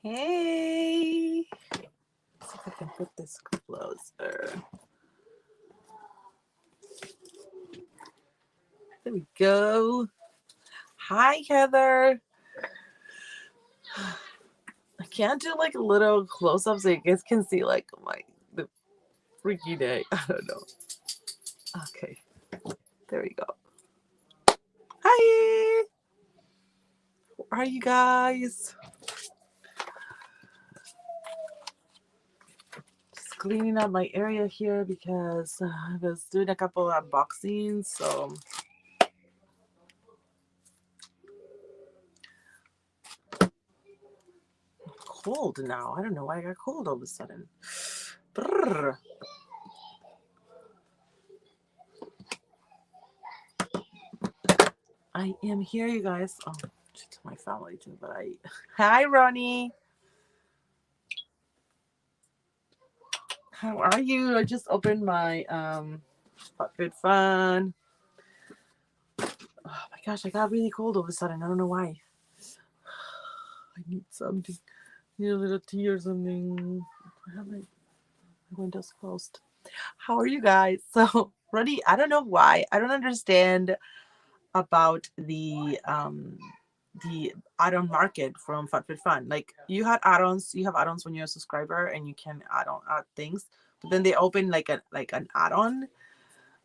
Hey, let's see if I can put this closer. There we go. Hi, Heather. I can't do like a little close up so you guys can see like the freaky day. I don't know. Okay, there we go. Hi, how are you guys? Just cleaning up my area here because I was doing a couple of unboxings, so cold now. I don't know why I got cold all of a sudden. Brrr. I am here, you guys. Oh, to my family too, but I. Hi, Ronnie. How are you? I just opened my Good Fun. Oh my gosh, I got really cold all of a sudden. I don't know why. I need something. Need a little tea or something. I have my windows closed. How are you guys? So, Ronnie, I don't know why. I don't understand about the add-on market from FabFitFun. Like you had add-ons, you have add-ons when you're a subscriber and you can add things, but then they open like an add-on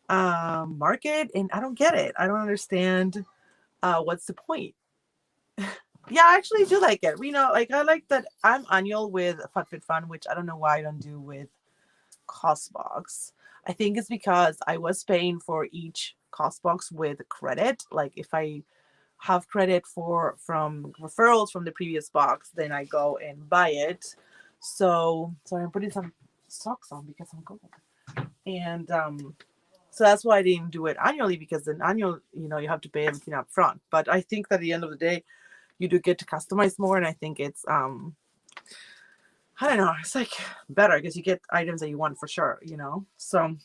market, and I don't get it. I don't understand what's the point. Yeah, I actually do like it. Like I like that I'm annual with FabFitFun, which I don't know why I don't do with Costbox. I think it's because I was paying for each Costbox with credit. Like if I have credit from referrals from the previous box, then I go and buy it. So sorry, I'm putting some socks on because I'm cold. And so that's why I didn't do it annually, because an annual, you have to pay everything up front. But I think that at the end of the day, you do get to customize more, and I think it's I don't know, it's like better because you get items that you want for sure. So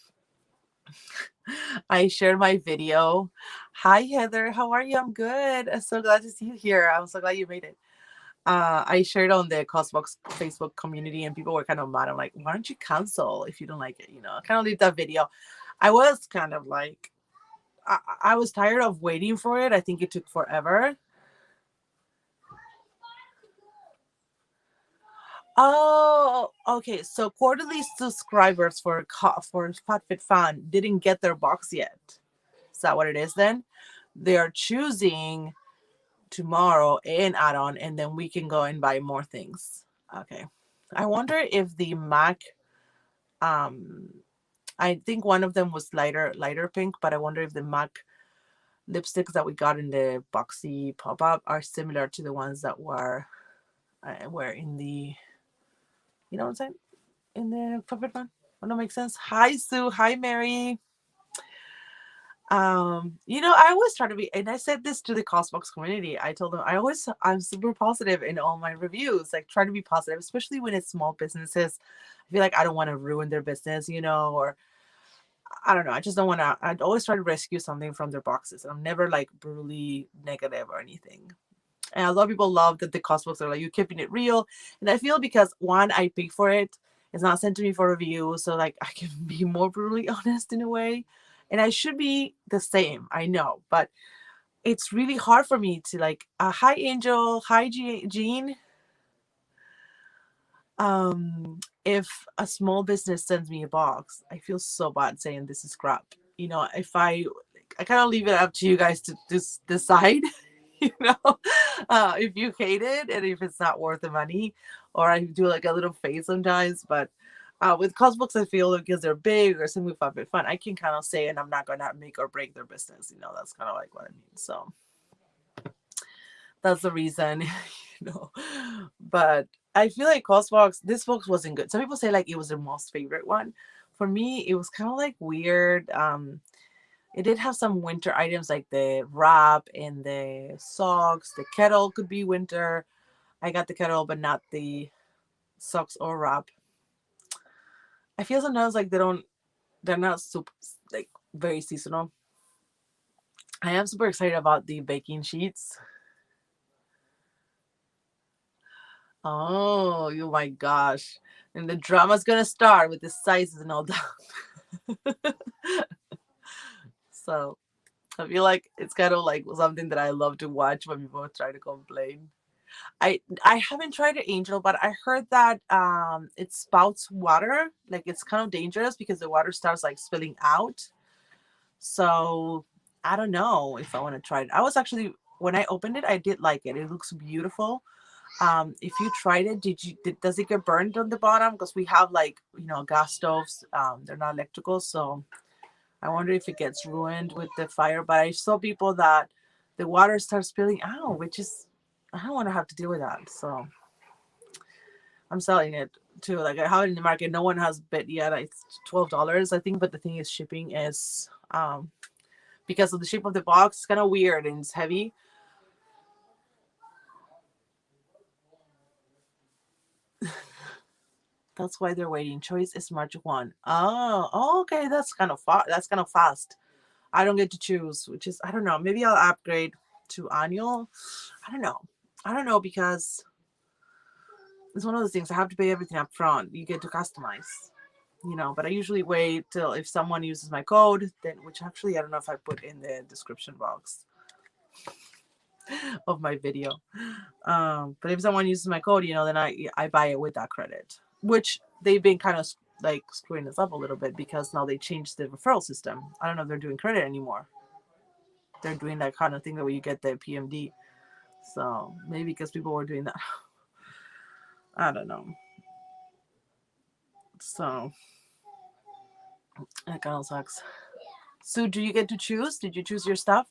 I shared my video. Hi, Heather. How are you? I'm good. I'm so glad to see you here. I'm so glad you made it. I shared on the Costbox Facebook community, and people were kind of mad. I'm like, why don't you cancel if you don't like it? I kind of leave that video. I was kind of like, I was tired of waiting for it. I think it took forever. Oh, okay. So quarterly subscribers for FatFitFun didn't get their box yet. Is that what it is then? They are choosing tomorrow an add-on, and then we can go and buy more things. Okay. I wonder if the MAC, um I think one of them was lighter pink, but I wonder if the MAC lipsticks that we got in the boxy pop-up are similar to the ones that were in the, you know what I'm saying? In the puppet one. Would that make sense? Hi Sue. Hi Mary. I always try to be, and I said this to the Costbox community. I told them I'm super positive in all my reviews. Like, try to be positive, especially when it's small businesses. I feel like I don't want to ruin their business, or I don't know. I just don't want to. I'd always try to rescue something from their boxes. I'm never like brutally negative or anything. And a lot of people love that the Costbooks are like, you're keeping it real. And I feel because one, I pay for it. It's not sent to me for review. So like I can be more brutally honest in a way. And I should be the same. I know. But it's really hard for me to like, hi Angel. Hi Jean. If a small business sends me a box, I feel so bad saying this is crap. If I kind of leave it up to you guys to just decide, you know, if you hate it and if it's not worth the money, or I do like a little face sometimes. But with Cosbooks, I feel because they're big or something fun, I can kind of say, and I'm not going to make or break their business. That's kind of like what I mean. So that's the reason, you know. But I feel like Cosbox, this box wasn't good. Some people say like it was their most favorite one. For me, it was kind of like weird. It did have some winter items like the wrap and the socks. The kettle could be winter. I got the kettle, but not the socks or wrap. I feel sometimes like they're not super like very seasonal. I am super excited about the baking sheets. Oh my gosh. And the drama's gonna start with the sizes and all that. So I feel like it's kind of like something that I love to watch when people try to complain. I haven't tried the angel, but I heard that it spouts water. Like it's kind of dangerous because the water starts like spilling out. So I don't know if I want to try it. I was actually when I opened it, I did like it. It looks beautiful. If you tried it, does it get burned on the bottom? Because we have like gas stoves. They're not electrical, so I wonder if it gets ruined with the fire. But I saw people that the water starts spilling out, which is I don't want to have to deal with that. So I'm selling it too. Like I have it in the market. No one has bid yet. It's $12, I think. But the thing is, shipping is because of the shape of the box, it's kind of weird and it's heavy. That's why they're waiting. Choice is March 1. Oh, okay. That's kind of That's kind of fast. I don't get to choose, which is I don't know. Maybe I'll upgrade to annual. I don't know. I don't know because it's one of those things. I have to pay everything up front. You get to customize. But I usually wait till if someone uses my code, then which actually I don't know if I put in the description box of my video. But if someone uses my code, then I buy it with that credit, which they've been kind of like screwing us up a little bit because now they changed the referral system. I don't know if they're doing credit anymore. They're doing that kind of thing that where you get the PMD. So maybe because people were doing that. I don't know. So that kind of sucks. So do you get to choose? Did you choose your stuff?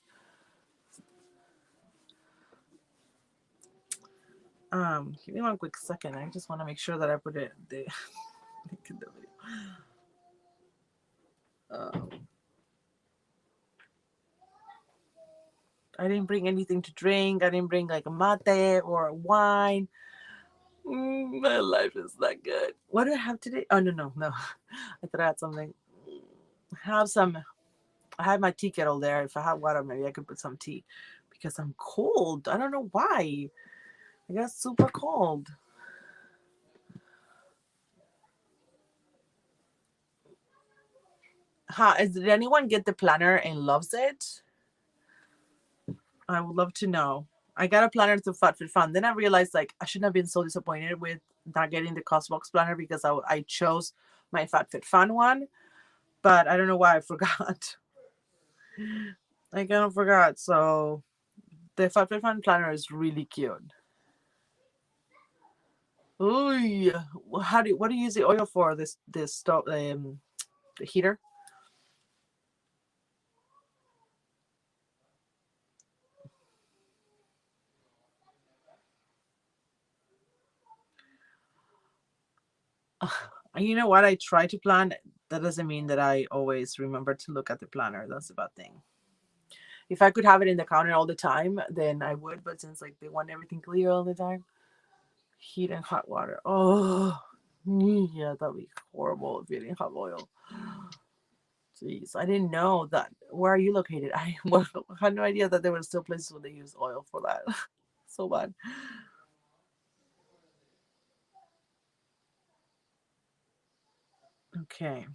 Give me one quick second. I just want to make sure that I put it the link in the video. Um, I didn't bring anything to drink. I didn't bring like a mate or a wine. My life is not good. What do I have today? Oh no. I thought I had something. I have some. I have my tea kettle there. If I have water, maybe I could put some tea because I'm cold. I don't know why. I got super cold. Did anyone get the planner and loves it? I would love to know. I got a planner to FatFitFun. Then I realized like I shouldn't have been so disappointed with not getting the Cosbox planner because I chose my FatFitFun one, but I don't know why I forgot. I kind of forgot. So the FatFitFun planner is really cute. Ooh, what do you use the oil for? This stove, the heater. You know what? I try to plan. That doesn't mean that I always remember to look at the planner. That's a bad thing. If I could have it in the counter all the time, then I would. But since like they want everything clear all the time, heat and hot water. Oh, yeah, that'd be horrible if you didn't have oil. Jeez, I didn't know that. Where are you located? I had no idea that there were still places where they use oil for that. So bad. Okay.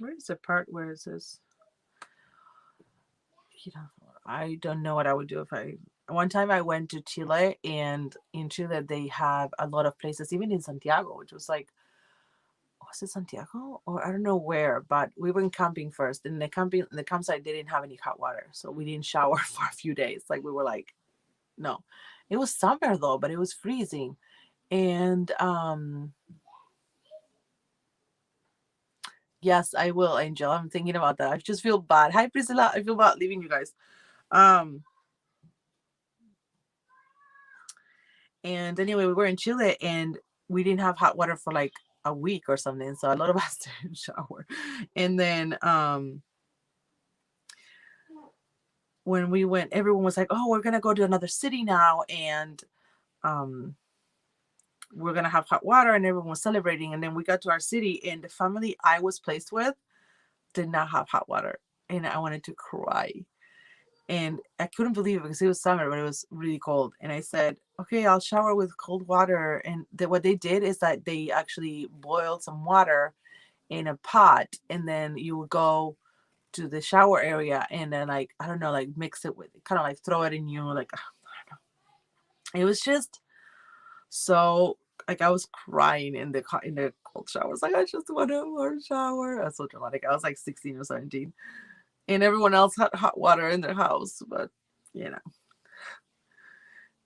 Where is the part where it says heat hot water? I don't know what I would do if I. One time I went to Chile, and in Chile they have a lot of places, even in Santiago, which was like was it Santiago or I don't know where, but we went camping first. And the campsite didn't have any hot water, so we didn't shower for a few days. Like we were like, no, it was summer though, but it was freezing. And yes, I will, Angel. I'm thinking about that. I just feel bad. Hi, Priscilla. I feel bad leaving you guys. Um, and anyway, we were in Chile and we didn't have hot water for like a week or something. So a lot of us didn't shower. And then when we went, everyone was like, "Oh, we're gonna go to another city now, and um, we're gonna have hot water," and everyone was celebrating. And then we got to our city, and the family I was placed with did not have hot water, and I wanted to cry. And I couldn't believe it because it was summer, but it was really cold. And I said, okay, I'll shower with cold water. And what they did is that they actually boiled some water in a pot, and then you would go to the shower area and then, like, I don't know, like mix it with, kind of like throw it in you, like, I don't know. It was just so, like, I was crying in the cold shower. I was like, I just want a warm shower. That's so dramatic. I was like 16 or 17, and everyone else had hot water in their house, but you know,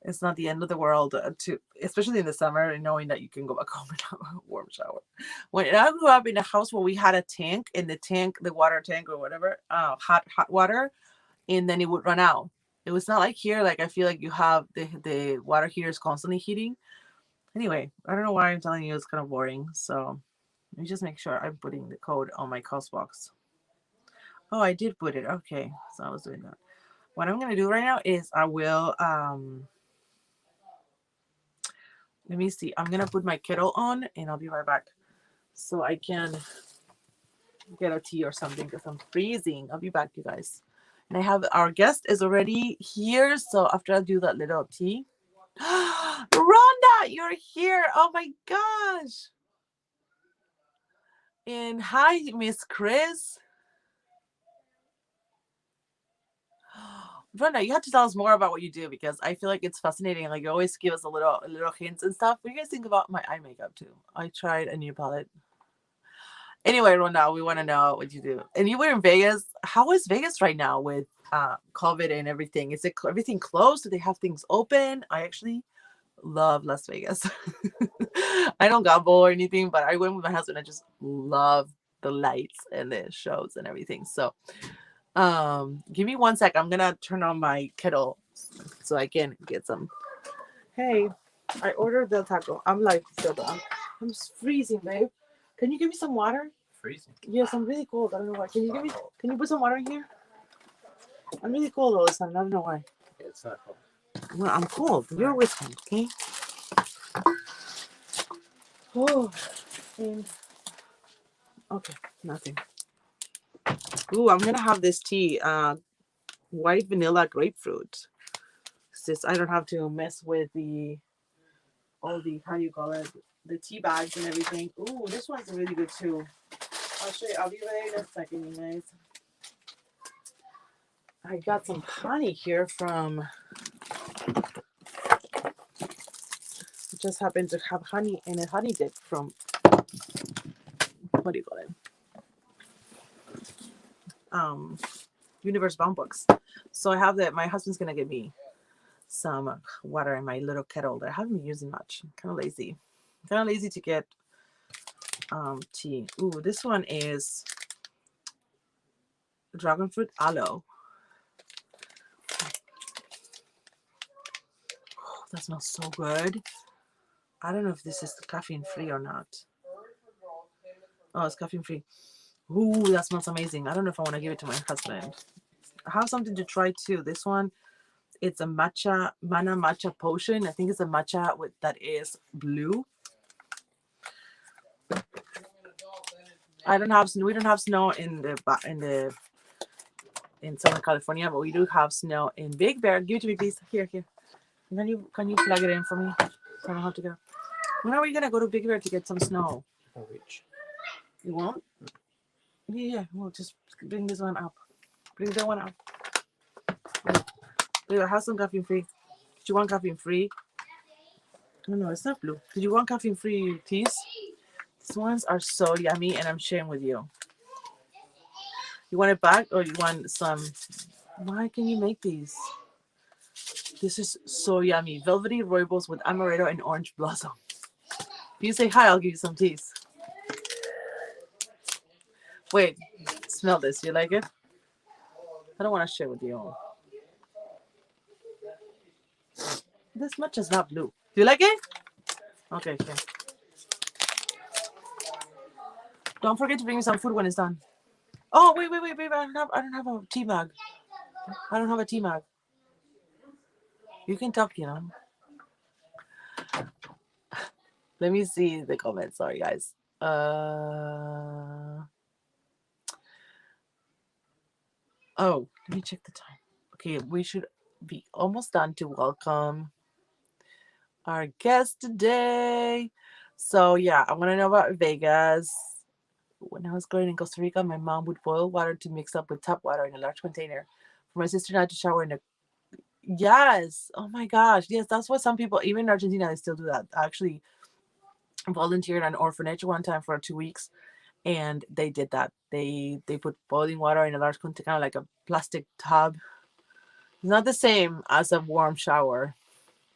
it's not the end of the world, to especially in the summer, and knowing that you can go back home and have a warm shower. When I grew up in a house where we had a tank, in the tank, the water tank or whatever, hot water, and then it would run out. It was not like here. Like, I feel like you have the water heater is constantly heating. Anyway, I don't know why I'm telling you it's kind of boring. So let me just make sure I'm putting the code on my cost box. Oh, I did put it. Okay, so I was doing that. What I'm gonna do right now is I will let me see. I'm gonna put my kettle on and I'll be right back so I can get a tea or something because I'm freezing. I'll be back, you guys. And I have our guest is already here. So after I do that little tea, Rhonda, you're here. Oh my gosh. And hi, Miss Chris. Rhonda, you have to tell us more about what you do because I feel like it's fascinating. Like, you always give us a little hints and stuff. What do you guys think about my eye makeup too? I tried a new palette. Anyway, Rhonda, we want to know what you do. And you were in Vegas. How is Vegas right now with COVID and everything? Is it everything closed? Do they have things open? I actually love Las Vegas. I don't gamble or anything, but I went with my husband. I just love the lights and the shows and everything. So give me 1 sec. I'm gonna turn on my kettle so I can get some. Hey, I ordered the taco. I'm like, I'm freezing, babe. Can you give me some water? Freezing. Yes, I'm really cold. I don't know why. Can you put some water in here? I'm really cold all of a sudden. I don't know why. It's not cold. Well, I'm cold. You're with me, okay? Oh, and okay, nothing. Ooh, I'm gonna have this tea. White vanilla grapefruit. Since I don't have to mess with all the, how do you call it, the tea bags and everything. Ooh, this one's really good too. I'll show you. I'll be right in a second, you guys. I got some honey here from. Just happened to have honey and a honey dip from. What do you call it? Universe Bound Books. So I have that. My husband's gonna give me some water in my little kettle that I haven't been using much. I'm kind of lazy. Kind of lazy to get tea. Ooh, this one is dragon fruit aloe. Oh, that smells so good. I don't know if this is caffeine free or not. Oh, it's caffeine free. Ooh, that smells amazing. I don't know if I want to give it to my husband. I have something to try too. This one, it's a mana matcha potion. I think it's a matcha with that is blue. We don't have snow in Southern California, but we do have snow in Big Bear. Give it to me, please. Here. Can you plug it in for me so I don't have to go? When are we gonna go to Big Bear to get some snow? I'll reach. You won't? Yeah. We'll just bring this one up. Bring that one up. Wait, I have some caffeine free. Did you want caffeine free? No, it's not blue. Did you want caffeine free teas? These ones are so yummy, and I'm sharing with you. You want it back, or you want some? Why can you make these? This is so yummy. Velvety rooibos with amaretto and orange blossom. If you say hi, I'll give you some teas. Wait, smell this. You like it? I don't want to share with you. This much is not blue. Do you like it? Okay. Don't forget to bring me some food when it's done. Oh, wait, babe. I don't have a tea bag. I don't have a tea bag. You can talk, you know. Let me see the comments. Sorry, guys. Oh, let me check the time. Okay, we should be almost done to welcome our guest today. So yeah, I want to know about Vegas. When I was growing in Costa Rica, my mom would boil water to mix up with tap water in a large container for my sister and I to shower in. Yes. Oh my gosh. Yes, that's what some people, even in Argentina, they still do that. I actually volunteered at an orphanage one time for 2 weeks, and they did that. They put boiling water in a large container, kind of like a plastic tub. It's not the same as a warm shower.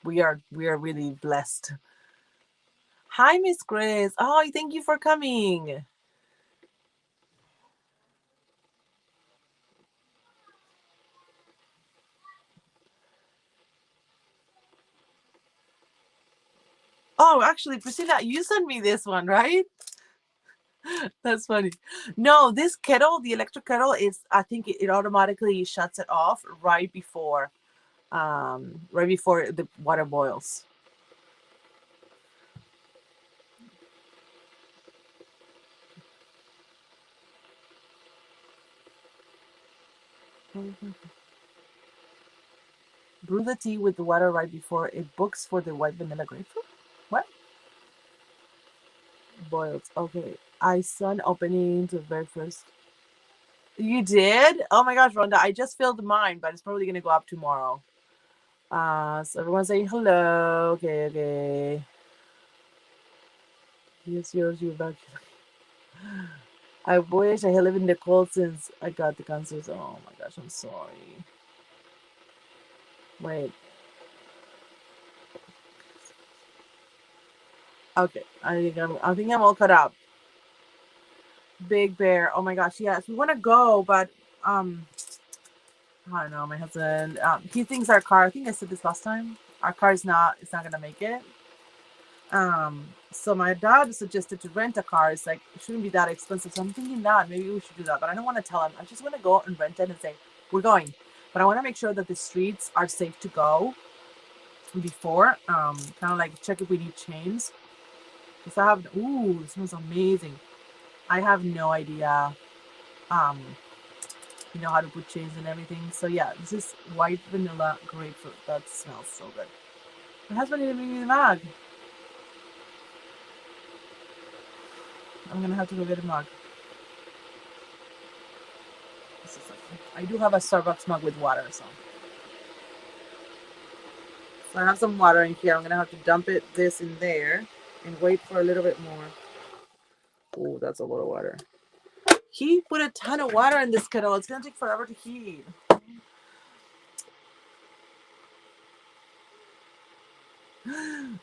We are really blessed. Hi, Miss Grace. Oh, thank you for coming. Oh, actually, Priscilla, you sent me this one, right? That's funny. No, this kettle, the electric kettle, is I think it automatically shuts it off right before the water boils. Brew the tea with the water right before it books for the white vanilla grapefruit. What? Boils. Okay. I sun opening to the very first. You did? Oh my gosh, Rhonda, I just filled mine, but it's probably gonna go up tomorrow. So everyone's saying hello. Okay, okay. Yes, yours, you're back. I wish I had lived in the cold since I got the cancers. Oh my gosh, I'm sorry. Wait. Okay. I think I'm all caught up. Big Bear. Oh my gosh, yes. We wanna go, but um I don't know, my husband he thinks our car, I think I said this last time. Our car is not it's not gonna make it. So my dad suggested to rent a car. It's like it shouldn't be that expensive. So I'm thinking that maybe we should do that. But I don't want to tell him. I just want to go and rent it and say, we're going. But I want to make sure that the streets are safe to go before. Kind of like check if we need chains. Because I have ooh, it smells amazing. I have no idea um, how to put chains and everything. So yeah, this is white vanilla grapefruit. That smells so good. My husband didn't bring me the mug. I'm gonna have to go get a mug. I do have a Starbucks mug with water, so I have some water in here. I'm gonna have to dump this in there and wait for a little bit more. Oh, that's a lot of water. He put a ton of water in this kettle. It's gonna take forever to heat.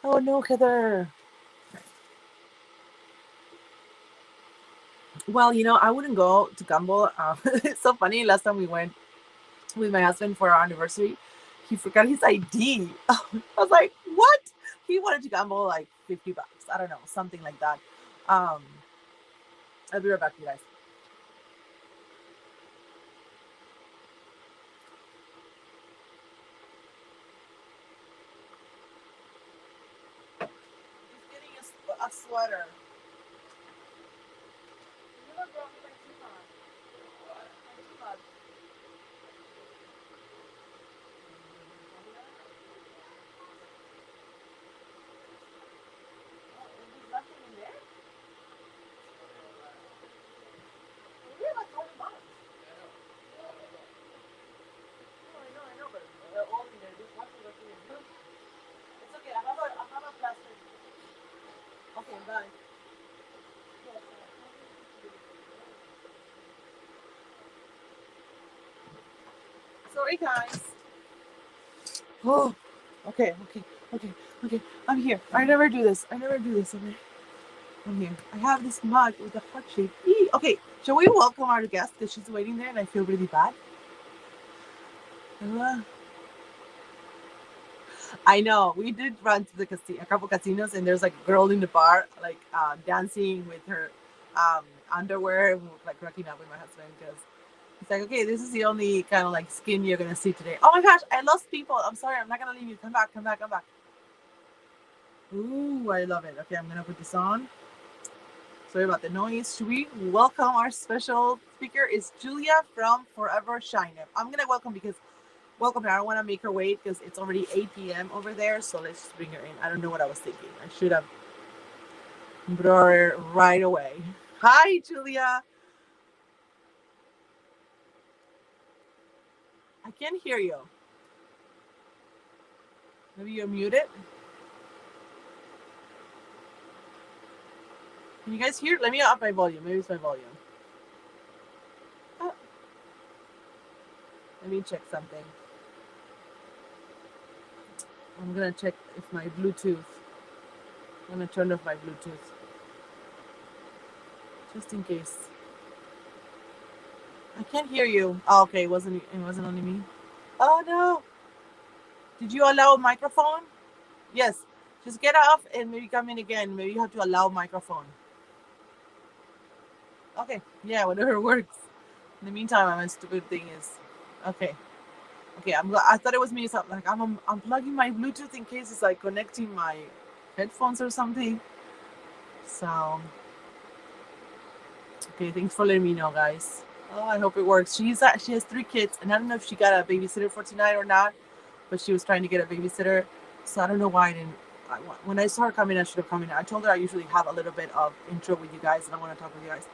Oh no, Heather. Well, I wouldn't go to gamble. It's so funny. Last time we went with my husband for our anniversary, he forgot his ID. I was like, what? He wanted to gamble like $50. I don't know, something like that. Um, I'll be right back, you guys. He's getting a sweater. You never brought me my teapot. My teapot. Oh, there's nothing in there? We have like 20 bucks. No, I know, but they're all in there. There's nothing left in there. It's okay. I have a plastic. Okay, bye. Sorry, guys. Oh, okay. I'm here. I never do this. Okay, I'm here. I have this mug with a heart shape. Okay, shall we welcome our guest because she's waiting there and I feel really bad? Uh, I know. We did run to the a couple casinos, and there's like a girl in the bar, like dancing with her underwear, like cracking up with my husband because it's like, okay, this is the only kind of like skin you're gonna see today. Oh my gosh, I lost people. I'm sorry. I'm not gonna leave you. Come back. Come back. Come back. Ooh, I love it. Okay, I'm gonna put this on. Sorry about the noise. Should we welcome our special speaker? Is Julia from Forever Shine. I'm gonna welcome because Welcome. I don't want to make her wait because it's already 8 p.m. over there. So let's just bring her in. I don't know what I was thinking. I should have brought her right away. Hi, Julia. I can't hear you. Maybe you're muted. Can you guys hear? Let me up my volume. Maybe it's my volume. Oh, let me check something. I'm gonna check if my Bluetooth. I'm gonna turn off my Bluetooth just in case. I can't hear you. Oh, okay, it wasn't only me. Oh no! Did you allow a microphone? Yes. Just get off and maybe come in again. Maybe you have to allow microphone. Okay. Yeah, whatever works. In the meantime, my stupid thing is okay. Okay, I thought it was me. So like I'm unplugging my Bluetooth in case it's like connecting my headphones or something. So okay, thanks for letting me know, guys. Oh, I hope it works. She has 3 kids, and I don't know if she got a babysitter for tonight or not, but she was trying to get a babysitter. So I don't know why I didn't. When I saw her coming, I should have come in. I told her I usually have a little bit of intro with you guys, and I want to talk with you guys.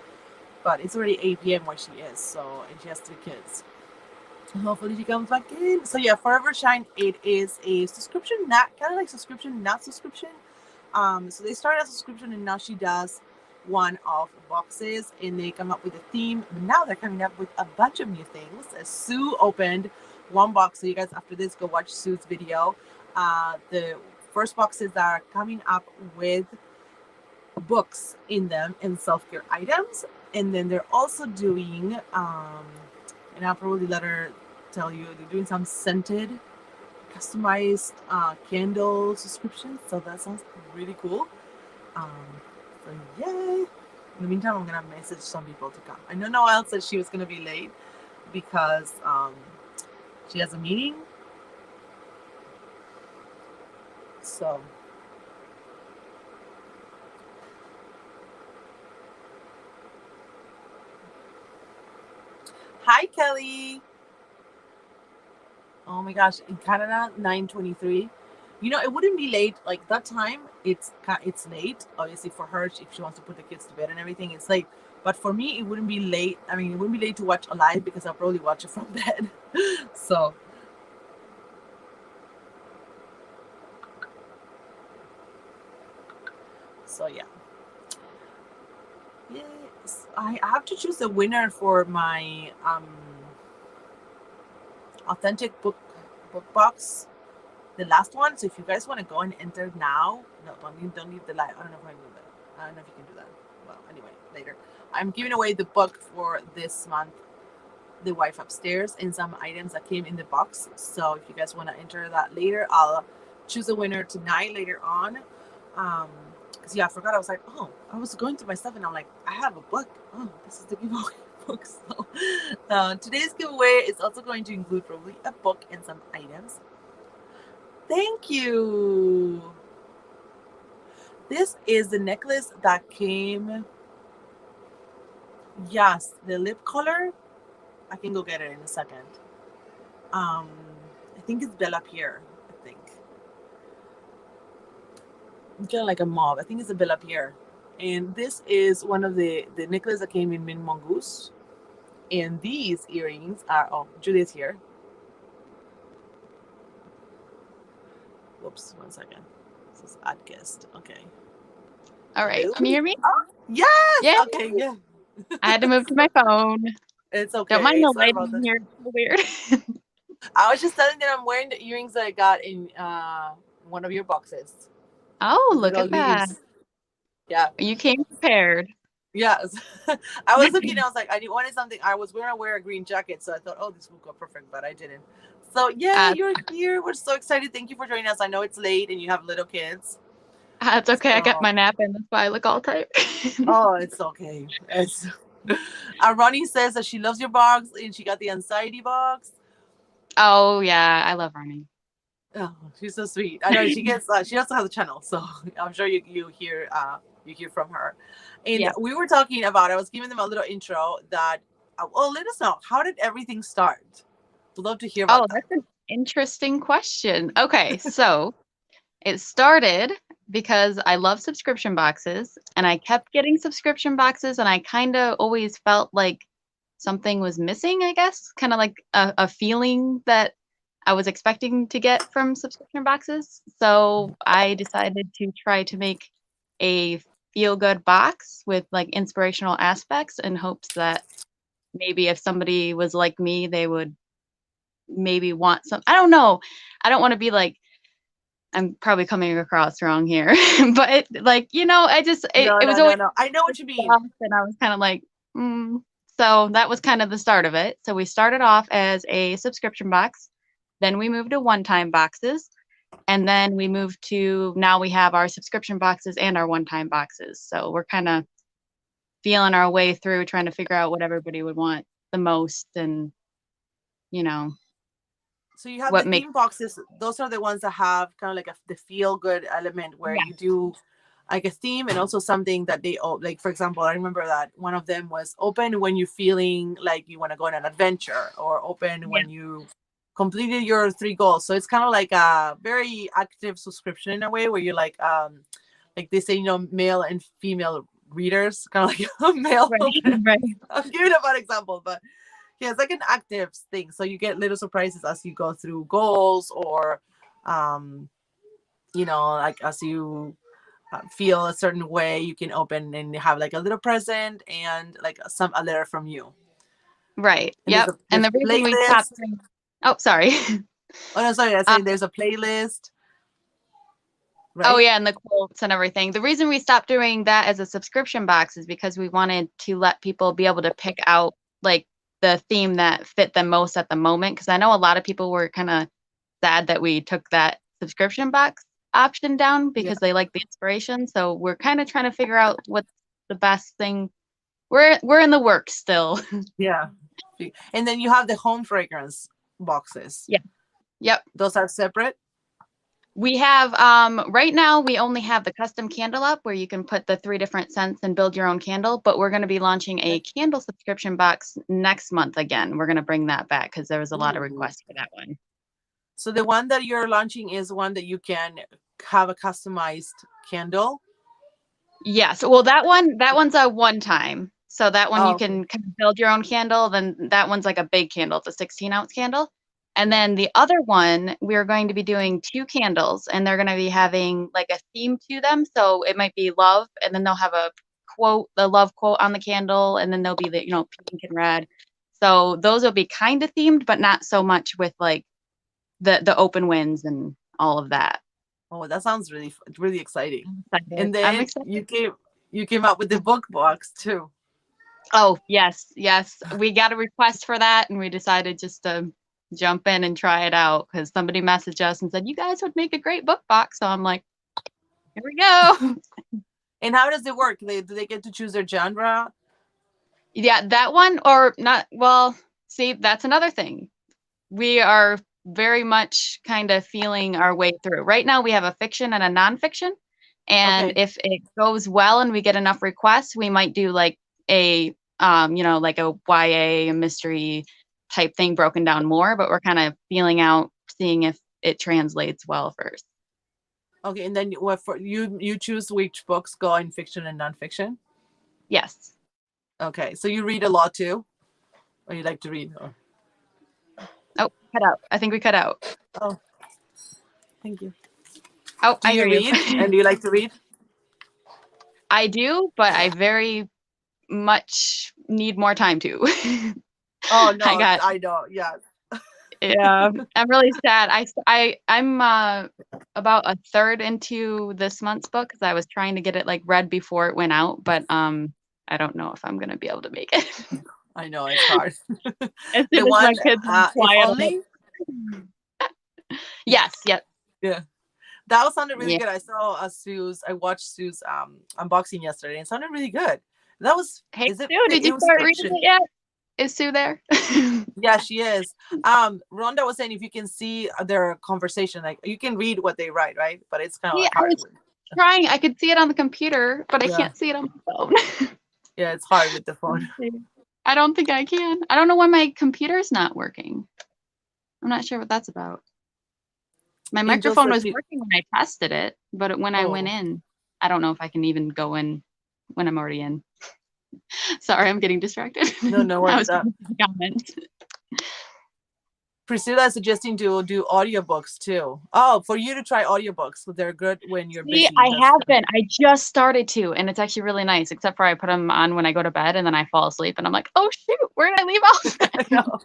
But it's already 8 p.m. where she is, so and she has 3 kids. Hopefully she comes back in. So yeah, Forever Shine, it is a subscription, not kind of like subscription, not subscription. So they started as a subscription and now she does one-off boxes and they come up with a theme. Now they're coming up with a bunch of new things. Sue opened one box, so you guys after this go watch Sue's video. The first boxes that are coming up with books in them and self-care items, and then they're also doing and I'll probably let her tell you, they're doing some scented customized candle subscriptions, so that sounds really cool. So yay. In the meantime, I'm gonna message some people to come. I know Noelle said she was gonna be late because she has a meeting. So hi Kelly. Oh my gosh, in Canada, 9:23. You know, it wouldn't be late like that time. It's late, obviously for her if she wants to put the kids to bed and everything. It's late, but for me, it wouldn't be late. I mean, it wouldn't be late to watch a live because I'll probably watch it from bed. So yeah. Yes, I have to choose a winner for my authentic book box, the last one. So if you guys want to go and enter now, no, don't leave the live. I don't know if I can do that. I don't know if you can do that. Well, anyway, later. I'm giving away the book for this month, The Wife Upstairs, and some items that came in the box. So if you guys want to enter that later, I'll choose a winner tonight later on. Because yeah, I forgot. I was like, oh, I was going through my stuff and I'm like, I have a book. Oh, this is the giveaway book. So today's giveaway is also going to include probably a book and some items. Thank you. This is the necklace that came. Yes, the lip color. I can go get it in a second. I think it's Bella Pierre. I think. It's kind of like a mauve. I think it's a Bella Pierre. And this is one of the necklaces that came in Mint Mongoose. And these earrings are, oh, Julia's here. Whoops, 1 second. This is add guest. Okay. All right. Can you hear me? Oh, yes. Yeah. Okay, yeah. I had to move to my phone. It's okay. Don't mind the Sorry about lighting that. here. It's so weird. I was just telling that I'm wearing the earrings that I got in one of your boxes. Oh, look at that. Yeah. You came prepared. Yes. I was looking, I was like, I wanted something. I was going to wear a green jacket, so I thought, oh, this will go perfect, but I didn't. So, yeah, you're here. We're so excited. Thank you for joining us. I know it's late and you have little kids. It's okay. So, I got my nap in. That's why I look all tight. Oh, it's okay. It's Ronnie says that she loves your box and she got the anxiety box. Oh, yeah. I love Ronnie. Oh, she's so sweet. I know she gets. She also has a channel, so I'm sure you hear from her. And we were talking about. I was giving them a little intro that. Well, let us know, how did everything start? We'd love to hear about that. Interesting question. Okay, so it started because I love subscription boxes and I kept getting subscription boxes and I kind of always felt like something was missing, I guess, kind of like a feeling that I was expecting to get from subscription boxes. So I decided to try to make a feel good box with like inspirational aspects in hopes that maybe if somebody was like me, they would maybe want some. I don't know. I don't want to be like, I'm probably coming across wrong here, but like, No, it was no, always no, no. I know what you mean. soft and I was kind of like, mm. So that was kind of the start of it. So we started off as a subscription box, then we moved to one-time boxes, and then we moved to now we have our subscription boxes and our one-time boxes. So we're kind of feeling our way through trying to figure out what everybody would want the most and, you know, So you have the what makes. theme boxes. Those are the ones that have kind of like the feel good element where Yeah. you do like a theme and also something that they like. For example, I remember that one of them was open when you're feeling like you want to go on an adventure, or open Yeah. when you completed your 3 goals. So it's kind of like a very active subscription in a way where you're like they say, male and female readers, kind of like a male. Right, right. I'm giving a bad example, but yeah, it's like an active thing. So you get little surprises as you go through goals, or, like as you feel a certain way, you can open and have like a little present and like a letter from you. Right. And Yep. And the reason we stopped playlist. doing. Oh, sorry. Oh, no, sorry. I saying there's a playlist. Right? Oh yeah, and the quotes and everything. The reason we stopped doing that as a subscription box is because we wanted to let people be able to pick out like the theme that fit them most at the moment. Because I know a lot of people were kind of sad that we took that subscription box option down because they like the inspiration. So we're kind of trying to figure out what's the best thing. We're in the works still. Yeah. And then you have the home fragrance boxes. Yeah. Yep. Those are separate. We have right now we only have the custom candle up where you can put the 3 different scents and build your own candle, but we're going to be launching a candle subscription box next month again. We're going to bring that back because there was a lot of requests for that one. So the one that you're launching is one that you can have a customized candle. Yes. Well, that one's a one time. So that one you can kind of build your own candle. Then that one's like a big candle. It's a 16-ounce candle. And then the other one, we're going to be doing 2 candles and they're going to be having like a theme to them. So it might be love and then they'll have a quote, the love quote on the candle. And then there'll be the, pink and red. So those will be kind of themed, but not so much with like the open winds and all of that. Oh, that sounds really, really exciting. And I'm then excited. you came up with the book box too. Oh, yes. We got a request for that and we decided just to jump in and try it out because somebody messaged us and said, you guys would make a great book box. So I'm like, here we go. And how does it work? Do they get to choose their genre? Yeah, that one or not. Well, see, that's another thing. We are very much kind of feeling our way through. Right now, we have a fiction and a nonfiction. And if it goes well and we get enough requests, we might do like a, like a YA, a mystery type thing broken down more. But we're kind of feeling out, seeing if it translates well first. Okay, and then what for you choose which books go in fiction and nonfiction? Yes. Okay, so you read a lot too, or you like to read? Or... Oh, cut out. I think we cut out. Oh, thank you. Oh, I hear you. And do you like to read? I do, but I very much need more time to. Oh no, I know. Yeah. Yeah, I'm really sad. I'm about a third into this month's book because I was trying to get it like read before it went out, but I don't know if I'm gonna be able to make it. I know it's hard. As soon as my kids are quiet. Only? Yes. Yep. Yeah. That sounded really good. I saw I watched Sue's unboxing yesterday and it sounded really good. That was Sue, did you start reading it yet? Is Sue there? Yeah, she is. Rhonda was saying if you can see their conversation, like you can read what they write, right? But it's kind of hard. Trying. I could see it on the computer, but I can't see it on the phone. Yeah, it's hard with the phone. I don't think I can. I don't know why my computer's not working. I'm not sure what that's about. My Angel microphone says was she. working when I tested it, but when I went Oh, in, I don't know if I can even go in when I'm already in. Sorry, I'm getting distracted. no, no I worries. was reading the comments. Priscilla is suggesting to do audiobooks too. Oh, for you to try audiobooks. They're good when you're See, busy. I That's have been. I just started to, and it's actually really nice, except for I put them on when I go to bed and then I fall asleep and I'm like, oh shoot, where did I leave off? I know.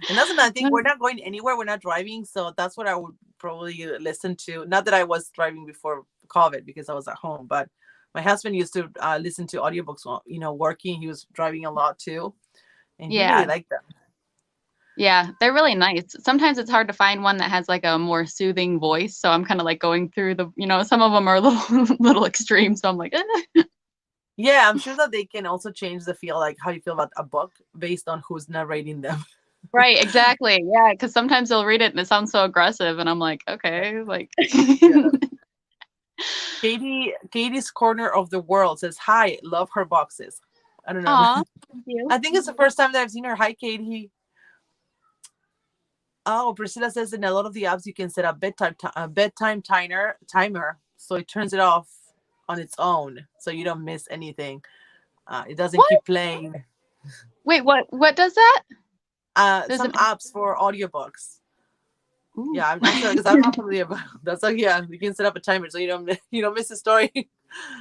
And that's another thing. We're not going anywhere. We're not driving. So that's what I would probably listen to. Not that I was driving before COVID because I was at home, but my husband used to listen to audiobooks while, working. He was driving a lot too. And he really Yeah. liked them. Yeah, they're really nice. Sometimes it's hard to find one that has like a more soothing voice. So I'm kind of like going through some of them are a little little extreme. So I'm like, Yeah, I'm sure that they can also change the feel, like how you feel about a book based on who's narrating them. right, exactly. Yeah, because sometimes they'll read it and it sounds so aggressive, and I'm like, okay, like. Yeah. Katie's Corner of the World says, hi, love her boxes. I don't know. Aw, thank you. I think it's the first time that I've seen her. Hi, Katie. Oh, Priscilla says in a lot of the apps you can set up bedtime timer, so it turns it off on its own, so you don't miss anything. It doesn't What? keep playing. Wait, what does that? Does Some it? apps for audiobooks. Ooh. Yeah, I'm not sure because I'm not familiar. But that's like, yeah, you can set up a timer so you don't miss a story.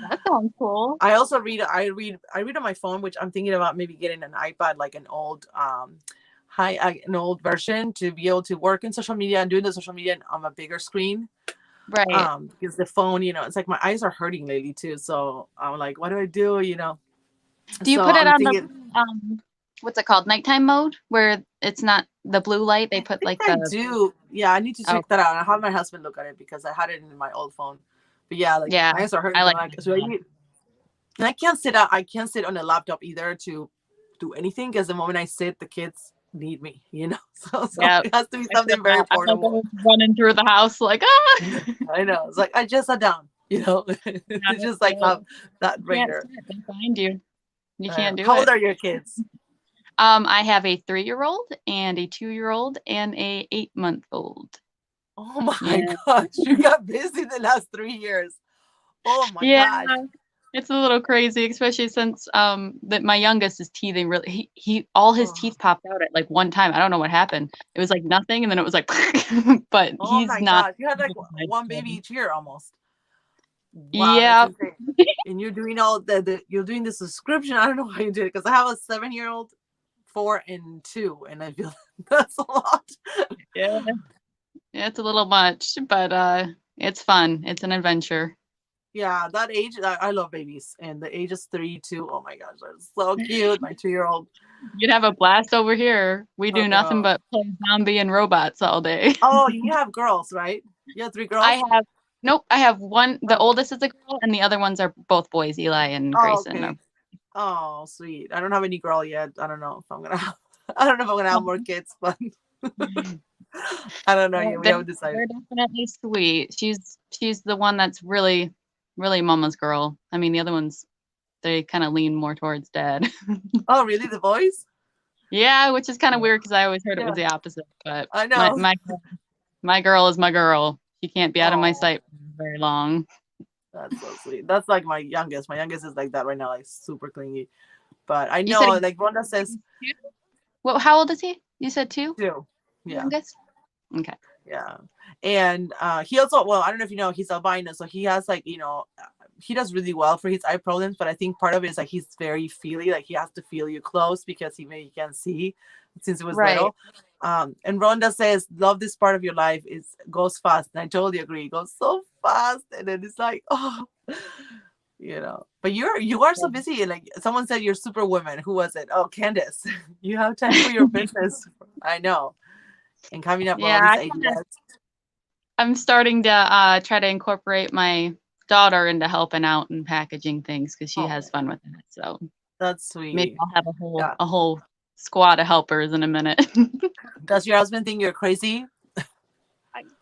That sounds cool. I also read. I read on my phone, which I'm thinking about maybe getting an iPad, like an old an old version, to be able to work in social media and doing the social media on a bigger screen. Right. Because the phone, it's like my eyes are hurting lately too. So I'm like, what do I do? Do you So put it I'm on thinking, the what's it called, nighttime mode, where it's not the blue light? They I put think like I the. do. Yeah, I need to Oh, check that out. I have my husband look at it because I had it in my old phone. But yeah, like yeah, my eyes are hurting. I I'm like like, so that. and I can't sit on a laptop either to do anything because the moment I sit, the kids need me, So Yeah, it has to be I feel something very that. I'm like portable. always running through the house like ah. I know. It's like I just sat down, Yeah, to just like yeah. have that You can't radar. sit. They find you. You can't do How old it. are your kids? I have a 3-year-old and a 2-year-old and a 8-month-old. Oh my Yeah. gosh, you got busy the last 3 years. Oh my Yeah. gosh. It's a little crazy, especially since that my youngest is teething really. He all his Oh, teeth popped out at like one time. I don't know what happened. It was like nothing, and then it was like, but oh he's my not. gosh. You had like one baby each year almost. Wow, that's Yeah. insane. And you're doing all you're doing the subscription. I don't know how you do it because I have a 7-year-old, 4 and 2, and I feel that's a lot. Yeah. Yeah, it's a little much, but it's fun. It's an adventure. Yeah, that age, I love babies, and the age is 3 too. Oh my gosh, they're so cute. My 2-year-old. You'd have a blast over here. We do nothing Oh, but play zombie and robots all day. oh, you have girls, right? You have 3 I girls. have Nope, I have one. The Oh, oldest is a girl, and the other ones are both boys, Eli and Grayson. okay. Oh, sweet. I don't have any girl yet. I don't know if I'm gonna have, I don't know if I'm gonna have more kids, but I don't know Yeah, yet. We haven't decided. they're definitely sweet. She's the one that's really, really mama's girl. I mean, the other ones, they kind of lean more towards dad. Oh, really? The boys? Yeah, which is kind of weird because I always heard it Yeah, was the opposite. But I my know. my my girl is my girl. She can't be out of my Oh, sight for very long. that's so sweet. That's like my youngest. My youngest is like that right now, like super clingy. But I You said know, like Rhonda says, two? Well, how old is he? You said 2, too. Yeah. youngest? Okay. Yeah. And he also, well, I don't know if you know, he's albino, so he has like, he does really well for his eye problems, but I think part of it is like he's very feely, like he has to feel you close because he can't see since he was Right. little. And Rhonda says, love this part of your life, is goes fast. And I totally agree. It goes so fast. And then it's like, oh, but you are so busy. Like someone said, you're superwoman. Who was it? Oh, Candace. You have time for your business. I know. And coming up with all Yeah, these ideas. I'm starting to try to incorporate my daughter into helping out and packaging things because she has fun with it. So That's maybe sweet. I'll have Yeah. a whole squad of helpers in a minute. Does your husband think you're crazy?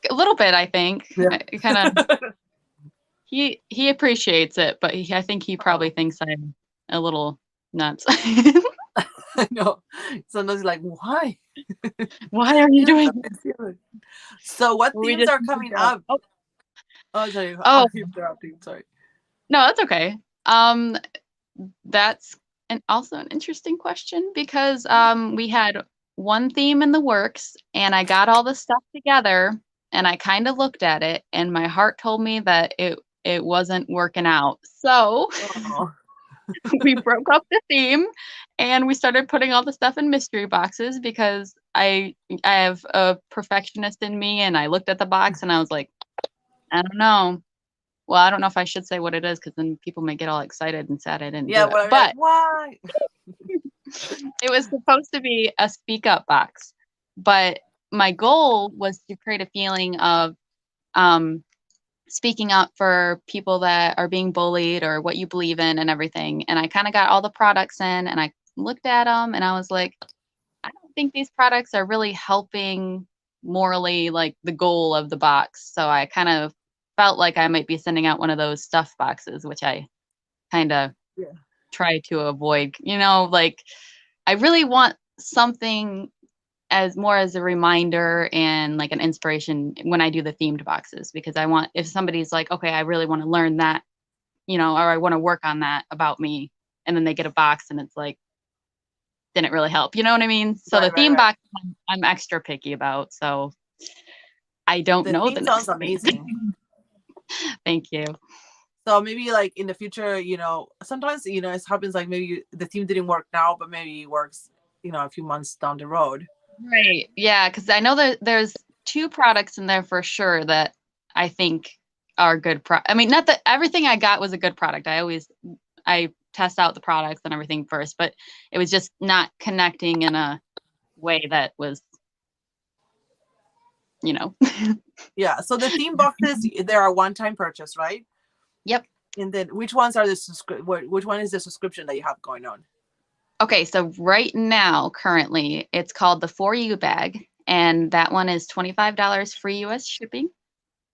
A little bit, I think. Yeah. Kind of. He appreciates it, but I think he probably thinks I'm a little nuts. I know. Sometimes like, why? Why are you doing So what we themes just are coming up? Oh, sorry. oh I'm interrupting. Sorry. no, that's okay. Um, that's also an interesting question because we had one theme in the works and I got all the stuff together and I kind of looked at it and my heart told me that it wasn't working out. So Oh. we broke up the theme and we started putting all the stuff in mystery boxes because I have a perfectionist in me and I looked at the box and I was like, I don't know. Well, I don't know if I should say what it is because then people may get all excited and sad I didn't do Yeah, it. well, I'm like, But why? it was supposed to be a speak up box. But my goal was to create a feeling of um, speaking up for people that are being bullied or what you believe in and everything. And I kind of got all the products in and I looked at them and I was like, I don't think these products are really helping morally like the goal of the box. So I kind of felt like I might be sending out one of those stuff boxes, which I kind of Yeah. try to avoid. Like I really want something as more as a reminder and like an inspiration when I do the themed boxes because I want if somebody's like, okay, I really want to learn that, or I want to work on that about me, and then they get a box and it's like didn't really help. You know what I mean? So the theme Right. box I'm extra picky about. So I don't The know theme the sounds next amazing. Thank you. So maybe like in the future, sometimes, it happens like maybe the theme didn't work now, but maybe it works, a few months down the road. Right. Yeah, because I know that there's two products in there for sure that I think are good. I mean, not that everything I got was a good product. I test out the products and everything first, but it was just not connecting in a way that was, Yeah. So the theme boxes, they're a one-time purchase, right? Yep. And then which ones are which one is the subscription that you have going on? Okay, so right now, currently, it's called the For You bag, and that one is $25 free US shipping.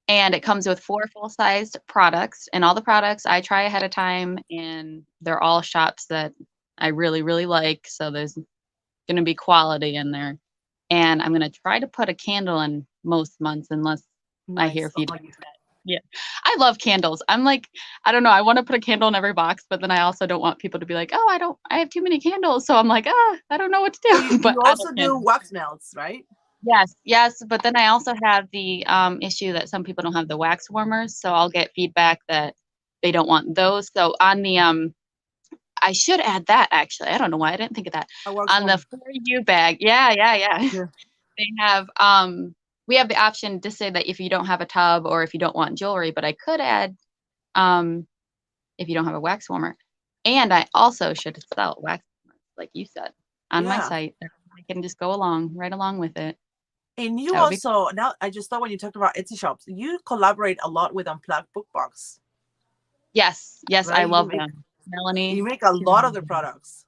And it comes with 4 full-sized products, and all the products I try ahead of time, and they're all shops that I really, really like, so there's gonna be quality in there. And I'm gonna try to put a candle in most months unless I hear Nice. Oh, feedback. Yeah. I love candles. I'm like, I don't know, I wanna put a candle in every box, but then I also don't want people to be like, "Oh, I have too many candles." So I'm like, I don't know what to so do." But you I love also do candles. wax melts, right? Yes, but then I also have the issue that some people don't have the wax warmers, so I'll get feedback that they don't want those. So on the I should add that actually. I don't know why I didn't think of that. A wax On the warmer. For You bag, yeah. Yeah. They have we have the option to say that if you don't have a tub or if you don't want jewelry, but I could add um if you don't have a wax warmer. And I also should sell wax warmers, like you said, on my Yeah. site. I can just go right along with it. And you That would be also, now I just thought when you talked about Etsy shops, you collaborate a lot with Unplugged Book Box, Yes, I right? love them. Melanie. You make a She's lot of the amazing. products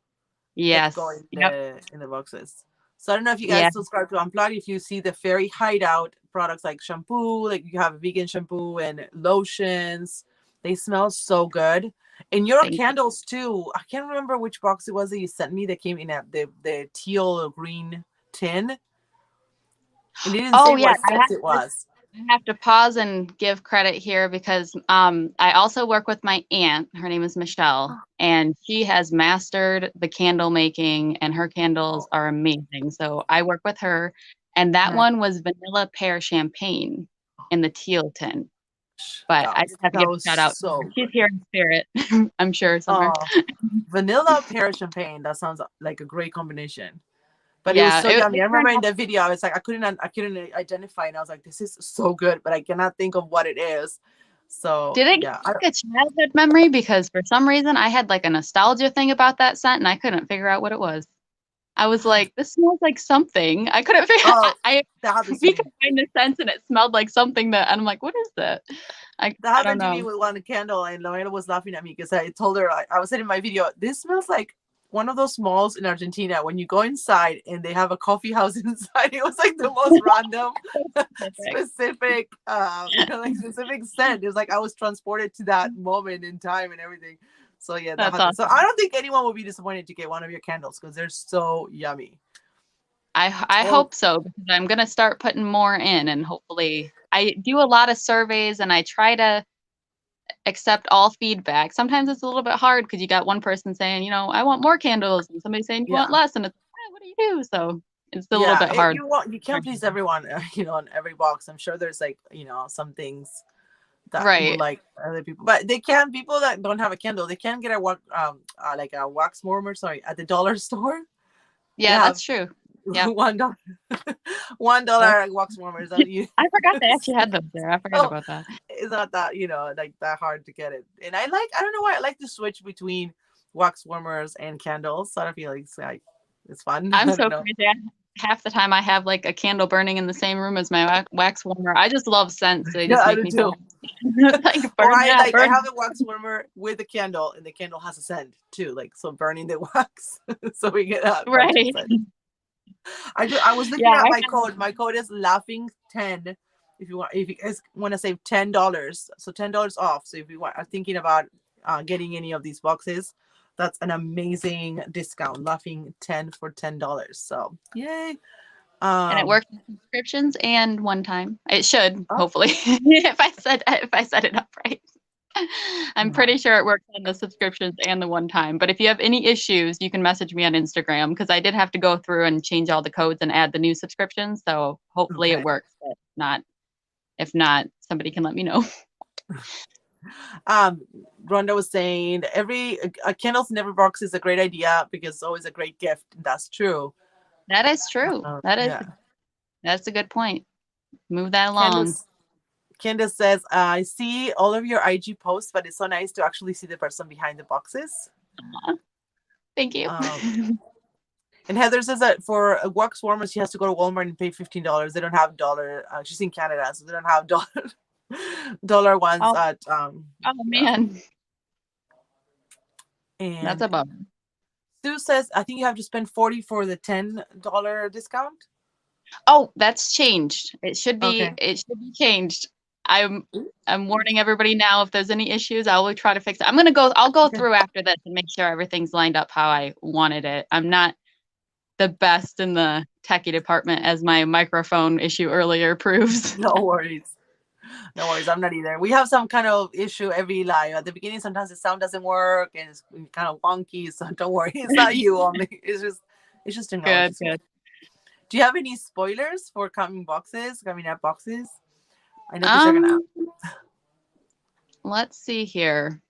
that go Yes. in Yep. the boxes. So I don't know if you Yeah. guys subscribe to Unplugged, if you see the Fairy Hideout products like shampoo, like you have vegan shampoo and lotions. They smell so good. And your Thank you. candles too. I can't remember which box it was that you sent me that came in the teal green tin. And it didn't say Oh yeah, what scent it was. I have to pause and give credit here because I also work with my aunt. Her name is Michelle, and she has mastered the candle making, and her candles are amazing. So I work with her, and that Nice. one was vanilla pear champagne in the teal tin. But I just have to That give a was shout out. so She's good. here in spirit, I'm sure somewhere. Oh, vanilla pear champagne. That sounds like a great combination. But it was Yeah, so yummy. it I turned remember in out the video, I was like, I couldn't identify, and I was like, this is so good, but I cannot think of what it is. So Did it yeah, give like a childhood memory? Because for some reason I had like a nostalgia thing about that scent and I couldn't figure out what it was. I was like, this smells like something. I couldn't figure I that happens to we me. could find the sense and it smelled like something that and I'm like, what is that? I That don't happened to me know. with one candle, and Lorena was laughing at me because I told her I was saying in my video, this smells like one of those malls in Argentina when you go inside and they have a coffee house inside. It was like the most random, specific, like specific scent. It was like I was transported to that moment in time and everything. So yeah, that That's happens. So awesome. I don't think anyone will be disappointed to get one of your candles because they're so yummy. I Oh, hope so, because I'm gonna start putting more in, and hopefully I do a lot of surveys and I try to accept all feedback. Sometimes it's a little bit hard because you got one person saying, I want more candles, and somebody saying you want yeah. less, and it's what do you do? So it's a little Yeah, bit hard. you can't please everyone, on every box. I'm sure there's like, some things that you Right. like other people, but they can people that don't have a candle, they can get a like a wax warmer, sorry, at the dollar store. They Yeah, have that's true. Yep. $1 $1 wax warmers that you I forgot they actually had those there. I forgot so about that. it's not that, like that hard to get it. And I don't know why I like to switch between wax warmers and candles. So I feel like it's fun. I'm I don't so know. crazy. Half the time I have like a candle burning in the same room as my wax warmer. I just love scents. They Yeah, just I make do me so too. happy. Like Or burn that, I burn. have a wax warmer with a candle, and the candle has a scent too, like so burning the wax, so we get a bunch of Right. scent. I was looking Yeah, at I my have, code. My code is laughing10. If you guys want to save $10, so $10 off. So if you are thinking about getting any of these boxes, that's an amazing discount. Laughing10 for $10. So yay! and it works with subscriptions and one time. It should, Oh, hopefully, if I set it up right. I'm yeah. pretty sure it works on the subscriptions and the one time. But if you have any issues, you can message me on Instagram, because I did have to go through and change all the codes and add the new subscriptions. So hopefully it Okay. works. But if not, somebody can let me know. Um, Rhonda was saying candles in every box is a great idea because it's always a great gift. That's true. That is true. Yeah. That's a good point. Move that along. Candace says, I see all of your IG posts, but it's so nice to actually see the person behind the boxes. Thank you. And Heather says that for a wax warmer, she has to go to Walmart and pay $15. They don't have dollar. She's in Canada, so they don't have dollar ones Oh, at. oh man, And that's a bummer. Sue says, I think you have to spend $40 for the $10 discount. Oh, that's changed. It should be. Okay. It should be changed. I'm warning everybody now. If there's any issues, I will try to fix it. I'll go through after this and make sure everything's lined up how I wanted it. I'm not the best in the techie department, as my microphone issue earlier proves. No worries. No worries. I'm not either. We have some kind of issue every live. At the beginning, sometimes the sound doesn't work and it's kind of wonky. So don't worry. It's not you only. It's just Good. Do you have any spoilers for coming up boxes? I know they're gonna. Let's see here.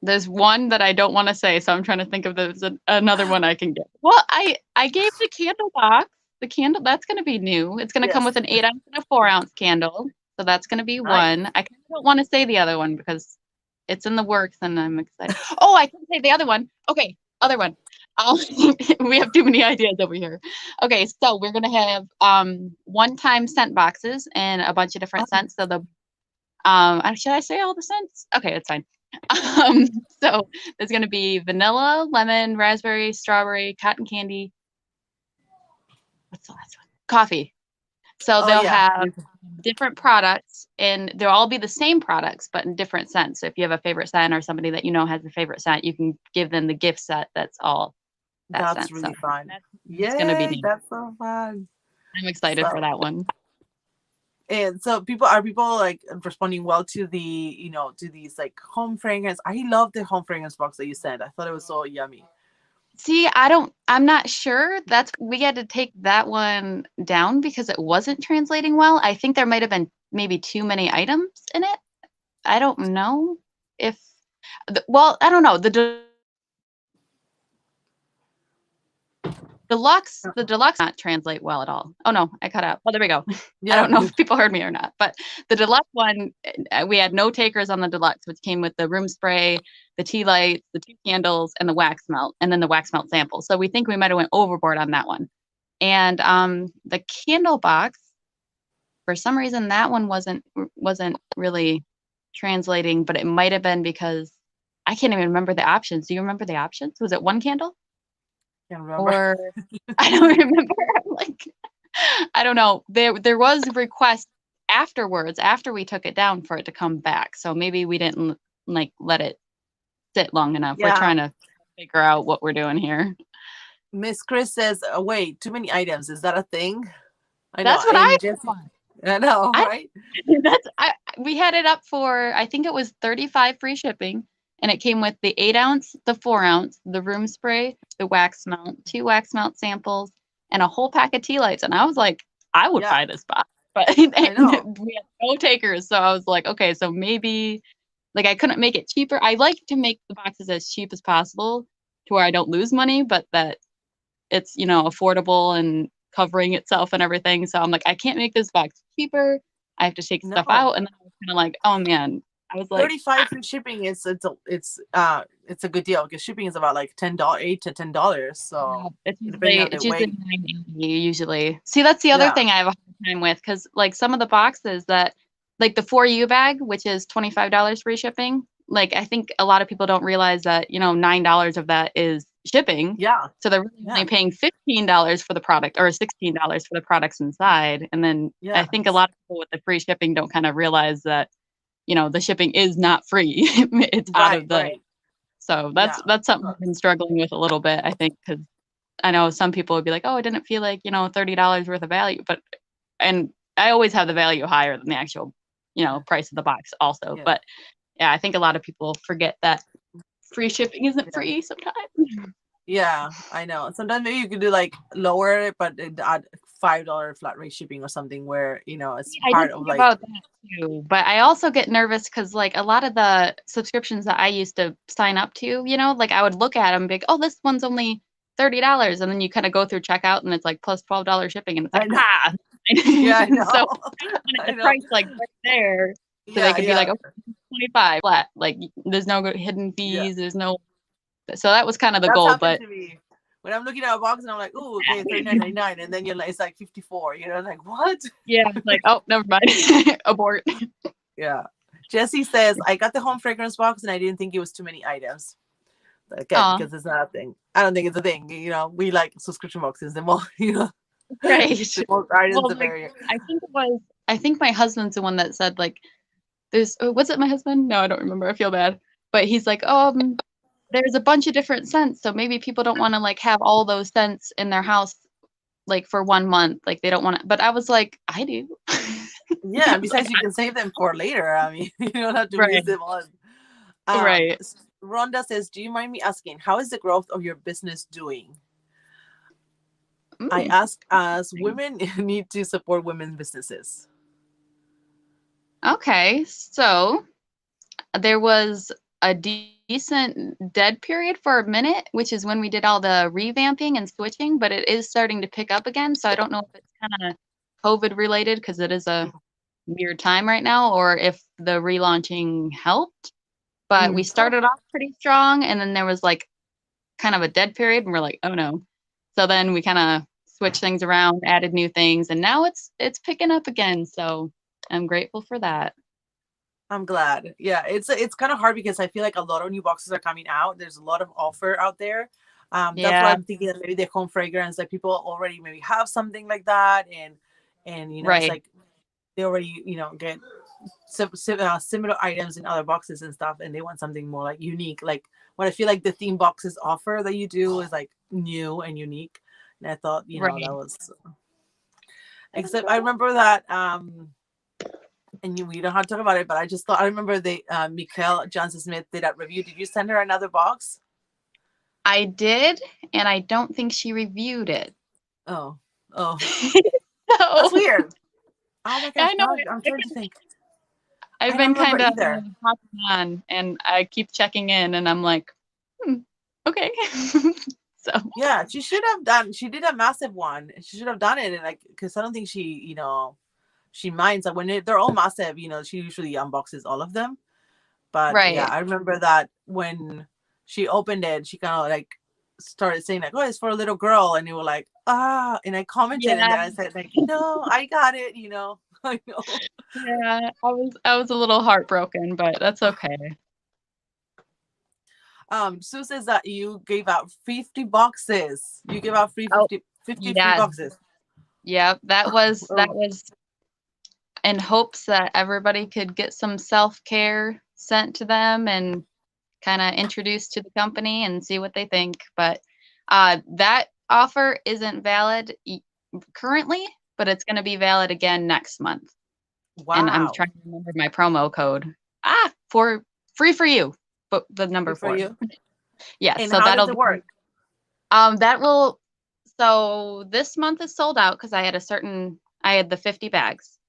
There's one that I don't want to say, so I'm trying to think of another one I can get. Well, I gave the candle box. The candle, that's going to be new. It's going to come with an 8-ounce and a 4-ounce candle. So that's going to be one. I kind of don't want to say the other one because it's in the works and I'm excited. Oh, I can say the other one. Okay, other one. We have too many ideas over here. Okay, so we're going to have one-time scent boxes and a bunch of different scents. So should I say all the scents? Okay, it's fine. So there's going to be vanilla, lemon, raspberry, strawberry, cotton candy. What's the last one? Coffee. So they'll have different products, and they'll all be the same products, but in different scents. So if you have a favorite scent or somebody that has a favorite scent, you can give them the gift set that's all that That's scent. really fun. It's going to be neat. That's so fun. I'm excited for that one. And so people like responding well to the, to these like home fragrance. I love the home fragrance box that you sent. I thought it was so yummy. See, I'm not sure. We had to take that one down because it wasn't translating well. I think there might have been maybe too many items in it. I don't know I don't know. The deluxe not translate well at all. Oh no, I cut out. Oh, there we go. Yeah. I don't know if people heard me or not, but the deluxe one, we had no takers on the deluxe, which came with the room spray, the tea lights, the 2 candles, and the wax melt, and then the wax melt sample. So we think we might have went overboard on that one. And the candle box, for some reason, that one wasn't really translating, but it might have been because I can't even remember the options. Do you remember the options? Was it 1 candle? Or I don't remember. I don't know. There was a request afterwards, after we took it down, for it to come back. So maybe we didn't like let it sit long enough. We're Yeah. trying to figure out what we're doing here. Miss Chris says, wait, too many items. Is that a thing? I know. That's what And I Jesse, thought. I know, I right? we had it up for, I think it was 35 free shipping, and it came with the 8-ounce, the 4-ounce, the room spray, the wax mount, 2 wax mount samples, and a whole pack of tea lights. And I was like, I would Yeah, buy this box, but I know. we had no takers. So I was like, okay, so maybe like I couldn't make it cheaper. I like to make the boxes as cheap as possible to where I don't lose money, but that it's, you know, affordable and covering itself and everything. So I'm like, I can't make this box cheaper. I have to take stuff No. out. And then I was kind of like, oh man, I was like, 35 free shipping is it's a good deal because shipping is about like $10, $8 to $10. yeah, So depending on the it's usually weight. 9.80 usually. See, that's the other Yeah. thing I have a hard time with because like some of the boxes that like the 4U bag, which is $25 free shipping. Like I think a lot of people don't realize that, you know, $9 of that is shipping. Yeah. So they're really Yeah. only paying $15 for the product or $16 for the products inside. And then I Yeah. think a lot of people with the free shipping don't kind of realize that, you know, the shipping is not free. It's out Right. of the Right. so Yeah. that's something I've been struggling with a little bit, I think, because I know some people would be like, oh, it didn't feel like, you know, $30 worth of value. But and I always have the value higher than the actual, you know, price of the box also. Yeah. But yeah, I think a lot of people forget that free shipping isn't free sometimes. Yeah, I know. Sometimes maybe you could do like lower it, but add $5 flat rate shipping or something where it's I did part of think like. about that too, but I also get nervous because like a lot of the subscriptions that I used to sign up to, you know, like I would look at them big, oh, this one's only $30, and then you kind of go through checkout and it's like plus $12 shipping, and it's I like know. ah. Yeah, I know. So I wanted I the know. price like right there, so they Yeah, could be like, yeah, okay, 25 flat, like there's no hidden yeah. fees, there's no. So that was kind of the That's goal, happened but to me when I'm looking at a box and I'm like, oh, okay, $39.99, and then you're like, it's like 54. Like what? yeah, it's like oh, never mind, abort. Yeah. Jesse says, I got the home fragrance box and I didn't think it was too many items. Again, Aw. because it's not a thing. I don't think it's a thing. We like subscription boxes. The more, Right. the more items, Well, the like merrier. I think my husband's the one that said like there's was it my husband? No, I don't remember. I feel bad. But he's like, there's a bunch of different scents, so maybe people don't want to like have all those scents in their house like for 1 month. Like they don't want to. But I was like, I do. Yeah, I and was like, besides, you can save them for later. I mean, you don't have to right, use them all. right. Rhonda says, do you mind me asking, how is the growth of your business doing? I Mm. ask as women need to support women's businesses. Okay, so there was a decent dead period for a minute, which is when we did all the revamping and switching, but it is starting to pick up again. So I don't know if it's kind of COVID related because it is a weird time right now, or if the relaunching helped. But we started off pretty strong, and then there was like kind of a dead period, and we're like, oh no. So then we kind of switched things around, added new things, and now it's picking up again. So I'm grateful for that. I'm glad. Yeah, it's kind of hard because I feel like a lot of new boxes are coming out. There's a lot of offer out there. That's why Yeah, I'm thinking that maybe the home fragrance, like people already maybe have something like that, and it's right. like they already get similar items in other boxes and stuff, and they want something more like unique. Like what I feel like the theme boxes offer that you do is like new and unique. And I thought Right. that was. Except I remember that and we don't have to talk about it, but I remember the Mikkel Johnson Smith did that review. Did you send her another box? I did, and I don't think she reviewed it. Oh, So that's weird. Oh my gosh, I know I'm trying to think. I've I been don't remember kind of either. hopping on, and I keep checking in, and I'm like, okay. So Yeah, she should have done. She did a massive one. She should have done it, and like, because I don't think she, she minds that when they're all massive. She usually unboxes all of them. But yeah, right. I remember that when she opened it, she kind of like started saying like, "Oh, it's for a little girl," and they were like, "Ah," and I commented, and Yeah, then I said like, "No, I got it," I know. yeah. I was a little heartbroken, but that's okay. Sue says that you gave out 50 boxes. You gave out free Oh, 50 free yes. boxes. Yeah, that was Oh, in hopes that everybody could get some self-care, sent to them and kind of introduced to the company and see what they think. But that offer isn't valid currently, but it's going to be valid again next month. Wow. And I'm trying to remember my promo code. For free for you, but the number Free for 4. you. Yes. And so how that'll does it work? That will. So this month is sold out because I had the 50 bags.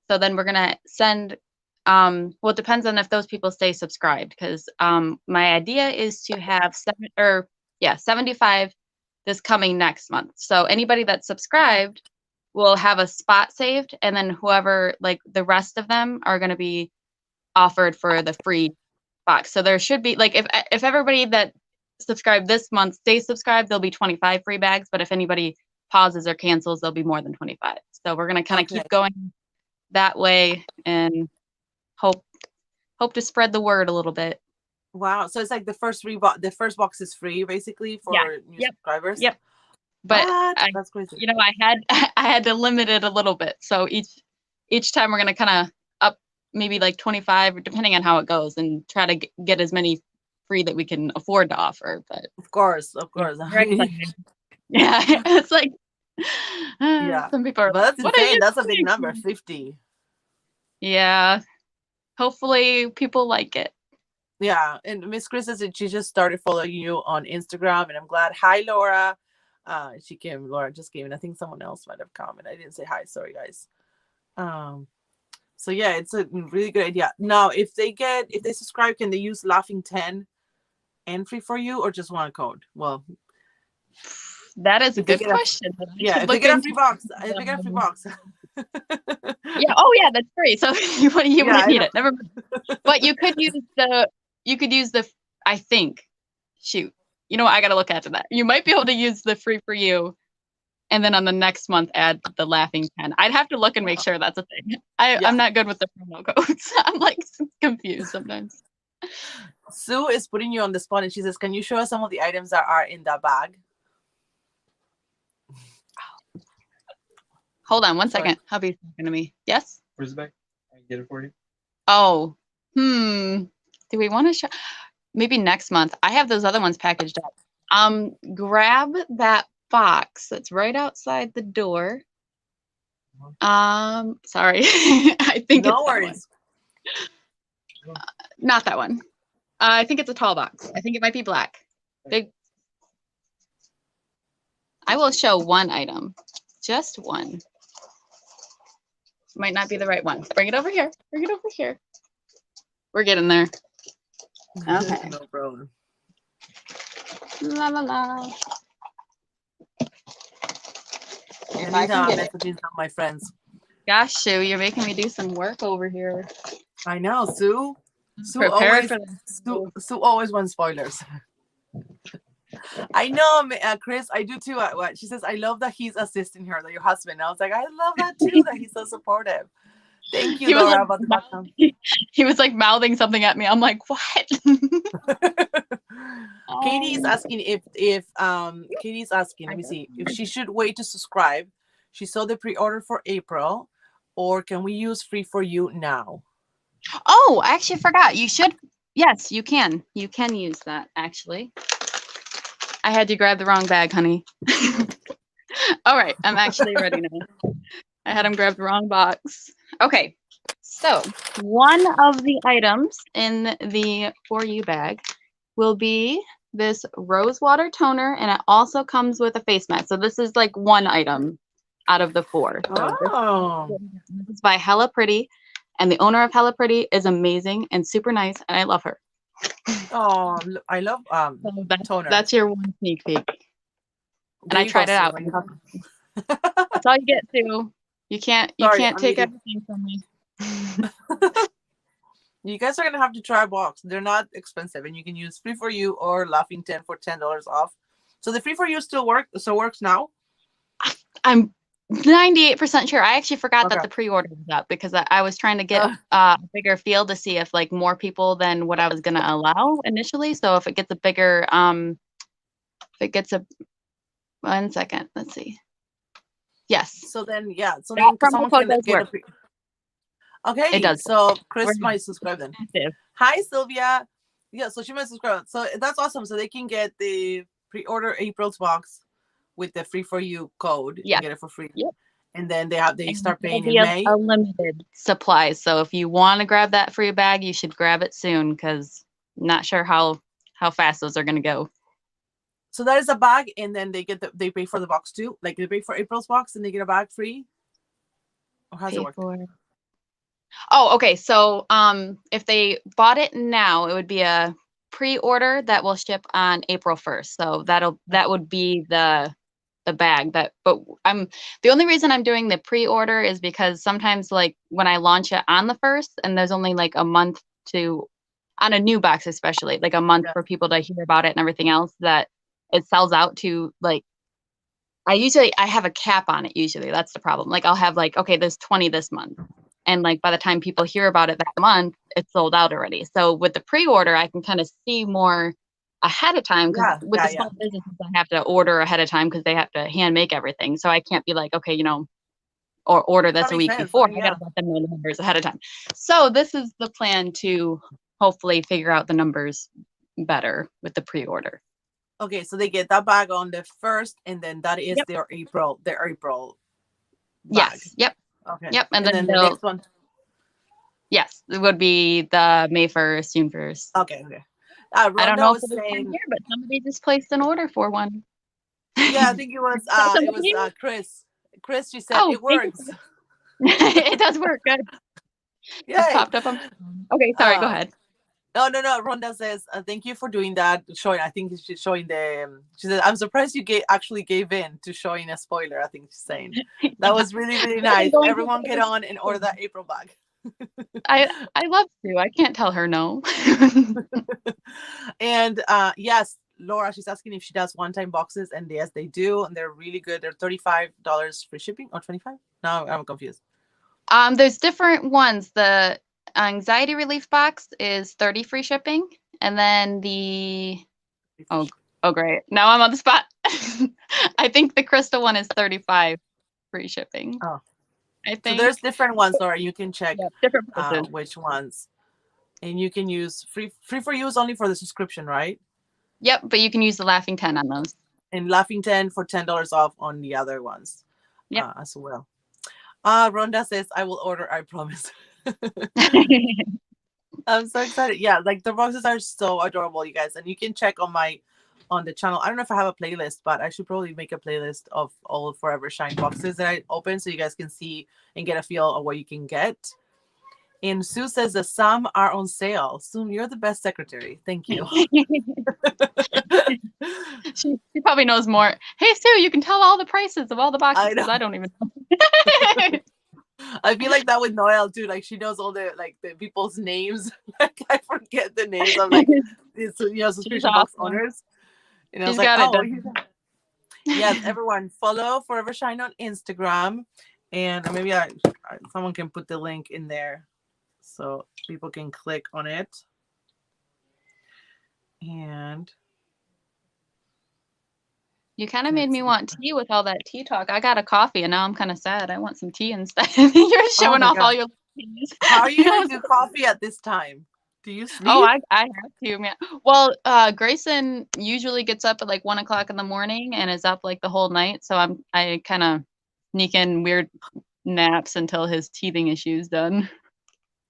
So then we're gonna send. Well, it depends on if those people stay subscribed, because my idea is to have 75 this coming next month. So anybody that's subscribed will have a spot saved, and then whoever, like the rest of them, are going to be offered for the free box. So there should be, like, if everybody that subscribed this month stays subscribed, there'll be 25 free bags. But if anybody pauses or cancels, there'll be more than 25. So we're going to kind of keep going that way and hope to spread the word a little bit. Wow. So it's like the first box is free basically for new subscribers. Yep. But that's crazy. I had to limit it a little bit. So each time we're going to kind of up maybe like 25, depending on how it goes, and try to get as many free that we can afford to offer. But of course. Yeah, it's like some people are. But that's insane. That's a big number, 50. Yeah. Hopefully people like it. Yeah. And Miss Chris says that she just started following you on Instagram, and I'm glad. Hi, Laura. Laura just came in. I think someone else might have come, and I didn't say hi. Sorry, guys. So yeah, it's a really good idea. Now, if they subscribe, can they use Laughing 10 and free for you, or just one code? Well, that is a good question. If they get a free box, Yeah. Oh yeah, that's free. So you wouldn't need it. Never mind. But you could use the. I think. Shoot. I got to look after that. You might be able to use the free for you, and then on the next month add the Laughing 10. I'd have to look and make sure that's a thing. I'm not good with the promo codes. I'm like confused sometimes. Sue is putting you on the spot, and she says, "Can you show us some of the items that are in that bag?" Hold on one second. Hubby's talking to me. Yes? Where's the bag? I can get it for you. Oh. Do we want to show? Maybe next month. I have those other ones packaged up. Grab that box that's right outside the door. Sorry. I think no worries. Not that one. I think it's a tall box. I think it might be black. Big. I will show one item. Just one. Might not be the right one. Bring it over here. Bring it over here. We're getting there. Okay. No problem. La la la. If I can get it. My friends. Gosh, Sue, you're making me do some work over here. I know, Sue. Sue always wants spoilers. I know, Chris. I do too. What she says, I love that he's assisting her, that your husband. I was like, I love that too. That he's so supportive. Thank you, Laura, about the background. He was like mouthing something at me. I'm like, what? Katie is asking if Katie's asking. Let me see if she should wait to subscribe. She saw the pre-order for April, or can we use free for you now? Oh, I actually forgot. You should. Yes, you can. You can use that, actually. I had to grab the wrong bag, honey. All right. I'm actually ready now. I had him grab the wrong box. Okay. So one of the items in the For You bag will be this rose water toner, and it also comes with a face mask. So this is like one item out of the 4. So this is by Hella Pretty, and the owner of Hella Pretty is amazing and super nice, and I love her. Oh, I love toner. That's your one sneak peek. And I tried it out. That's all you get, Sue. You can't take everything from me. You guys are gonna have to try a box. They're not expensive, and you can use free for you or Laughing 10 for $10 off. So the free for you still works now? I'm 98% sure. I actually forgot that the pre-order was up because I was trying to get a bigger field to see if like more people than what I was gonna allow initially. So if it gets a bigger, one second, let's see. Yes. So then, yeah. So that then someone can get Okay, does. so Chris We're might subscribe then. active. Hi, Sylvia. Yeah, so she might subscribe. So that's awesome. So they can get the pre-order April's box with the free for you code Yeah. and get it for free. Yep. And then they And start it'll paying be in May. a limited supply. So if you want to grab that free bag, you should grab it soon because not sure how fast those are going to go. So that is a bag, and then they pay for the box too. Like they pay for April's box and they get a bag free. Or how's it Pay work? for. Oh, okay. So if they bought it now, it would be a pre-order that will ship on April 1st. So that would be the bag but the only reason I'm doing the pre-order is because sometimes like when I launch it on the 1st and there's only like a month on a new box, especially like a month for people to hear about it and everything else, that it sells out to like I have a cap on it usually. That's the problem. Like I'll have like, okay, there's 20 this month. And like by the time people hear about it that month, it's sold out already. So with the pre-order, I can kind of see more ahead of time because with the small businesses, I have to order ahead of time because they have to hand make everything. So I can't be like, okay, or order this a week before. I gotta let them know the numbers ahead of time. So this is the plan to hopefully figure out the numbers better with the pre-order. Okay, so they get that bag on the 1st, and then that is their April bag. Yes. Yep. Okay. Yep. And then the next one. Yes, it would be the May 1st, June 1st. Okay. I don't know if it was here, but somebody just placed an order for one. Yeah, I think it was Chris. Chris, she said it works. It does work. Good. Yeah. Popped up on. Okay, sorry. Go ahead. No. Rhonda says, "Thank you for doing that." I think she's showing the. She said, "I'm surprised you actually gave in to showing a spoiler." I think she's saying that was really, really nice. Everyone get on and order that April bag. I love to. I can't tell her no. And yes, Laura, she's asking if she does one-time boxes, and yes, they do, and they're really good. They're $35 free shipping or $25. No, I'm confused. There's different ones. The anxiety relief box is $30 free shipping, and then the oh great, now I'm on the spot. I think the crystal one is $35 free shipping. Oh, I think so there's different ones, Laura. You can check different which ones, and you can use free for use only for the subscription, right? Yep, but you can use the Laughing 10 on those. And Laughing 10 for $10 off on the other ones as well. Rhonda says, I will order, I promise. I'm so excited. Yeah, like the boxes are so adorable, you guys. And you can check on the channel. I don't know if I have a playlist, but I should probably make a playlist of all Forever Shine boxes that I open so you guys can see and get a feel of what you can get. And Sue says that some are on sale. Sue, you're the best secretary. Thank you. She probably knows more. Hey, Sue, you can tell all the prices of all the boxes because I don't even know. I feel like that with Noelle too. Like she knows all the people's names. Like I forget the names of subscription box owners. And I was like, yes, everyone follow Forever Shine on Instagram, and maybe someone can put the link in there so people can click on it. And you kind of made me want tea with all that tea talk. I got a coffee and now I'm kind of sad. I want some tea instead. You're showing off all your teas. How are you going to do coffee at this time? Do you sleep? Oh, I have to, man. Well, Grayson usually gets up at like 1 o'clock in the morning and is up like the whole night. So I kind of sneak in weird naps until his teething issue's done.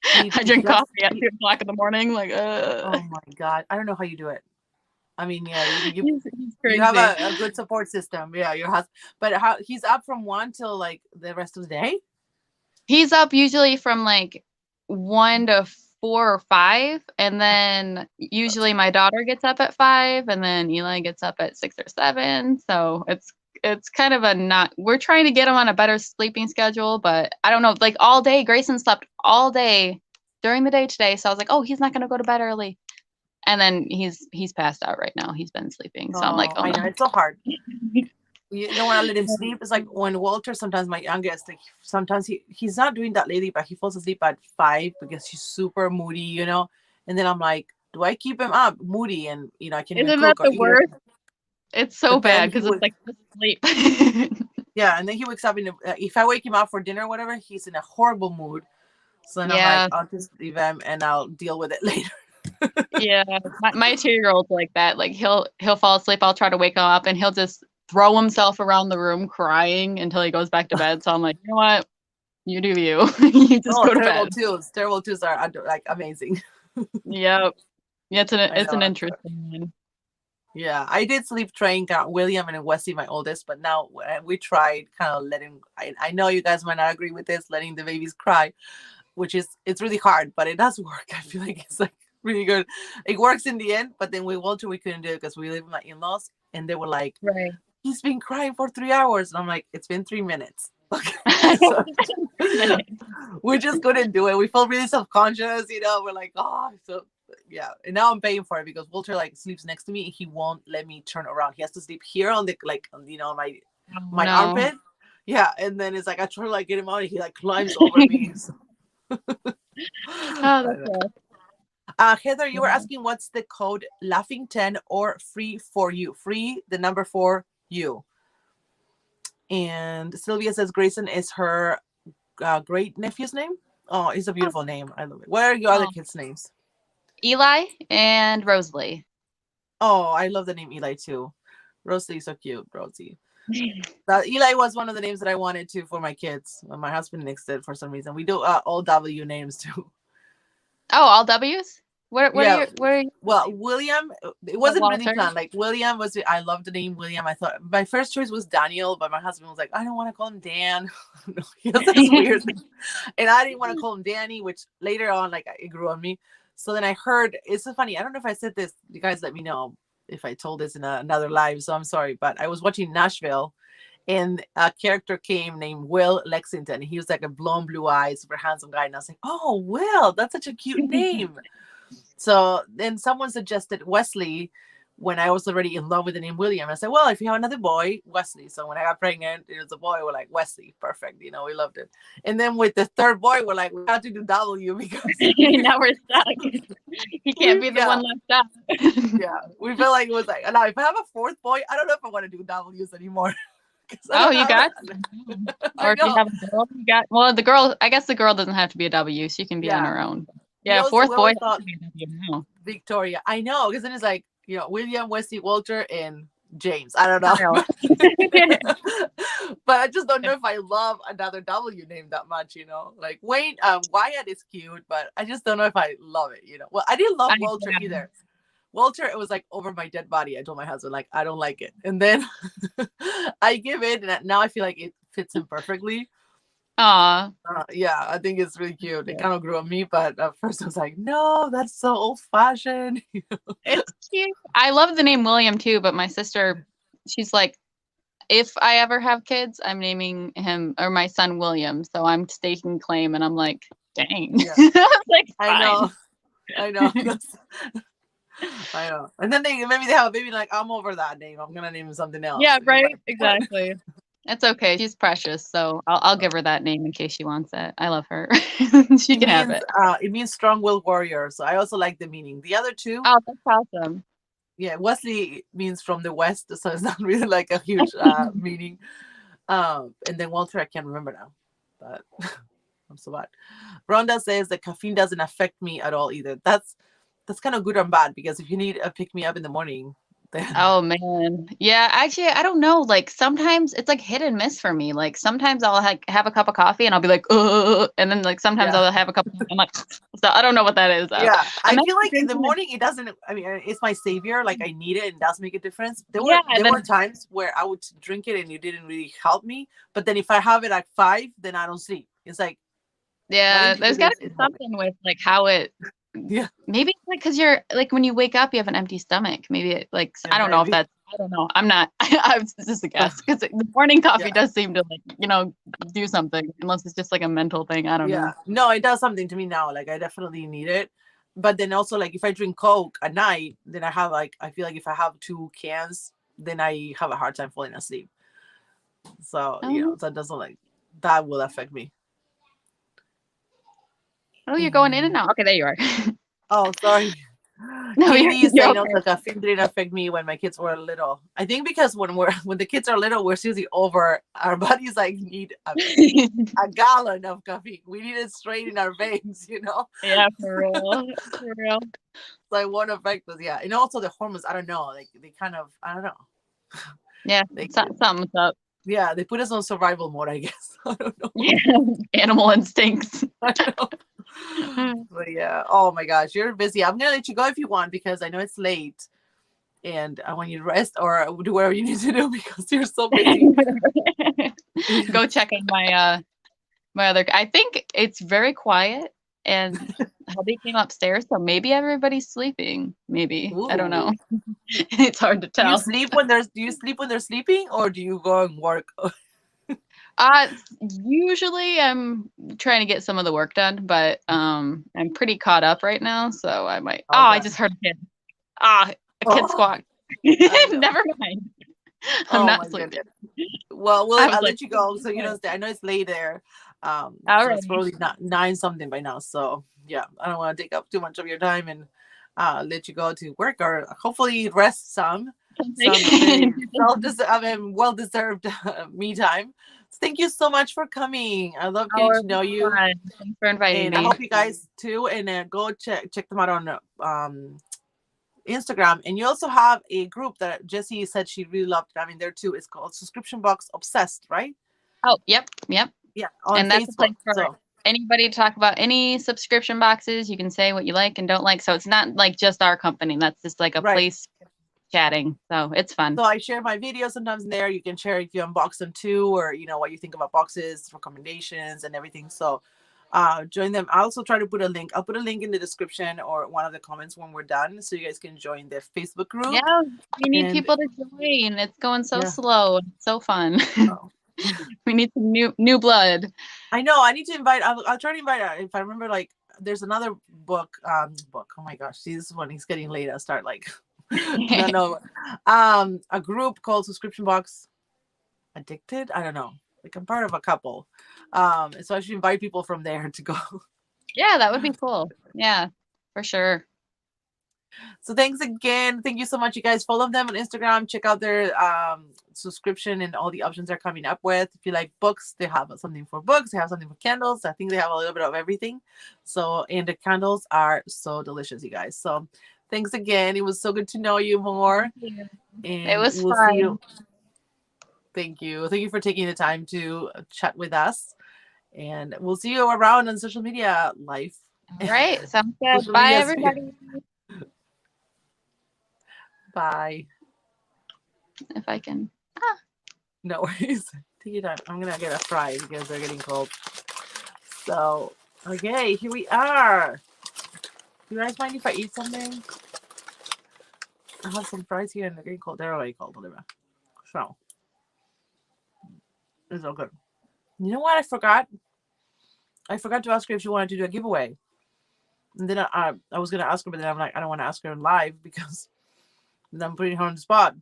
I drink coffee at 2 o'clock in the morning. Like, oh my God. I don't know how you do it. I mean, yeah, he's you have a good support system. Yeah, your husband. But he's up from 1 till like the rest of the day? He's up usually from like 1 to 4 or 5. And then usually my daughter gets up at 5. And then Eli gets up at 6 or 7. So it's kind of we're trying to get him on a better sleeping schedule. But I don't know, like all day, Grayson slept all day during the day today. So I was like, oh, he's not going to go to bed early. And then he's passed out right now. He's been sleeping. So I'm like, oh, I know, it's so hard. You don't want to let him sleep. It's like when Walter, sometimes my youngest, like sometimes he's not doing that lately, but he falls asleep at 5 because he's super moody, And then I'm like, do I keep him up moody? And I can't even cook. Isn't that the worst? It's so bad because it's like sleep. Yeah, and then he wakes up if I wake him up for dinner or whatever, he's in a horrible mood. So then I'm Yeah. like, I'll just leave him and I'll deal with it later. Yeah, my 2-year-old's like that. Like he'll fall asleep. I'll try to wake him up, and he'll just throw himself around the room crying until he goes back to bed. So I'm like, you know what? You do you. You just go to terrible bed. twos. Terrible twos are like amazing. Yep. Yeah, it's an know. interesting one. Yeah, I did sleep train William and Wesley, my oldest, but now we tried kind of letting. I know you guys might not agree with this, letting the babies cry, which it's really hard, but it does work. I feel like it's like really good. It works in the end, but then with Walter we couldn't do it because we live with my in-laws, and they were like, Right. "He's been crying for 3 hours," and I'm like, "It's been 3 minutes." Okay. So, we just couldn't do it. We felt really self-conscious, We're like, oh, so yeah. And now I'm paying for it because Walter like sleeps next to me. He won't let me turn around. He has to sleep here on the my No. armpit. Yeah, and then it's like I try to like get him out, and he like climbs over me. So. Oh, that's rough. Heather, you were asking what's the code Laughing 10 or free for you? Free, the number 4 you. And Sylvia says Grayson is her great nephew's name. Oh, it's a beautiful name. I love it. What are your other kids' names? Eli and Rosalie. Oh, I love the name Eli too. Rosalie, so cute, Rosie. Eli was one of the names that I wanted to for my kids. My husband nixed it for some reason. We do all W names too. Oh, all W's? Where are you? Well, William, it wasn't really Walter? planned. Like William I loved the name William. I thought my first choice was Daniel, but my husband was like, I don't want to call him Dan. He has this weird thing. And I didn't want to call him Danny, which later on, like it grew on me. So then I heard, it's so funny. I don't know if I said this. You guys let me know if I told this in another live. So I'm sorry, but I was watching Nashville and a character came named Will Lexington. He was like a blonde, blue eyes, super handsome guy. And I was like, oh, Will, that's such a cute name. So then someone suggested Wesley when I was already in love with the name William. I said, well, if you have another boy, Wesley. So when I got pregnant, it was a boy. We're like, Wesley, perfect. We loved it. And then with the third boy, we're like, we have to do W because now we're stuck. He can't be the one left out. Yeah, we feel like it was like, now if I have a fourth boy, I don't know if I want to do W's anymore. Oh, you got or if you have a girl, you got the girl. I guess the girl doesn't have to be a W. She can be on her own. Yeah, fourth boy. Victoria. I know, because then it's like, William, Wesley, Walter, and James. I don't know. But I just don't know if I love another W name that much, Like Wayne, Wyatt is cute, but I just don't know if I love it, Well, I didn't love Walter either. Walter, it was like over my dead body. I told my husband, like, I don't like it. And then I give it, and now I feel like it fits him perfectly. Aw. Yeah, I think it's really cute. It kind of grew on me, but at first I was like, no, that's so old-fashioned. It's cute. I love the name William too, but my sister, she's like, if I ever have kids, I'm naming him or my son William. So I'm staking claim, and I'm like, dang. Yeah. Like, I know. I know. And then maybe they have a baby like, I'm over that name. I'm gonna name him something else. Yeah, right. Exactly. It's okay. She's precious, so I'll give her that name in case she wants it. I love her. She can have it. It means strong-willed warrior. So I also like the meaning. The other two. Oh, that's awesome. Yeah, Wesley means from the west, so it's not really like a huge meaning. And then Walter, I can't remember now, but I'm so bad. Rhonda says the caffeine doesn't affect me at all either. That's kind of good and bad, because if you need a pick me up in the morning, then oh man, yeah. Actually, I don't know. Like sometimes it's like hit and miss for me. Like sometimes I'll have a cup of coffee and I'll be like, and then like sometimes I'll have a cup. I'm like, so I don't know what that is. Yeah, I feel like in the morning it doesn't. I mean, it's my savior. Like I need it, and does make a difference. There were times where I would drink it and it didn't really help me. But then if I have it at 5, then I don't sleep. It's like, yeah, there's got to be something with like how it. Yeah, maybe it's like because you're like when you wake up you have an empty stomach. Maybe it like I don't know if that's. I don't know. I'm not. I was just a guess because the morning coffee does seem to like do something, unless it's just like a mental thing. I don't know. Yeah, no, it does something to me now. Like I definitely need it. But then also like if I drink Coke at night, then I feel like if I have 2 cans, then I have a hard time falling asleep. So so it doesn't that will affect me. Oh, you're going in and out. Okay, there you are. Oh, sorry. No, Katie is you're saying okay. also caffeine didn't affect me when my kids were little. I think because when the kids are little, we're seriously over. Our bodies like need a gallon of caffeine. We need it straight in our veins, you know. Yeah, for real. For real. So it won't affect us. Yeah, and also the hormones. I don't know. Like they kind of. I don't know. Yeah, Like something's up. yeah, they put us on survival mode. I guess. I don't know. Yeah, animal instincts. I know. But yeah. Oh my gosh, you're busy. I'm gonna let you go if you want because I know it's late. And I want you to rest or do whatever you need to do because you're so busy. Go check on my other. I think it's very quiet, and hubby came upstairs, so maybe everybody's sleeping. Maybe I don't know. Ooh. It's hard to Do you tell. sleep when there's? Do you sleep when they're sleeping, or do you go and work? Uh, Usually I'm trying to get some of the work done, but I'm pretty caught up right now, so I might. Oh, I Okay. just heard a kid. Ah, a kid Oh, squawk. I know. Never mind. I'm Oh not my sleeping. goodness. Well, I was I'll like, let you go. So you know, I know it's late there. So it's alrighty. probably not 9 something by now. So yeah, I don't want to take up too much of your time and let you go to work or hopefully rest some very well deserved me time. So thank you so much for coming. I love getting Our to know you, fun. Thanks for inviting and I me. hope you guys too. And go check them out on Instagram. And you also have a group that Jessie said she really loved having there too. It's called Subscription Box Obsessed, right? Oh, yep. Yeah, on And that's a Facebook. place for So anybody to talk about any subscription boxes. You can say what you like and don't like. So it's not like just our company. That's just like a right. place chatting. So it's fun. So I share my videos sometimes in there. You can share if you unbox them too, or you know what you think about boxes, recommendations, and everything. So join them. I also try to put a link. I'll put a link in the description or one of the comments when we're done, so you guys can join their Facebook group. Yeah, we need And people to join. It's going so yeah, slow. It's so fun. oh. We need some new blood. I know. I need to invite. I'll try to invite. If I remember, like, there's another book. Book. Oh my gosh, see, this one. He's getting late. I'll start like, no. A group called Subscription Box Addicted. I don't know. Like I'm part of a couple. So I should invite people from there to go. Yeah, that would be cool. Yeah, for sure. So thanks again. Thank you so much, you guys. Follow them on Instagram. Check out their subscription and all the options they're coming up with. If you like books, they have something for books. They have something for candles. I think they have a little bit of everything. So, and the candles are so delicious, you guys. So thanks again. It was so good to know you more. It And was we'll fun. see you. Thank you. Thank you for taking the time to chat with us. And we'll see you around on social media life. All right. Sounds good. Social Bye, media everybody. Bye. If I can. No worries. Take your time. I'm gonna get a fry because they're getting cold. So, okay, here we are. Do you guys mind if I eat something? I have some fries here and they're getting cold. They're already cold, whatever. So, it's all good. You know what I forgot? I forgot to ask her if she wanted to do a giveaway. And then I was gonna ask her, but then I'm like, I don't want to ask her live because then I'm putting her on the spot.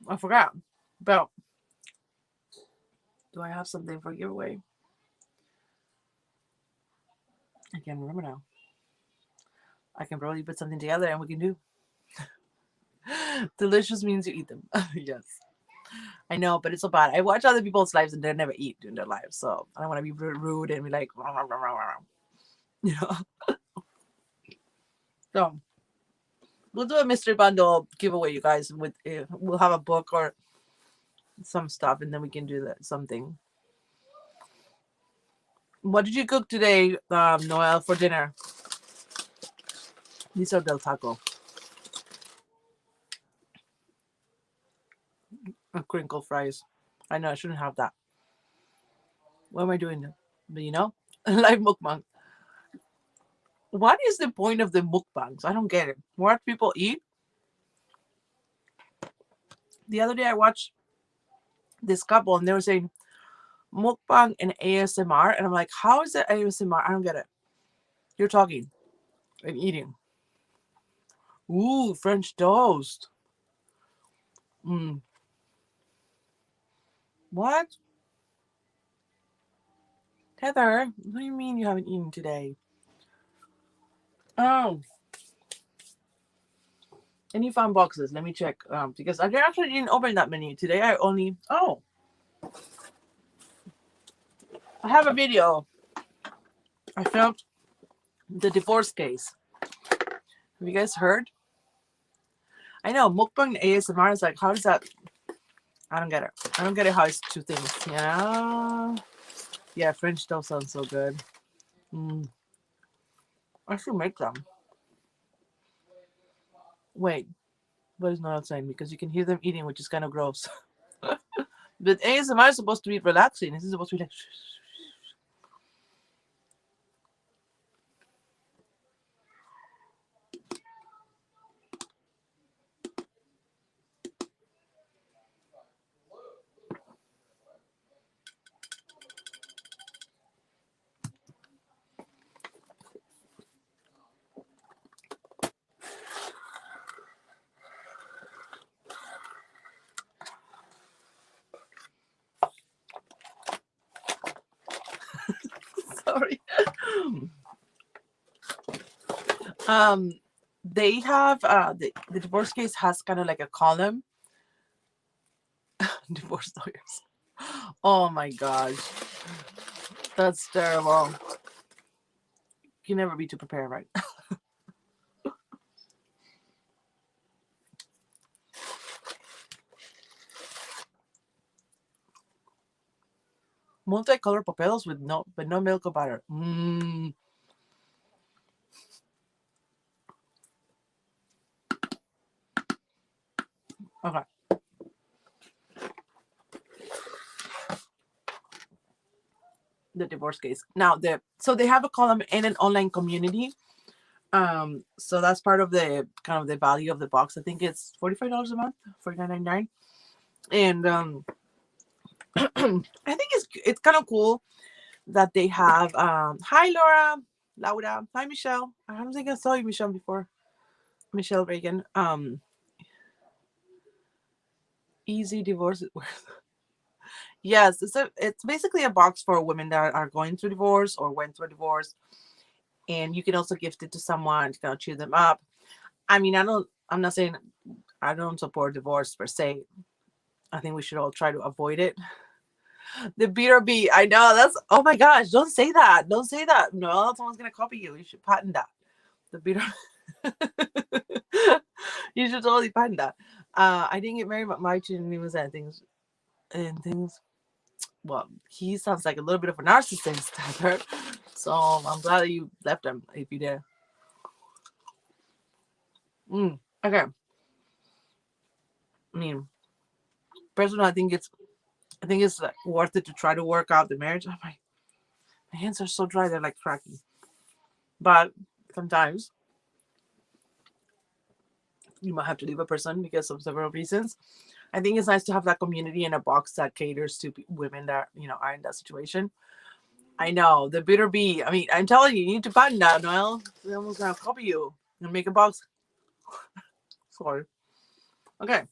I forgot. But do I have something for a giveaway? I can't remember now. I can probably put something together and we can do. Delicious means you eat them. Yes. I know, but it's so bad. I watch other people's lives and they never eat during their lives. So I don't want to be rude and be like, you know. So we'll do a mystery bundle giveaway, you guys. With we'll have a book or some stuff, and then we can do that something. What did you cook today, Noel, for dinner? These are del taco. Crinkle fries. I know I shouldn't have that. What am I doing? But you know, live mukbang. What is the point of the mukbangs? I don't get it. What people eat? The other day I watched this couple and they were saying mukbang and ASMR, and I'm like, how is it ASMR? I don't get it. You're talking and eating. Ooh, French toast. What? Heather, what do you mean you haven't eaten today? Oh, Any fun boxes? Let me check. Because I actually didn't open that many today. I have a video. I filmed the divorce case. Have you guys heard? I know mukbang ASMR is like, how does that? I don't get it. I don't get it. How it's two things. Yeah. French toast sounds so good. I should make them. Wait, but it's not outside because you can hear them eating, which is kind of gross. But ASMR is supposed to be relaxing. This is supposed to be like. Sorry. They have the divorce case has kind of like a column. Divorce lawyers. Oh my gosh, that's terrible. You can never be too prepared, right? Multicolored papeles with no milk or butter. Okay. The divorce case. Now so they have a column in an online community. So that's part of the kind of the value of the box. I think it's $45 a month, $49.99. And I think it's kind of cool that they have hi Laura, hi Michelle. I don't think I saw you, Michelle, before. Michelle Reagan. Easy divorce. Yes, it's basically a box for women that are going through divorce or went through a divorce, and you can also gift it to someone to kind of cheer them up. I mean, I'm not saying I don't support divorce per se. I think we should all try to avoid it. The BRB, I know that's. Oh my gosh! Don't say that. Don't say that. No, someone's gonna copy you. You should patent that. The BRB. You should totally patent that. I didn't get married, but my children was at things. Well, he sounds like a little bit of a narcissist, Heather. So I'm glad that you left him if you did. Okay. I mean, personally, I think it's like worth it to try to work out the marriage. Oh, my hands are so dry; they're like cracking. But sometimes you might have to leave a person because of several reasons. I think it's nice to have that community in a box that caters to women that are in that situation. I know the bitter bee. I mean, I'm telling you, you need to patent that, Noel. They're almost gonna copy you and make a box. Sorry. Okay.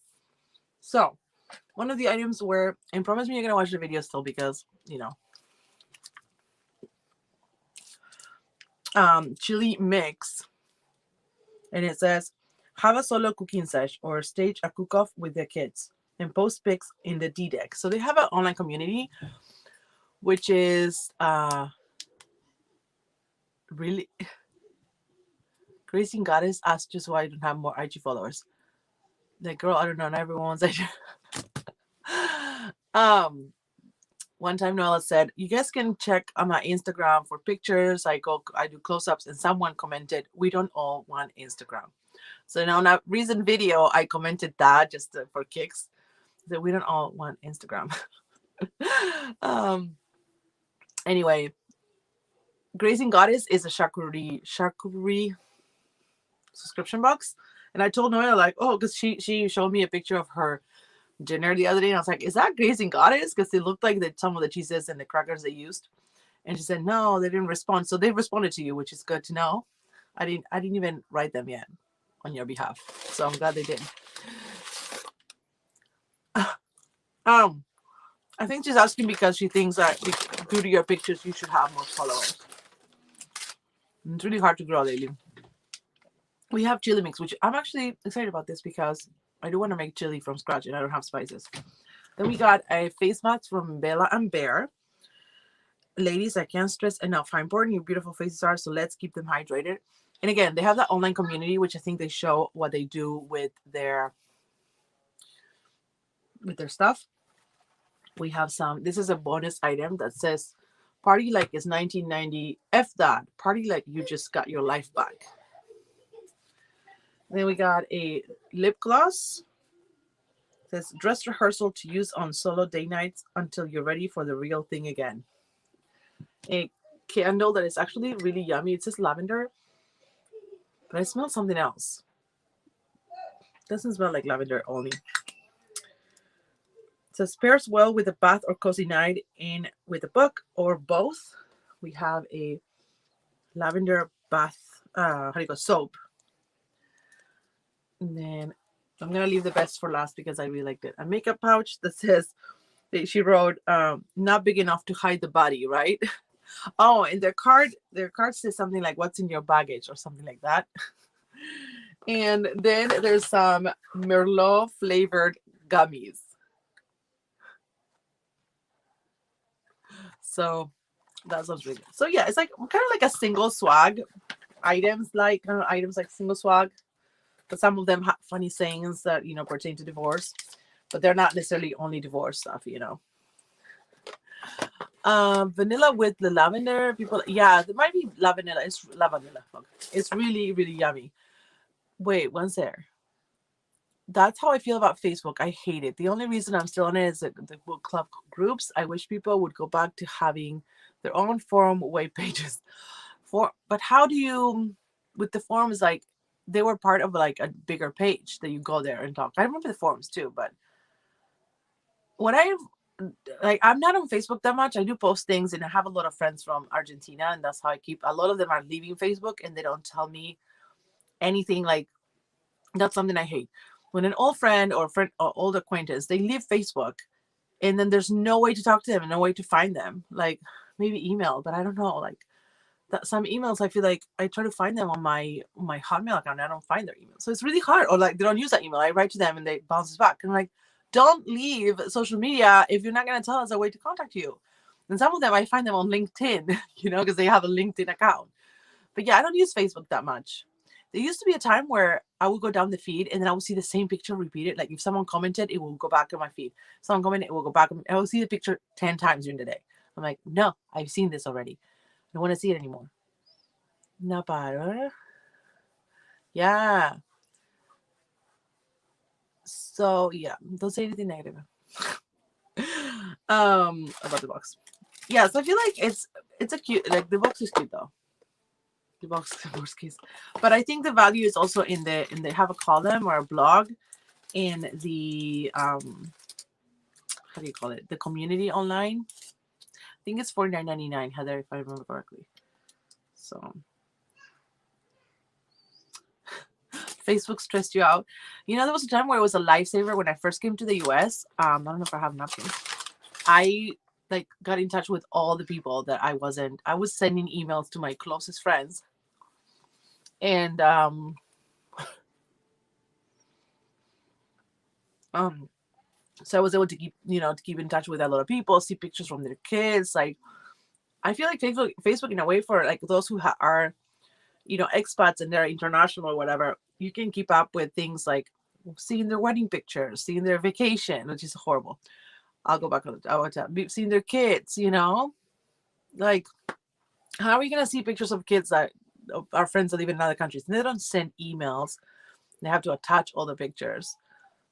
So one of the items were, and promise me you're gonna watch the video still because chili mix, and it says have a solo cooking sesh or stage a cook-off with the kids and post pics in the D-Deck. So they have an online community, which is really. Gracing Goddess asked just why I don't have more IG followers. The girl, I don't know, not everyone's IG. One time Noella said, you guys can check on my Instagram for pictures. I do close-ups, and someone commented, we don't all want Instagram. So now in a recent video, I commented that just for kicks, that we don't all want Instagram. Anyway, Grazing Goddess is a charcuterie subscription box. And I told Noella, like, oh, because she showed me a picture of her dinner the other day, and I was like, is that Grazing Goddess? Because they looked like some of the cheeses and the crackers they used. And she said, no, they didn't respond. So they responded to you, which is good to know. I didn't even write them yet on your behalf. So I'm glad they did. I think she's asking because she thinks that due to your pictures, you should have more followers. It's really hard to grow lately. We have chili mix, which I'm actually excited about this because I do want to make chili from scratch and I don't have spices. Then we got a face mask from Bella and Bear. Ladies, I can't stress enough how important your beautiful faces are, so let's keep them hydrated. And again, they have that online community, which I think they show what they do with their stuff. We have some. This is a bonus item that says, "Party like it's 1990. F that. Party like you just got your life back." Then we got a lip gloss. It says dress rehearsal to use on solo day nights until you're ready for the real thing again. A candle that is actually really yummy. It says lavender, but I smell something else. It doesn't smell like lavender only. It says pairs well with a bath or cozy night in with a book or both. We have a lavender bath, how do you go, soap. And then I'm gonna leave the best for last because I really liked it. A makeup pouch that says, she wrote, not big enough to hide the body, right? Oh, and their card says something like what's in your baggage or something like that. And then there's some Merlot flavored gummies. So that sounds really good. So yeah, it's like kind of like a single swag items, like items like single swag, but some of them have funny sayings that pertain to divorce, but they're not necessarily only divorce stuff. Vanilla with the lavender. People, yeah, there might be lavender. It's lavender. It's really, really yummy. Wait, one's there. That's how I feel about Facebook. I hate it. The only reason I'm still on it is the book club groups. I wish people would go back to having their own forum web pages. But how do you, with the forums, like they were part of like a bigger page that you go there and talk. I remember the forums too, but when I'm not on Facebook that much. I do post things and I have a lot of friends from Argentina, and that's how I keep. A lot of them are leaving Facebook and they don't tell me anything. Like that's something I hate. When an old friend or old acquaintance, they leave Facebook and then there's no way to talk to them and no way to find them. Like maybe email, but I don't know. Like some emails, I feel like I try to find them on my Hotmail account and I don't find their email. So it's really hard. Or like they don't use that email. I write to them and they bounce back. And I'm like, don't leave social media if you're not going to tell us a way to contact you. And some of them, I find them on LinkedIn, because they have a LinkedIn account. But yeah, I don't use Facebook that much. There used to be a time where I would go down the feed and then I would see the same picture repeated. Like if someone commented, it will go back on my feed. Someone commented, it will go back. I will see the picture 10 times during the day. I'm like, no, I've seen this already. I don't want to see it anymore. No para. Yeah. So yeah, don't say anything negative. About the box. Yeah, so I feel like it's a cute, like the box is cute though. The box case. But I think the value is also in they have a column or a blog in the how do you call it? The community online. I think it's $49.99, Heather, if I remember correctly. So Facebook stressed you out. There was a time where it was a lifesaver when I first came to the US. I don't know if I have napkins. I got in touch with all the people that I was sending emails to my closest friends. And so I was able to keep in touch with a lot of people, see pictures from their kids. Like I feel like Facebook in a way for like those who are expats and they're international or whatever, you can keep up with things like seeing their wedding pictures, seeing their vacation, which is horrible. I'll go back on it. Seeing their kids, like how are we gonna see pictures of kids that our friends that live in other countries and they don't send emails? They have to attach all the pictures.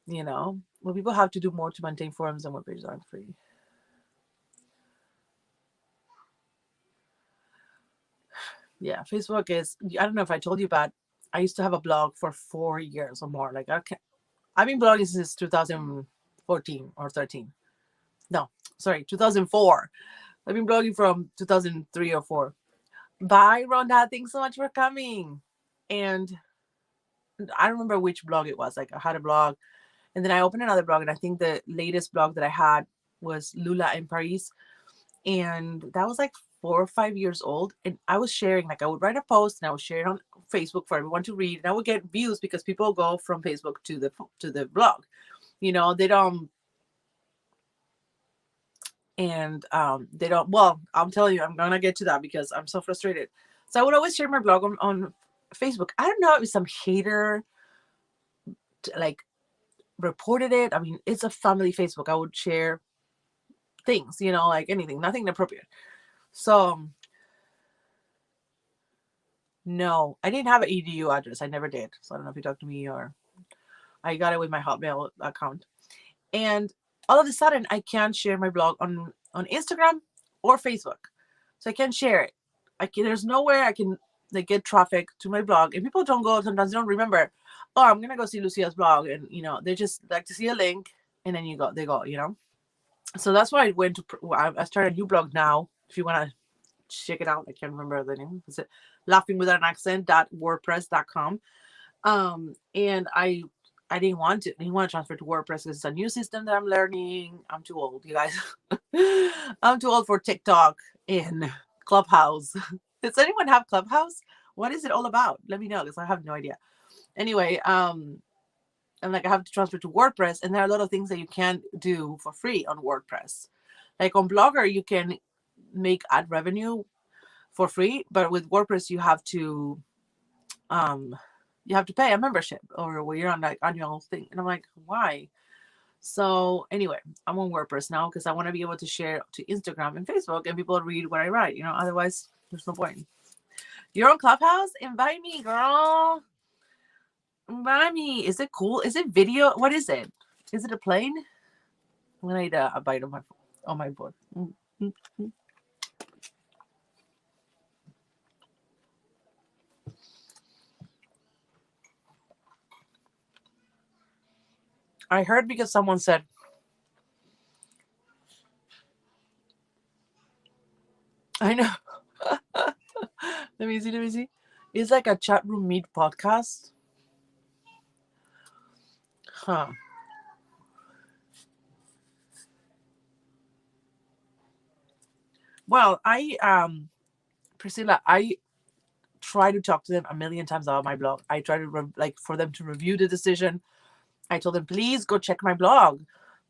Well, people have to do more to maintain forums and web pages aren't free. Yeah, Facebook is, I don't know if I told you, but I used to have a blog for 4 years or more. Like I've been blogging since 2014 or 13. No, sorry, 2004. I've been blogging from 2003 or 4. Bye, Rhonda. Thanks so much for coming. And I don't remember which blog it was. Like I had a blog and then I opened another blog. And I think the latest blog that I had was Lula in Paris. And that was like 4 or 5 years old, and I was sharing, like I would write a post and I would share it on Facebook for everyone to read, and I would get views because people go from Facebook to the blog. They don't, and they don't. Well, I'm telling you, I'm gonna get to that because I'm so frustrated. So I would always share my blog on Facebook. I don't know if some hater like reported it. I mean, it's a family Facebook. I would share things, like anything, nothing inappropriate. So no, I didn't have an edu address. I never did. So I don't know if you talked to me or I got it with my Hotmail account. And all of a sudden, I can't share my blog on Instagram or Facebook. So I can't share it. There's nowhere I can get traffic to my blog. And people don't go, sometimes they don't remember, oh, I'm going to go see Lucia's blog. And, they just like to see a link and then they go. So that's why I started a new blog now. If you want to check it out, I can't remember the name. Is it laughingwithoutaccent.wordpress.com? And I didn't want to transfer to WordPress because it's a new system that I'm learning. I'm too old, you guys. I'm too old for TikTok and Clubhouse. Does anyone have Clubhouse? What is it all about? Let me know because I have no idea. Anyway, and I have to transfer to WordPress, and there are a lot of things that you can't do for free on WordPress. Like on Blogger, you can make ad revenue for free, but with WordPress, you have to pay a membership, or where you're on like annual thing. And I'm like, why? So anyway, I'm on WordPress now because I want to be able to share to Instagram and Facebook and people read what I write. Otherwise there's no point. You're on Clubhouse? Invite me, girl. Invite me. Is it cool? Is it video? What is it? Is it a plane? I'm gonna eat a bite on my board. Mm-hmm. I heard because someone said, I know. Let me see. It's like a chat room meet podcast. Huh. Well, Priscilla, I try to talk to them a million times about my blog. I try to for them to review the decision. I told them, please go check my blog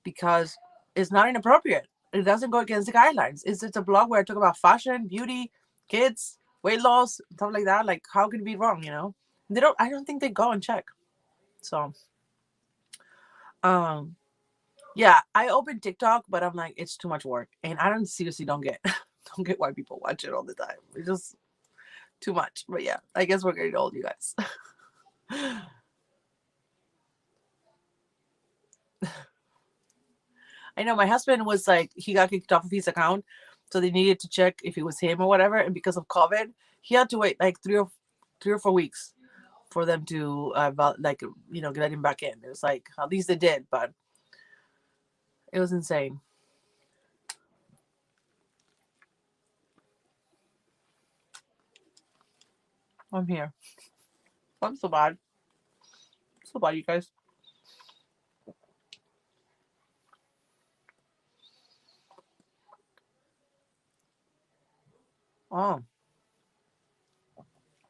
because it's not inappropriate. It doesn't go against the guidelines. It's a blog where I talk about fashion, beauty, kids, weight loss, stuff like that. Like, how can it be wrong? I don't think they go and check. So, yeah, I opened TikTok, but I'm like, it's too much work, and I seriously don't get why people watch it all the time. It's just too much. But yeah, I guess we're getting old, you guys. I know my husband was like, he got kicked off of his account, so they needed to check if it was him or whatever. And because of COVID, he had to wait like 3 or 4 weeks for them to get him back in. It was like, at least they did, but it was insane. I'm here. I'm so bad. So bad, you guys. Oh,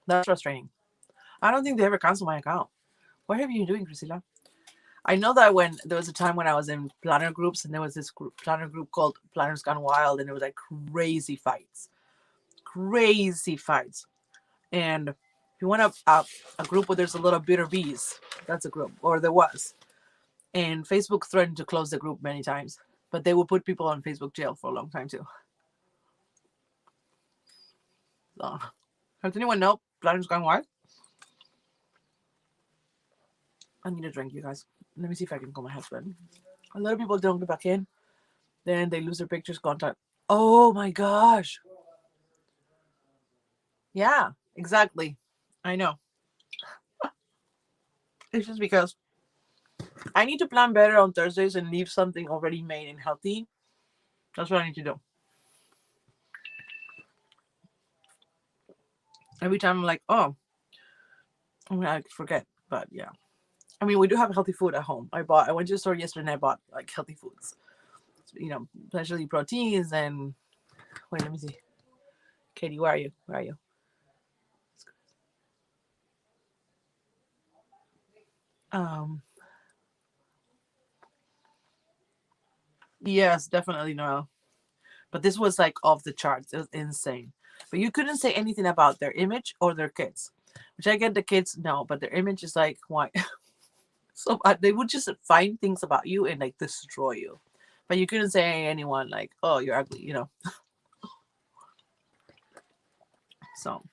that's frustrating. I don't think they ever canceled my account. What have you been doing, Priscilla? I know that when there was a time when I was in planner groups, and there was this planner group called Planners Gone Wild, and it was like crazy fights. And if you want a group where there's a lot of bitter bees, that's a group, or there was. And Facebook threatened to close the group many times, but they would put people on Facebook jail for a long time too. So, does anyone know Planners Gone Wild? I need a drink, you guys. Let me see if I can call my husband. A lot of people don't get back in. Then they lose their pictures, contact. Oh my gosh. Yeah, exactly. I know. It's just because I need to plan better on Thursdays and leave something already made and healthy. That's what I need to do. Every time I'm like, oh, I forget. But yeah. I mean, we do have healthy food at home. I went to the store yesterday and I bought like healthy foods. Especially proteins and wait, let me see. Katie, where are you? Where are you? Um, yes, definitely no. But this was like off the charts. It was insane. But you couldn't say anything about their image or their kids. Which I get the kids, no, but their image is like why so they would just find things about you and like destroy you. But you couldn't say anyone like, oh, you're ugly, you know. So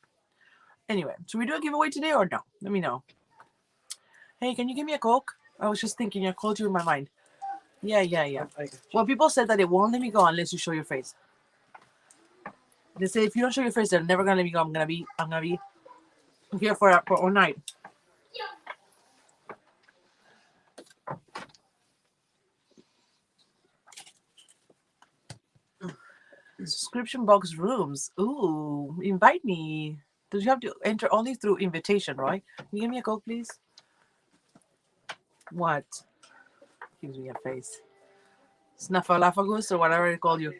anyway, should we do a giveaway today or no? Let me know. Hey, can you give me a Coke? I was just thinking, I called you in my mind. Yeah. Well, people said that it won't let me go unless you show your face. They say if you don't show your face, they're never gonna let me go. I'm gonna be here for all night. Subscription box rooms. Ooh, invite me. Do you have to enter only through invitation, right? Can you give me a Coke, please? What? Gives me a face. Snuffleupagus or whatever they call you.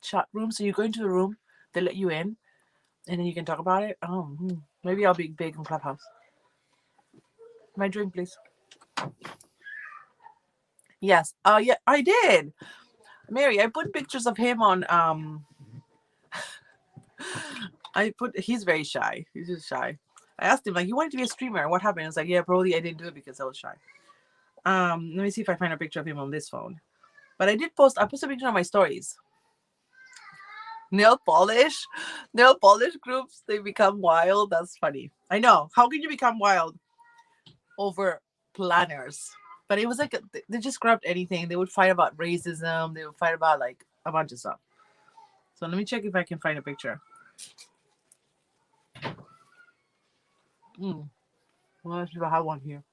Chat room. So you go into the room, they let you in, and then you can talk about it. Oh, maybe I'll be big on Clubhouse. My drink, please. Yes. Yeah, I did. Mary, I put pictures of him on he's very shy. He's just shy. I asked him, like, you wanted to be a streamer. What happened? It's like, yeah, probably I didn't do it because I was shy. Let me see if I find a picture of him on this phone. But I posted a picture on my stories. Nail polish groups, they become wild. That's funny. I know. How can you become wild over planners? But it was like they just grabbed anything. They would fight about racism. They would fight about like a bunch of stuff. So let me check if I can find a picture. Well, let's see if I have one here.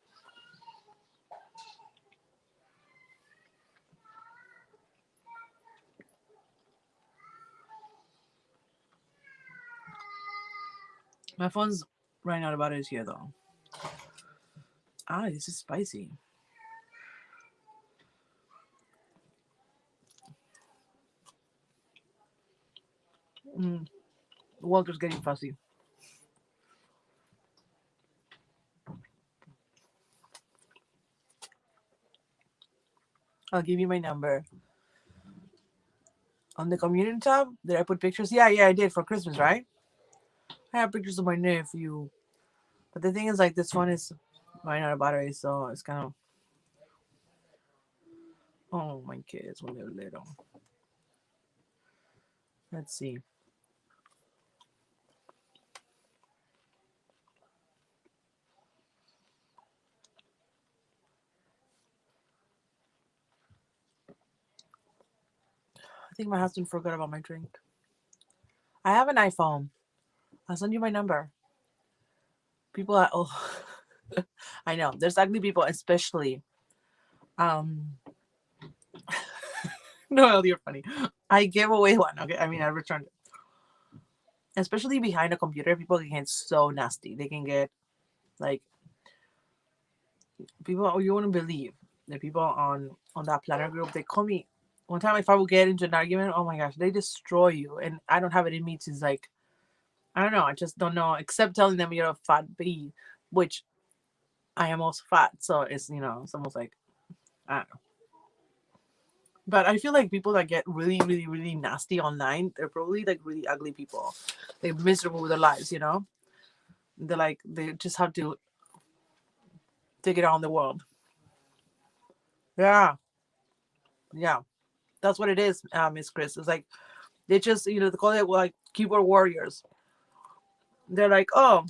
My phone's running out of batteries here though. This is spicy. Walter's getting fussy. I'll give you my number. On the community tab, did I put pictures? Yeah, I did for Christmas, right? I have pictures of my nephew. But the thing is, like, this one is running out of battery, so it's kind of... Oh, my kids when they're little. Let's see. I think my husband forgot about my drink. I have an iPhone. I'll send you my number. People are... Oh, I know. There's ugly people, especially... No, you're funny. I gave away one. Okay, I mean, I returned it. Especially behind a computer, people can get so nasty. They can get like people. You wouldn't believe the people on that planner group. They call me one time if I would get into an argument. Oh my gosh, they destroy you, and I don't have it in me to like. I don't know. I just don't know. Except telling them you're a fat bee, which I am also fat. So it's it's almost like I don't know. But I feel like people that get really, really, really nasty online, they're probably like really ugly people. They're miserable with their lives, They're like, they just have to take it on the world. Yeah. That's what it is, Miss Chris. It's like, they just, they call it like keyboard warriors. They're like, oh,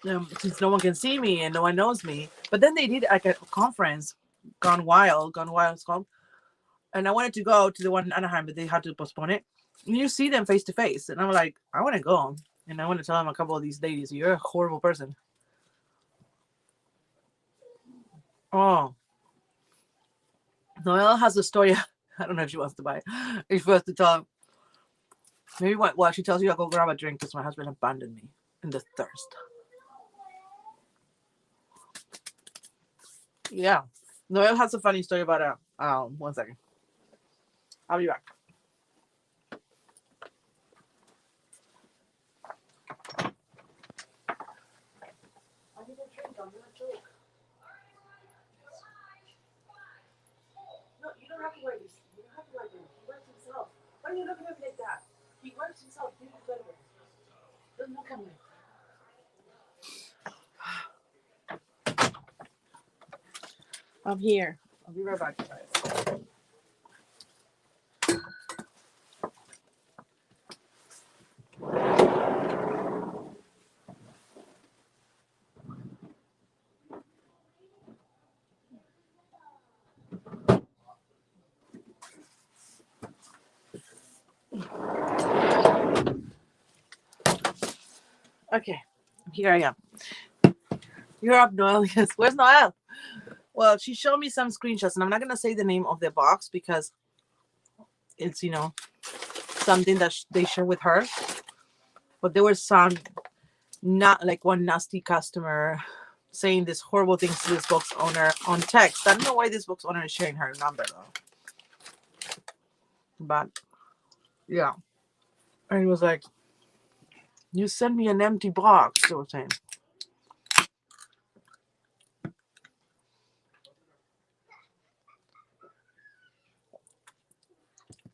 since no one can see me and no one knows me. But then they did like a conference, Gone Wild it's called. And I wanted to go to the one in Anaheim, but they had to postpone it. And you see them face to face. And I'm like, I want to go. And I want to tell them a couple of these ladies, you're a horrible person. Oh. Noelle has a story. I don't know if she wants to buy it. If she wants to tell, maybe while she tells you, I'll go grab a drink because my husband abandoned me in the thirst. Yeah. Noel has a funny story about it. 1 second. I'll be back. I need a drink. I'm gonna choke. No, you don't have to wipe this. You don't have to wipe him. He wipes himself. Why are you looking at me like that? He wipes himself. He doesn't look at me. I'm here. I'll be right back, guys. Okay, here I am. You're up, Noel. Yes. Where's Noel? Well, she showed me some screenshots, and I'm not gonna say the name of the box because it's something that they share with her. But there was some not like one nasty customer saying this horrible things to this box owner on text. I don't know why this box owner is sharing her number though. But yeah, and it was like, you sent me an empty box. They were saying.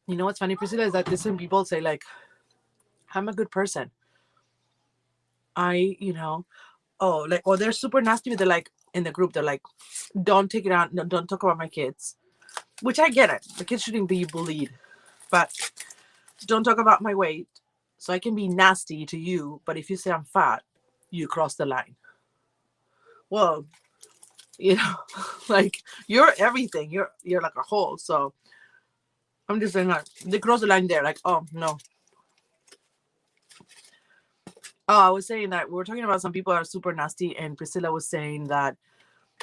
You know what's funny, Priscilla, is that listen, people say like, I'm a good person. They're super nasty, but they're like in the group, they're like, don't take it out, no, don't talk about my kids. Which I get it. The kids shouldn't be bullied. But don't talk about my weight. So I can be nasty to you, but if you say I'm fat, you cross the line. Well, like you're everything. You're like a whole. So I'm just saying like they cross the line there, like, oh no. Oh, I was saying that we were talking about some people are super nasty, and Priscilla was saying that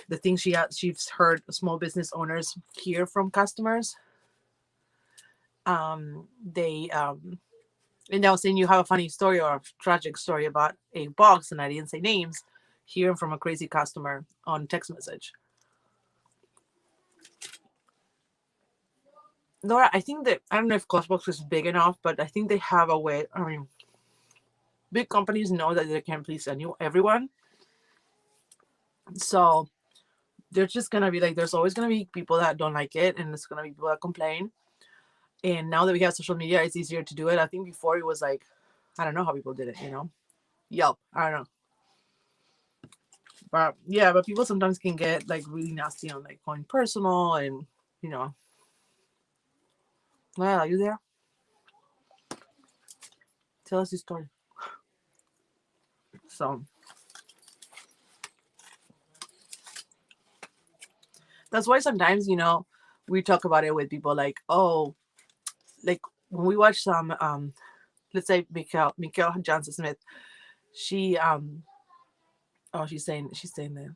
the thing she's heard small business owners hear from customers. They and I was saying you have a funny story or a tragic story about a box, and I didn't say names, hearing from a crazy customer on text message. Laura, I think that I don't know if Costbox is big enough, but I think they have a way. I mean, big companies know that they can't please everyone, so they're just gonna be like, there's always gonna be people that don't like it, and there's gonna be people that complain. And now that we have social media, it's easier to do it. I think before it was like, I don't know how people did it, Yelp. I don't know. But yeah, but people sometimes can get like really nasty on like going personal and Well, are you there? Tell us your story. So that's why sometimes, we talk about it with people like, oh, like when we watch some let's say Mikhail Johnson Smith, she she's saying that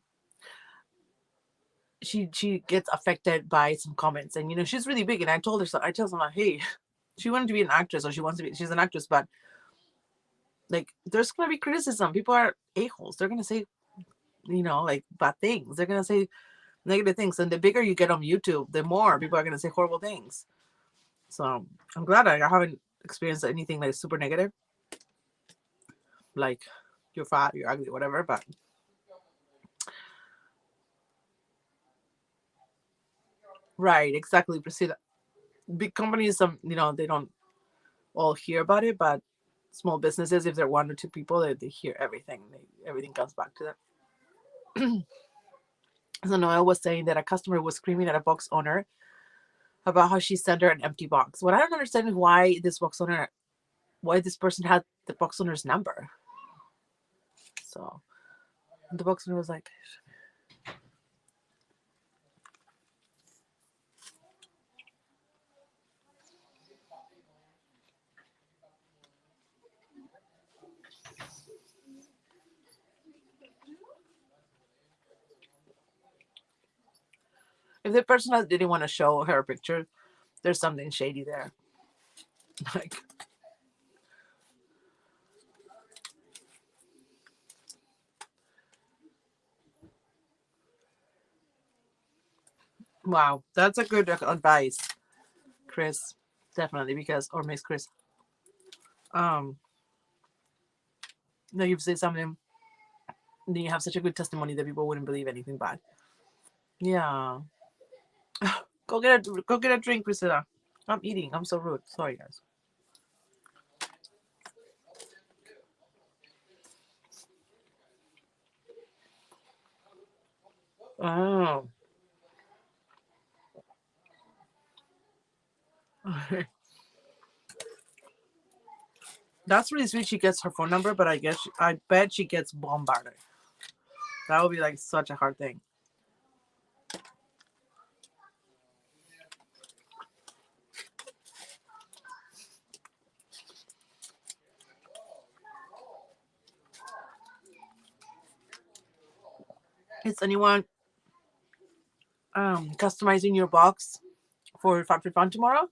she gets affected by some comments, and she's really big, and I told her, so I tell someone, hey, she wanted to be an actress, or she's an actress, but like there's gonna be criticism. People are a-holes. They're gonna say like bad things. They're gonna say negative things, and the bigger you get on YouTube, the more people are gonna say horrible things. So I'm glad I haven't experienced anything like super negative, like you're fat, you're ugly, whatever. But right, exactly, Priscilla. Big companies, they don't all hear about it, but small businesses, if they're one or two people, they hear everything. Everything comes back to them. So Noel was saying that a customer was screaming at a box owner about how she sent her an empty box. What I don't understand is why this person had the box owner's number. So the box owner was like, if the person didn't want to show her a picture, there's something shady there. Like, Wow, that's a good advice, Chris. Definitely, because or Miss Chris. Um, no, you've said something. Then you have such a good testimony that people wouldn't believe anything bad. Yeah. Go get a drink, Priscilla. I'm eating. I'm so rude. Sorry, guys. Oh. That's really sweet. She gets her phone number, but I bet she gets bombarded. That would be like such a hard thing. Is anyone customizing your box for Factory Fun tomorrow,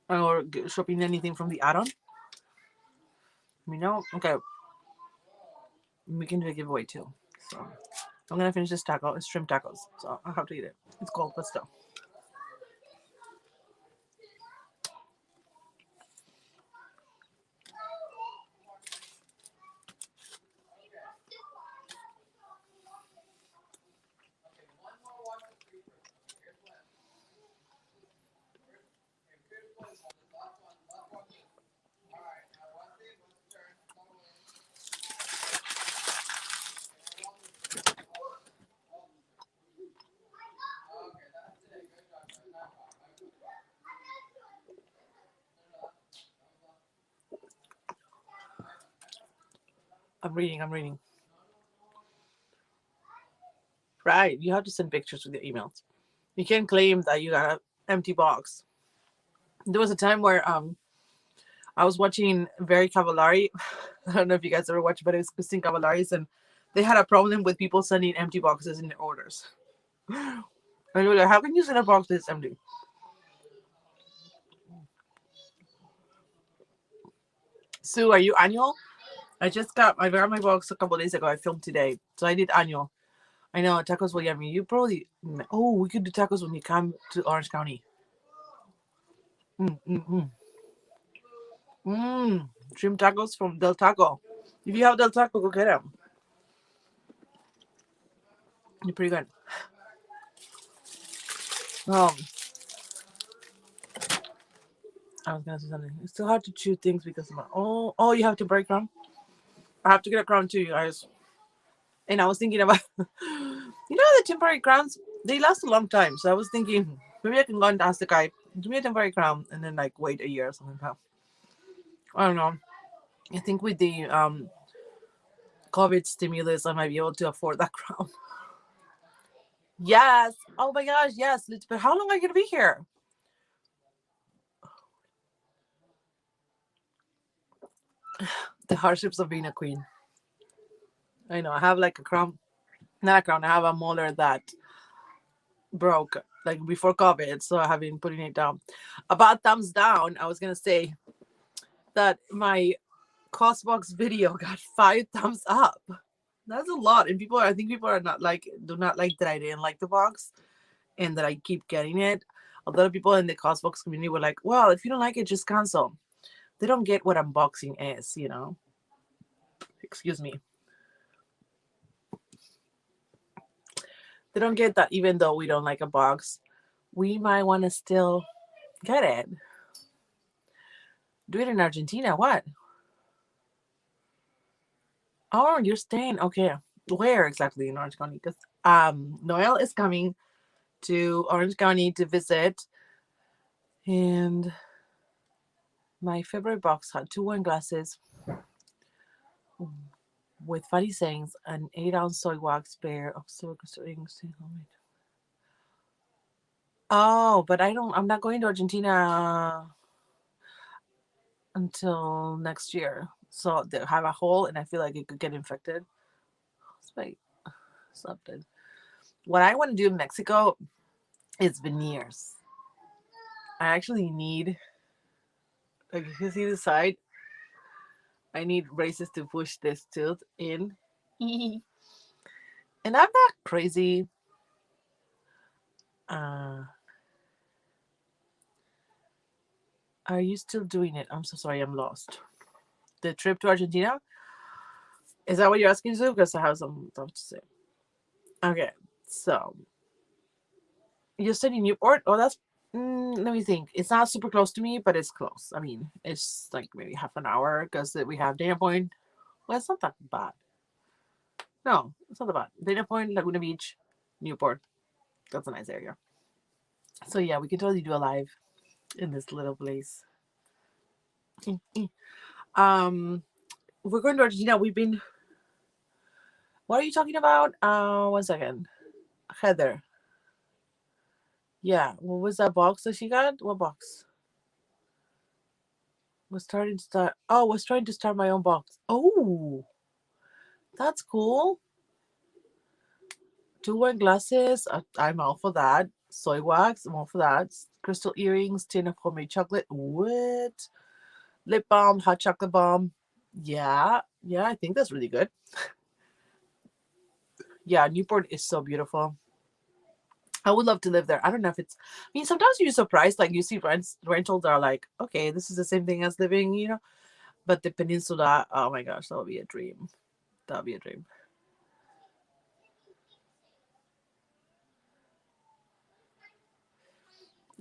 or shopping anything from the add-on? You know, okay, we can do a giveaway too. So I'm gonna finish this taco. It's shrimp tacos, so I have to eat it. It's cold, but still. I'm reading. I'm reading. Right, you have to send pictures with your emails. You can't claim that you got an empty box. There was a time where I was watching Very Cavallari. I don't know if you guys ever watched, but it was Christine Cavallari's, and they had a problem with people sending empty boxes in their orders. And they were like, "How can you send a box that's empty?" Sue, are you annual? I got my box a couple days ago. I filmed today, so I did annual. I know tacos were yummy. You probably we could do tacos when you come to Orange County. Mm, mm, mm. Shrimp tacos from Del Taco. If you have Del Taco, go get them. They're pretty good. Um, I was gonna say something. It's so hard to chew things because of my you have to break crown. I have to get a crown too, you guys. And I was thinking about the temporary crowns, they last a long time. So I was thinking maybe I can go and ask the guy, give me a temporary crown and then like wait a year or something like that. I don't know. I think with the COVID stimulus I might be able to afford that crown. Yes. Oh my gosh, yes. But how long are you gonna be here? The hardships of being a queen. I know. I have like a crown, not a crown. I have a molar that broke like before COVID, so I have been putting it down. About thumbs down, I was gonna say that my Costbox video got 5 thumbs up. That's a lot, and I think people are not like do not like that I didn't like the box and that I keep getting it. A lot of people in the Costbox community were like, "Well, if you don't like it, just cancel." They don't get what unboxing is, you know. Excuse me. They don't get that even though we don't like a box, we might want to still get it. Do it in Argentina. What? Oh, you're staying. Okay. Where exactly in Orange County? Because Noel is coming to Orange County to visit. And my favorite box had 2 wine glasses with funny sayings, an 8-ounce soy wax pair of silver rings. Oh, but I'm not going to Argentina until next year. So they have a hole and I feel like it could get infected. Wait, something. What I want to do in Mexico is veneers. I actually need, like, if you see the side, I need braces to push this tooth in. And I'm not crazy Uh, are you still doing it? I'm so sorry, I'm lost. The trip to Argentina? Is that what you're asking to? Because I have some stuff to say. Okay, so you said in Newport. Oh, that's. Let me think. It's not super close to me, but it's close. I mean, it's like maybe half an hour because we have Dana Point. Well, it's not that bad. No, it's not that bad. Dana Point, Laguna Beach, Newport. That's a nice area. So yeah, we can totally do a live in this little place. um, we're going to Argentina. We've been. What are you talking about? 1 second. Heather. Yeah. What was that box that she got? What box? Was starting to start. Oh, was trying to start my own box. Oh, that's cool. 2 wine glasses. I'm all for that. Soy wax. I'm all for that. Crystal earrings. Tin of homemade chocolate. What? Lip balm. Hot chocolate balm. Yeah. Yeah, I think that's really good. Yeah, Newport is so beautiful. I would love to live there. I don't know if it's. I mean, sometimes you're surprised. Like you see rentals are like, okay, this is the same thing as living, But the peninsula, oh my gosh, that would be a dream. That would be a dream.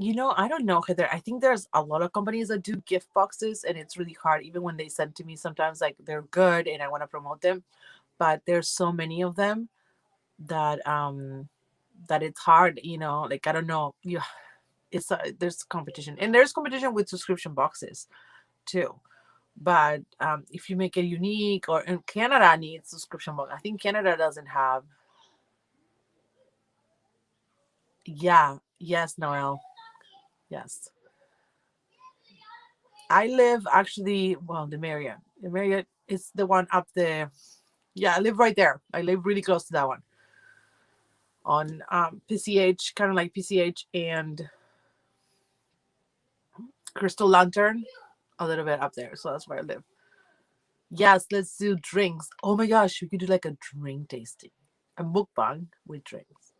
I don't know, Heather. I think there's a lot of companies that do gift boxes, and it's really hard. Even when they send to me, sometimes like they're good, and I want to promote them, but there's so many of them that it's hard. Like I don't know. It's there's competition, and there's competition with subscription boxes too. But if you make it unique, or in Canada needs subscription box. I think Canada doesn't have. Yeah. Yes, Noel. Yes. I live actually, well, the Marriott. The Marriott is the one up there. Yeah, I live right there. I live really close to that one. On PCH, kind of like PCH and Crystal Lantern, a little bit up there. So that's where I live. Yes, let's do drinks. Oh my gosh, we could do like a drink tasting, a mukbang with drinks.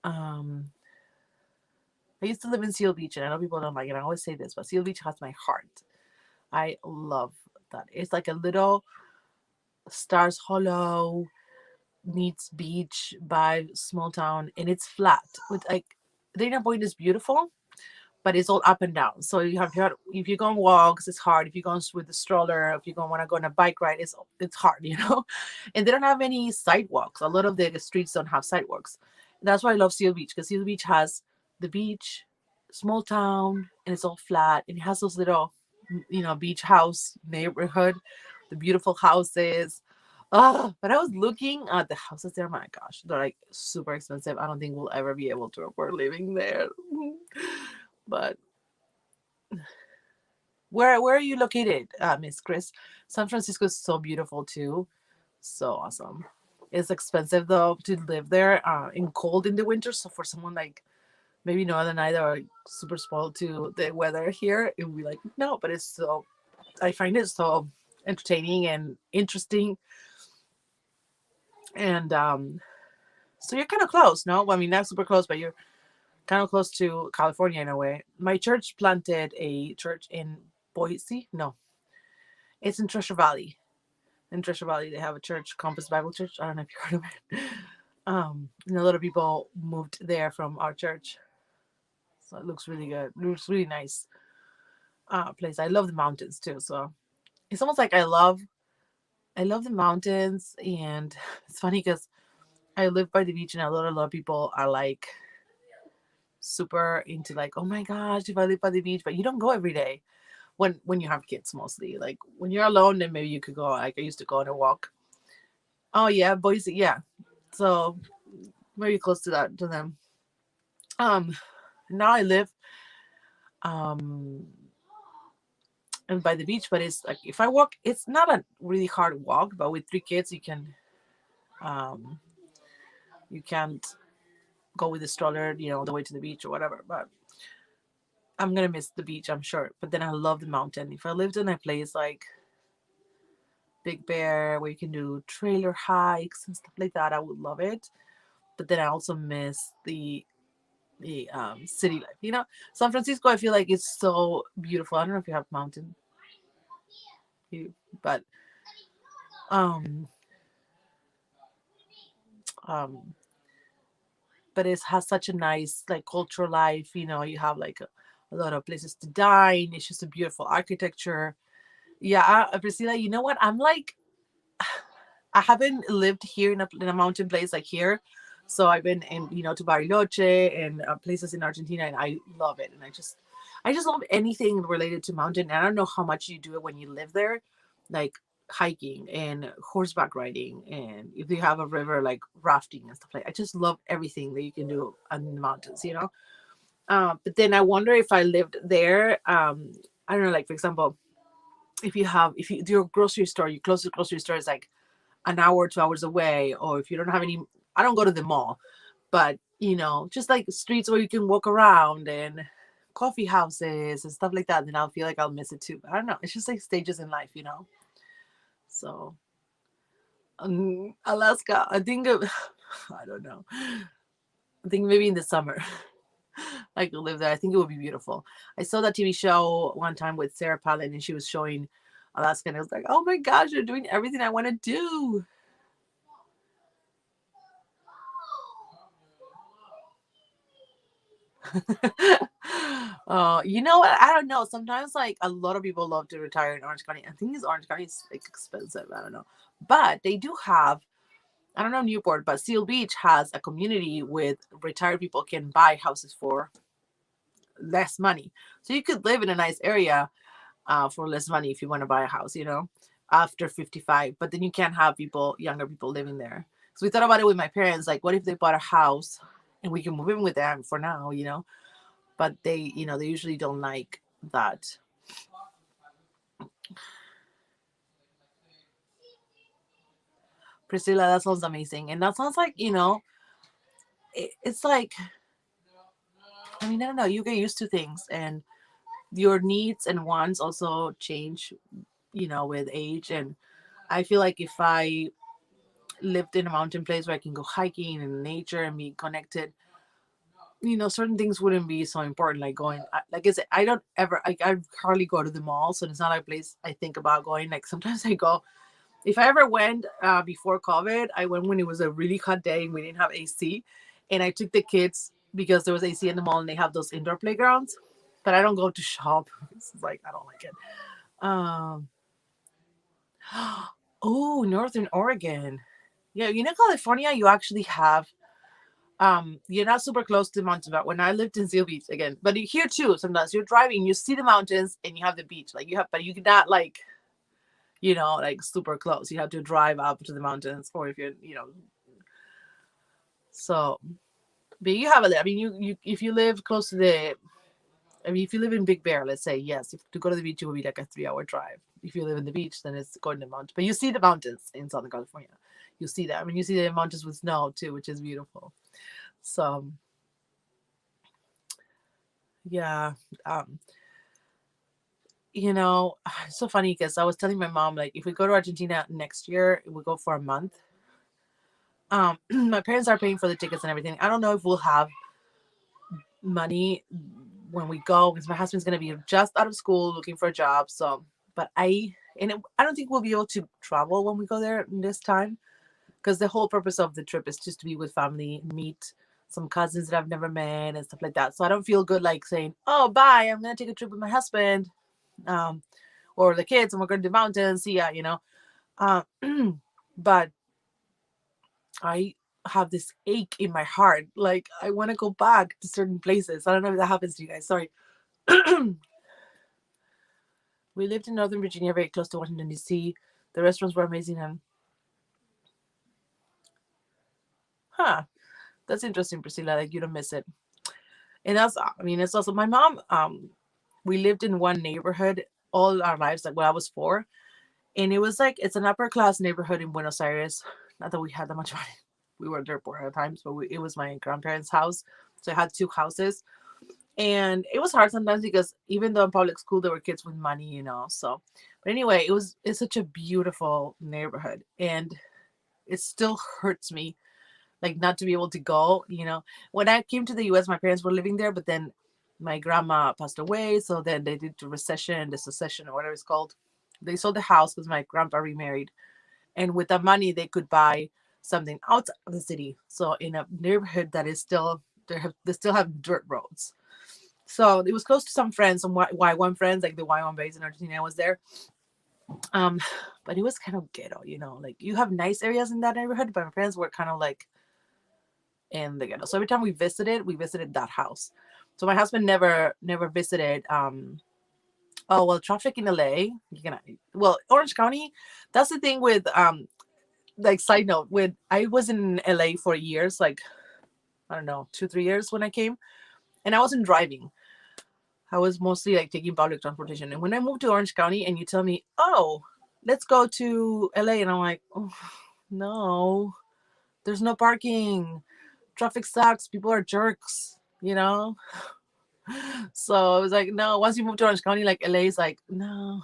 Um, I used to live in Seal Beach, and I know people don't like it. I always say this, but Seal Beach has my heart. I love that. It's like a little Stars Hollow meets beach by small town, and it's flat. With like Dana Point is beautiful, but it's all up and down. So if you go on walks, it's hard. If you go with the stroller, if you want to go on a bike ride, it's hard. And they don't have any sidewalks. A lot of the streets don't have sidewalks. That's why I love Seal Beach, because Seal Beach has the beach, small town, and it's all flat, and it has those little, beach house neighborhood, the beautiful houses. Oh, but I was looking at the houses there. My gosh, they're like super expensive. I don't think we'll ever be able to afford living there. But where are you located, Miss Chris? San Francisco is so beautiful too. So awesome. It's expensive though to live there, in cold in the winter. So for someone like maybe Northern either are super spoiled to the weather here, it would be like no. But it's so, I find it so entertaining and interesting. And so you're kind of close, no? I mean, not super close, but you're kind of close to California in a way. My church planted a church in Boise. No, it's in Treasure Valley. In Treasure Valley, they have a church, Compass Bible Church. I don't know if you heard of it. And a lot of people moved there from our church, so it looks really good. It looks really nice place. I love the mountains too, so it's almost like I love the mountains, and it's funny because I live by the beach, and a lot of people are like super into like, oh my gosh, if I live by the beach, but you don't go every day when you have kids mostly. Like when you're alone, then maybe you could go. Like I used to go on a walk. Oh yeah, Boise, yeah. So very close to that to them. Um, Now I live um and by the beach, but it's like if I walk, it's not a really hard walk, but with 3 kids, um you can't go with the stroller, the way to the beach or whatever. But I'm gonna miss the beach, I'm sure. But then I love the mountain. If I lived in a place like Big Bear where you can do trailer hikes and stuff like that, I would love it. but then I also miss the city life. San Francisco, I feel like it's so beautiful. I don't know if you have mountain view, but um um but it has such a nice like cultural life. You have like a lot of places to dine. It's just a beautiful architecture. Yeah, Priscilla, you know what? I'm like, I haven't lived here in a mountain place like here. So I've been in, to Bariloche and places in Argentina, and I love it. And I just love anything related to mountain. And I don't know how much you do it when you live there, like hiking and horseback riding, and if you have a river, like rafting and stuff like. I just love everything that you can do in the mountains. But then I wonder if I lived there. I don't know, like for example, if you do your grocery store, your closest grocery store is like an hour, 2 hours away, or if you don't have any, I don't go to the mall, but just like streets where you can walk around and coffee houses and stuff like that, then I'll feel like I'll miss it too. I don't know. It's just like stages in life. So, Alaska, I think, I don't know. I think maybe in the summer I could live there. I think it would be beautiful. I saw that TV show one time with Sarah Palin, and she was showing Alaska, and I was like, oh my gosh, you're doing everything I want to do. You know what? I don't know. Sometimes, like, a lot of people love to retire in Orange County. I think Orange County is like expensive. I don't know, but they do have. I don't know Newport, but Seal Beach has a community with retired people can buy houses for less money. So you could live in a nice area for less money if you want to buy a house. After 55. But then you can't have younger people living there. So we thought about it with my parents. Like, what if they bought a house and we can move in with them for now? But they usually don't like that. Priscilla, that sounds amazing. And that sounds like, it's like, I mean, I don't know, you get used to things, and your needs and wants also change, with age. And I feel like if I lived in a mountain place where I can go hiking in nature and be connected, certain things wouldn't be so important, like going, like I said, I don't ever, I hardly go to the mall, so it's not a place I think about going. Like sometimes I go, if I ever went before COVID, I went when it was a really hot day and we didn't have AC, and I took the kids because there was AC in the mall and they have those indoor playgrounds, but I don't go to shop. It's like, I don't like it. Um, oh, Northern Oregon. Yeah, California, you actually have you're not super close to the mountain, but when I lived in Seal Beach again, but here too, sometimes you're driving, you see the mountains and you have the beach. Like you have, but you cannot like, like super close. You have to drive up to the mountains, or if you're. So, but you have I mean, you if you live close to if you live in Big Bear, let's say, yes, if to go to the beach, it would be like a 3-hour drive. If you live in the beach, then it's going to the mountain. But you see the mountains in Southern California. You see that. I mean, you see the mountains with snow too, which is beautiful. So, yeah. Um, it's so funny because I was telling my mom, like, if we go to Argentina next year, we go for a month. My parents are paying for the tickets and everything. I don't know if we'll have money when we go, because my husband's going to be just out of school looking for a job. So, but I don't think we'll be able to travel when we go there this time, because the whole purpose of the trip is just to be with family, meet some cousins that I've never met and stuff like that. So I don't feel good like saying, oh, bye, I'm going to take a trip with my husband, or the kids, and we're going to the mountains. See ya. But I have this ache in my heart. Like, I want to go back to certain places. I don't know if that happens to you guys. Sorry. We lived in Northern Virginia, very close to Washington, D.C. The restaurants were amazing. And that's interesting, Priscilla. Like, you don't miss it. And it's also my mom. We lived in one neighborhood all our lives, like when I was 4. And it was like, it's an upper class neighborhood in Buenos Aires. Not that we had that much money. We were there poor at times, but it was my grandparents' house. So I had 2 houses. And it was hard sometimes because even though in public school, there were kids with money. So, but anyway, it's such a beautiful neighborhood. And it still hurts me like not to be able to go. When I came to the US, my parents were living there, but then my grandma passed away, so then they did the secession, or whatever it's called. They sold the house because my grandpa remarried, and with that money they could buy something outside of the city, so in a neighborhood that is still they still have dirt roads. So it was close to some friends, some Y1 friends, like the Y1 base in Argentina was there. um but it was kind of ghetto, like you have nice areas in that neighborhood, but my friends were kind of like in the ghetto. So every time we visited that house. So my husband never visited. Oh well, traffic in LA. Orange County. That's the thing with like side note. When I was in LA for years, like I don't know, 2-3 years when I came, and I wasn't driving. I was mostly like taking public transportation. And when I moved to Orange County, and you tell me, oh, let's go to LA, and I'm like, oh no, there's no parking. Traffic sucks. People are jerks. So I was like, no. Once you move to Orange County, like LA is like, no.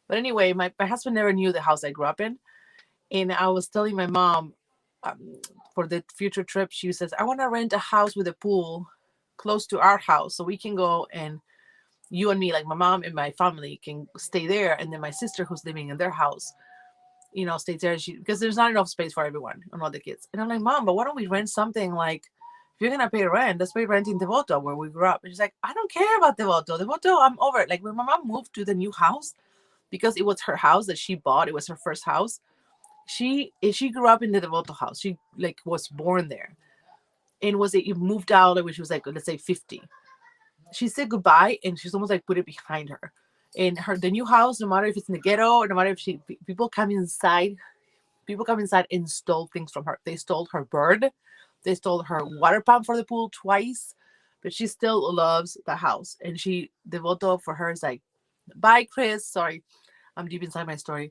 But anyway, my husband never knew the house I grew up in. And I was telling my mom, for the future trip, she says, I want to rent a house with a pool close to our house so we can go, and you and me, like my mom and my family, can stay there. And then my sister, who's living in their house, stays there. Because there's not enough space for everyone and all the kids. And I'm like, Mom, but why don't we rent something like, if you're gonna pay rent, let's pay rent in Devoto where we grew up. And she's like, I don't care about Devoto. Devoto, I'm over it. Like when my mom moved to the new house, because it was her house that she bought, it was her first house. She grew up in the Devoto house. She like was born there, and it moved out when she was like, let's say 50. She said goodbye, and she's almost like put it behind her. In the new house, no matter if it's in the ghetto or no matter if people come inside, and stole things from her. They stole her bird. They stole her water pump for the pool twice, but she still loves the house. And the voto for her is like, bye, Chris. Sorry, I'm deep inside my story.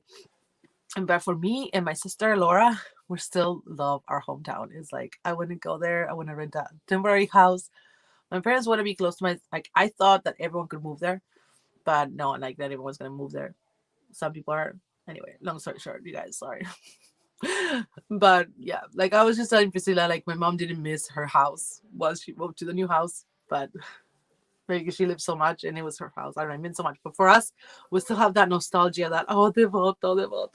But for me and my sister Laura, we still love our hometown. It's like, I want to go there. I want to rent a temporary house. My parents want to be close to like, I thought that everyone could move there, but no, like that everyone's going to move there. Some people are. Anyway, long story short, you guys, sorry. But yeah, like I was just telling Priscilla, like my mom didn't miss her house once she moved to the new house, but maybe she lived so much and it was her house. I don't know, it meant so much. But for us, we still have that nostalgia that, oh, Devoto.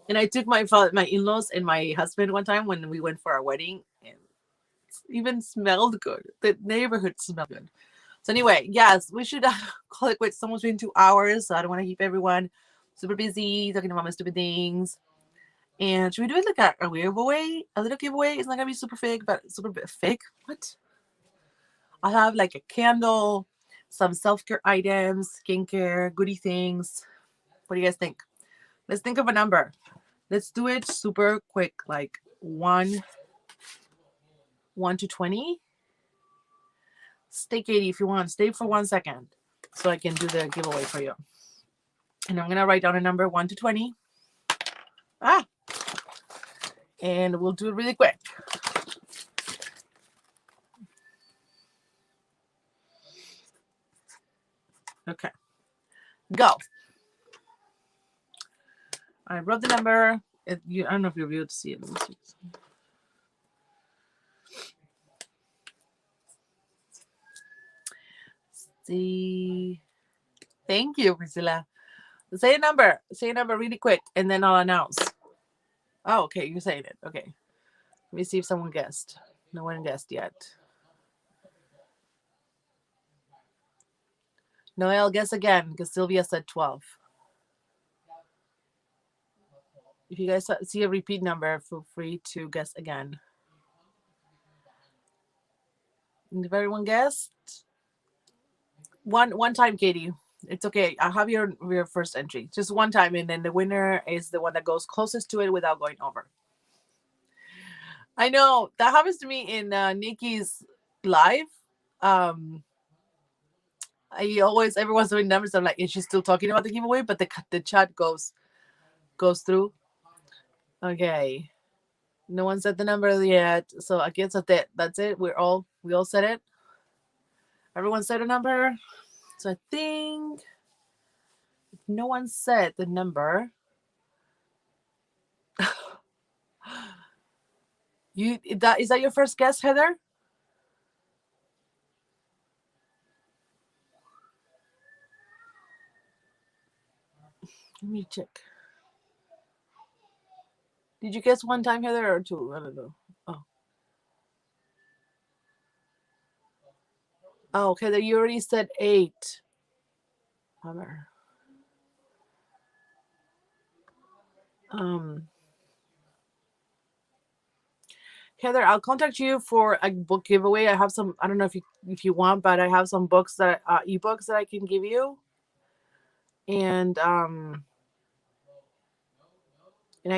And I took my in-laws and my husband one time when we went for our wedding, and it even smelled good. The neighborhood smelled good. So anyway, yes, we should call it quits. It's almost been 2 hours, so I don't want to keep everyone super busy talking about my stupid things. And should we do it like a giveaway? A little giveaway? It's not gonna be super fake, but super fake. What? I'll have like a candle, some self-care items, skincare, goodie things. What do you guys think? Let's think of a number. Let's do it super quick, like 1 to 20. Stay, Katie, if you want. Stay for 1 second so I can do the giveaway for you. And I'm gonna write down a number 1 to 20. And we'll do it really quick. Okay. Go. I wrote the number. I don't know if you'll be able to see it. Let me see. Thank you, Priscilla. Say a number. Say a number really quick, and then I'll announce. Oh, okay. You're saying it. Okay. Let me see if someone guessed. No one guessed yet. Noelle, guess again, because Sylvia said 12. If you guys see a repeat number, feel free to guess again. And if everyone guessed, one time, Katie. It's okay. I'll have your first entry. Just one time, and then the winner is the one that goes closest to it without going over. I know that happens to me in Nikki's live. Everyone's doing numbers. I'm like, is she still talking about the giveaway? But the chat goes through. Okay, no one said the number yet, so I guess that's it. We all said it. Everyone said a number, so I think if no one said the number, Is that your first guess, Heather? Let me check. Did you guess one time, Heather, or two? I don't know. Oh, oh, Heather, you already said 8. Bummer. Um, Heather, I'll contact you for a book giveaway. I have some. I don't know if you want, but I have some books that ebooks that I can give you, and I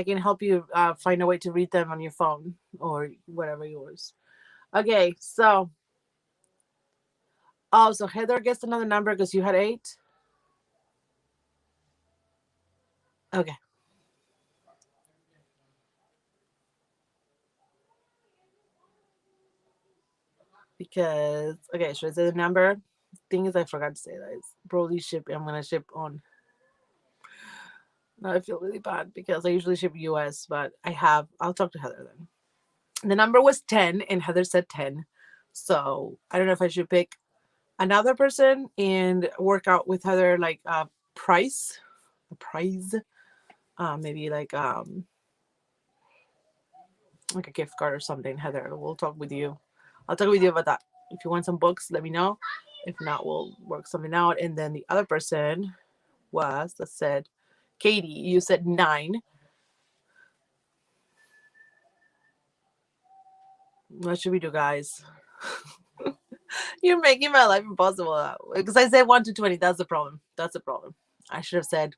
can help you find a way to read them on your phone or whatever yours. Okay, so so Heather gets another number because you had 8. Okay. Because okay, should I say the number? Thing is, I forgot to say that it's Broly ship. I'm gonna ship on. Now I feel really bad because I usually ship US, but I'll talk to Heather then. The number was 10, and Heather said 10. So I don't know if I should pick another person and work out with Heather like a price, maybe like a gift card or something. Heather, we'll talk with you. I'll talk with you about that. If you want some books, let me know. If not, we'll work something out. And then the other person that said, Katie, you said 9. What should we do, guys? You're making my life impossible because I said 1 to 20. That's the problem. I should have said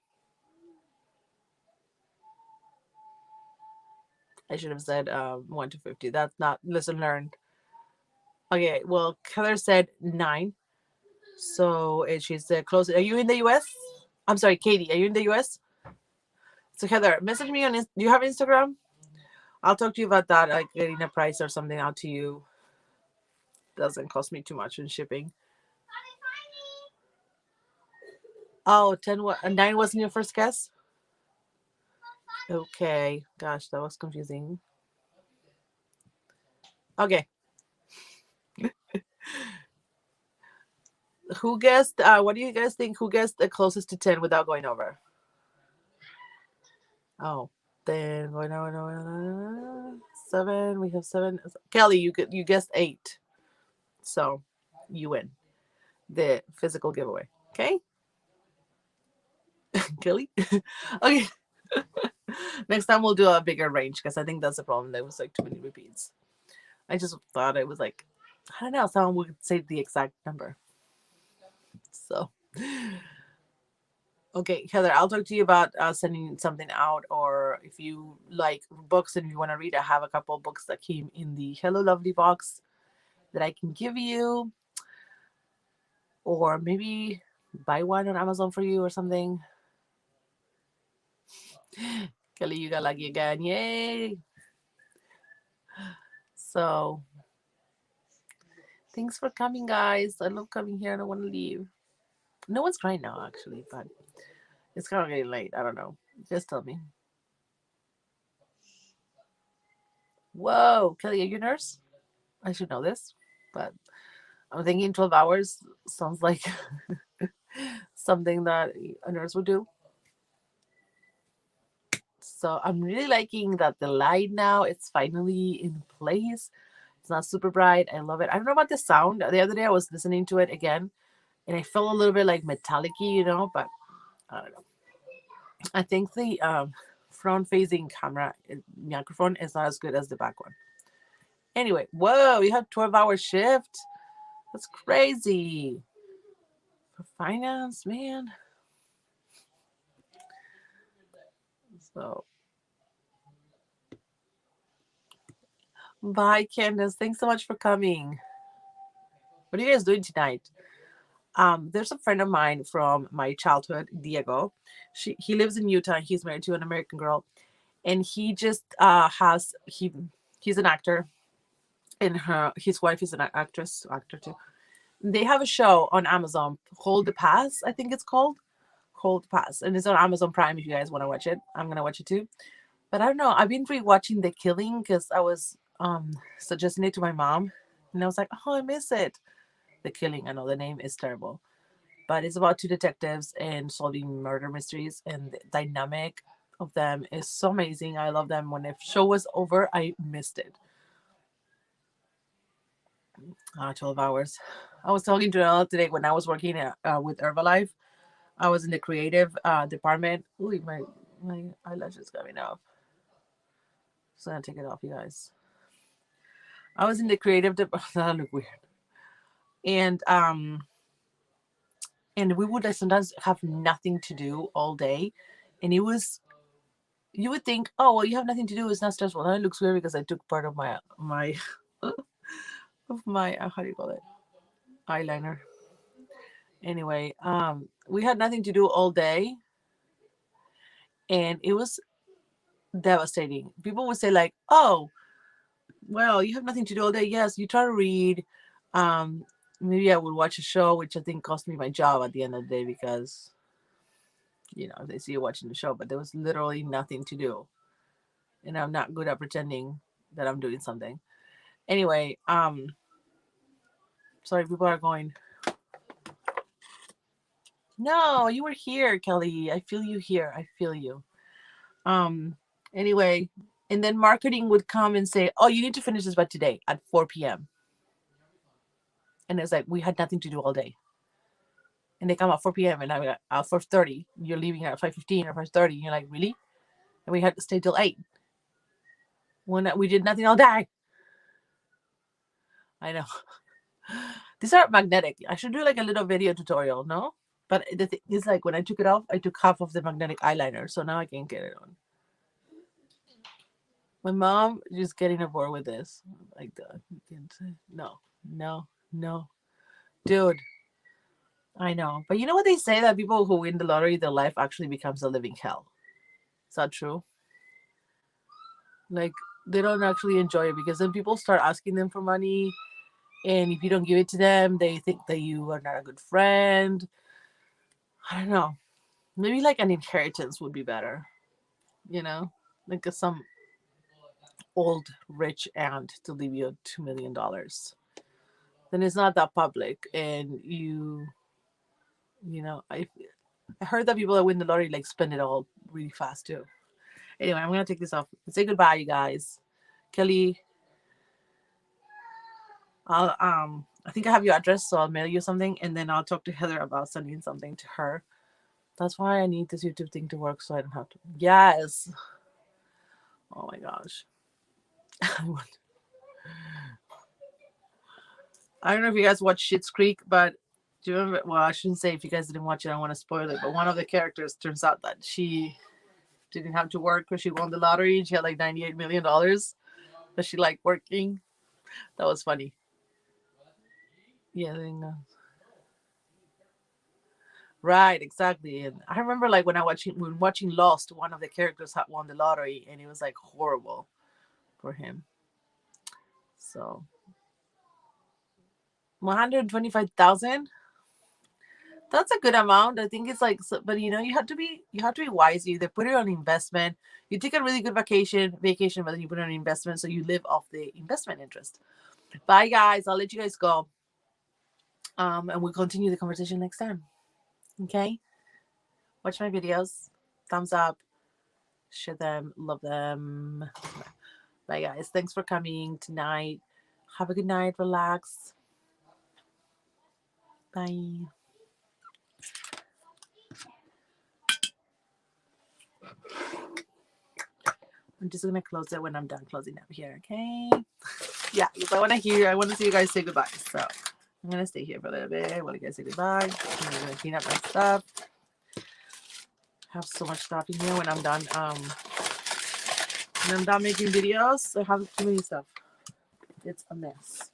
1 to 50. That's not lesson learned. Okay, well, Heather said 9. So she's close. Are you in the US? I'm sorry, Katie, are you in the US? So Heather, message me on. Do you have Instagram? I'll talk to you about that, like getting a price or something out to you. Doesn't cost me too much in shipping. Oh, 9 wasn't your first guess? Okay. Gosh, that was confusing. Okay. Who guessed? What do you guys think? Who guessed the closest to 10 without going over? Oh, then going over 7. We have 7. Kelly, you guessed 8. So you win the physical giveaway. Okay. Kelly. Okay. Next time we'll do a bigger range because I think that's the problem. There was like too many repeats. I just thought it was like, I don't know, someone would say the exact number. So, okay, Heather, I'll talk to you about sending something out, or if you like books and you want to read, I have a couple of books that came in the Hello Lovely box that I can give you, or maybe buy one on Amazon for you or something. Kelly, you got lucky again. Yay. So, thanks for coming, guys. I love coming here. I don't want to leave. No one's crying now, actually, but it's kind of getting late. I don't know. Just tell me. Whoa, Kelly, are you a nurse? I should know this, but I'm thinking 12 hours sounds like something that a nurse would do. So I'm really liking that the light now, it's finally in place. It's not super bright. I love it. I don't know about the sound. The other day I was listening to it again and I felt a little bit like metallic-y, but I don't know. I think the front-facing camera microphone is not as good as the back one. Anyway, whoa, you have 12-hour shift. That's crazy. For finance, man. So, bye, Candace. Thanks so much for coming. What are you guys doing tonight? There's a friend of mine from my childhood, Diego. He lives in Utah. He's married to an American girl, and he just he's an actor, and his wife is an actor too. They have a show on Amazon, Hold the Pass, I think it's called. Hold the Pass, and it's on Amazon Prime if you guys want to watch it. I'm gonna watch it too. But I don't know. I've been rewatching The Killing because I was suggesting it to my mom, and I was like, oh, I miss it. The Killing. I know the name is terrible, but it's about two detectives and solving murder mysteries, and the dynamic of them is so amazing. I love them. When the show was over, I missed it. 12 hours. I was talking to Ella today when I was working with Herbalife. I was in the creative department. Ooh, my eyelash is coming off. So I'm gonna take it off, you guys. I was in the creative department. That look weird. And we would like sometimes have nothing to do all day, and it was, you would think, oh well, you have nothing to do, it's not stressful. And it looks weird because I took part of my of my how do you call it, eyeliner. Anyway, we had nothing to do all day, and it was devastating. People would say like, oh well, you have nothing to do all day. Yes, you try to read. um Maybe I would watch a show, which I think cost me my job at the end of the day, because they see you watching the show, but there was literally nothing to do, and I'm not good at pretending that I'm doing something. Anyway, sorry, people are going, no, you were here, Kelly. I feel you here. I feel you. Um, anyway, and then marketing would come and say, oh, you need to finish this by today at 4 p.m. And it's like, we had nothing to do all day. And they come at 4 p.m. and I'm at 4:30. You're leaving at 5:15 or 5:30. You're like, really? And we had to stay till 8. When we did nothing all day. I know. These are magnetic. I should do like a little video tutorial, no? But the thing is, like, when I took it off, I took half of the magnetic eyeliner, so now I can't get it on. My mom just getting aboard with this. Like, no, no, no, dude. I know, but you know what they say, that people who win the lottery, their life actually becomes a living hell. Is that true? Like, they don't actually enjoy it, because then people start asking them for money, and if you don't give it to them, they think that you are not a good friend. I don't know. Maybe like an inheritance would be better, like some old rich aunt to leave you $2 million. Then it's not that public, and I heard that people that win the lottery like spend it all really fast too. Anyway, I'm gonna take this off. Say goodbye, you guys. Kelly, I think I have your address, so I'll mail you something, and then I'll talk to Heather about sending something to her. That's why I need this YouTube thing to work, so I don't have to. Yes. Oh my gosh. I don't know if you guys watch Schitt's Creek, but do you remember? Well, I shouldn't say if you guys didn't watch it. I don't want to spoil it. But one of the characters, turns out that she didn't have to work because she won the lottery, and she had like $98 million. But she liked working. That was funny. Yeah, right, exactly. And I remember like when watching Lost, one of the characters had won the lottery, and it was like horrible for him. So 125,000. That's a good amount. I think it's like, but you have to be wise. You either put it on investment, you take a really good vacation, but then you put it on investment, so you live off the investment interest. Bye, guys. I'll let you guys go. And we'll continue the conversation next time. Okay. Watch my videos. Thumbs up. Share them. Love them. Bye, guys. Thanks for coming tonight. Have a good night. Relax. Bye. I'm just gonna close it when I'm done closing up here, okay? Yeah, because I want to see you guys say goodbye. So I'm gonna stay here for a little bit while you guys say goodbye. I'm gonna clean up my stuff. I have so much stuff in here when I'm done. When I'm done making videos, I have too many stuff. It's a mess.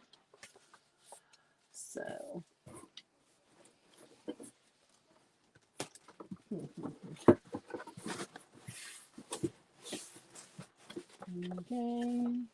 So. Okay.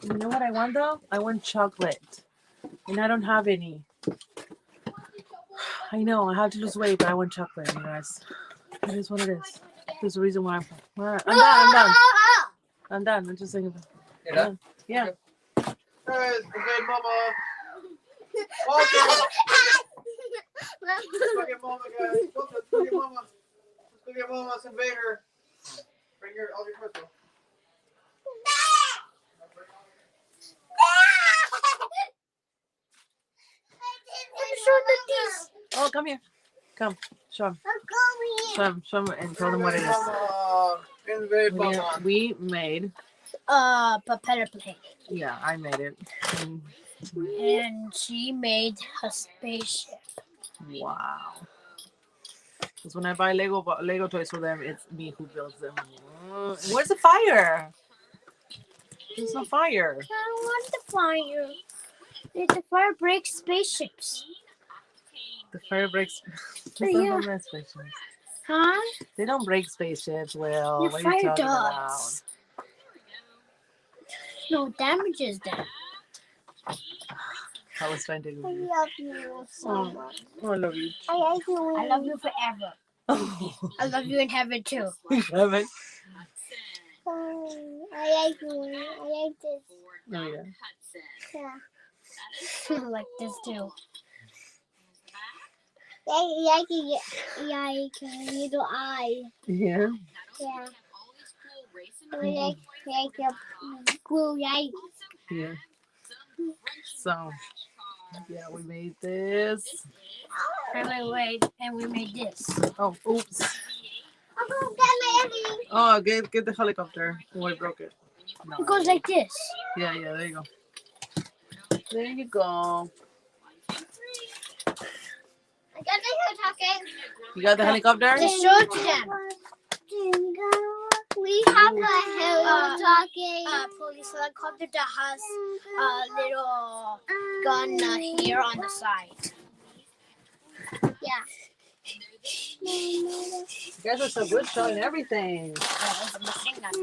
You know what I want though? I want chocolate, and I don't have any. I know I have to lose weight, but I want chocolate, you guys. It is what it is. There's a reason why I'm done. I'm done. I'm done. I'm just thinking. You're done? Yeah. Guys, okay, mama. Walter. Let's go get mama, guys. Let's go get mama. Let's go get mama some Vader. Bring your all your crystal. Oh, come here. Come. Show him. Show him and tell them what it is. Mama. Invade mama. We made. Propeller plane. Yeah, I made it. And she made her spaceship. Wow. Because when I buy Lego toys for them, it's me who builds them. Where's the fire? There's no fire. I don't want the fire. The fire breaks spaceships. The fire breaks. Yeah. Spaceships. Huh? They don't break spaceships, Will. Your What are fire you talking does. No, damages them. about? I was trying to. love you so much. Oh, I love you. I love you forever. I love you in heaven too. Love it. I like you. I like this. Oh, yeah. I like this too. Like a little eye. Yeah. Yeah. Like a blue light. Yeah. So, yeah, we made this. And we made this. Oh, oops. Oh, get the helicopter. Oh, I broke it. No, It goes like this. yeah, there you go. There you go. I got the talking. You got the helicopter? Just show it to them. We have a talking police helicopter that has a little gun here on the side. Yeah. You guys are so good showing everything. That is a machine gun.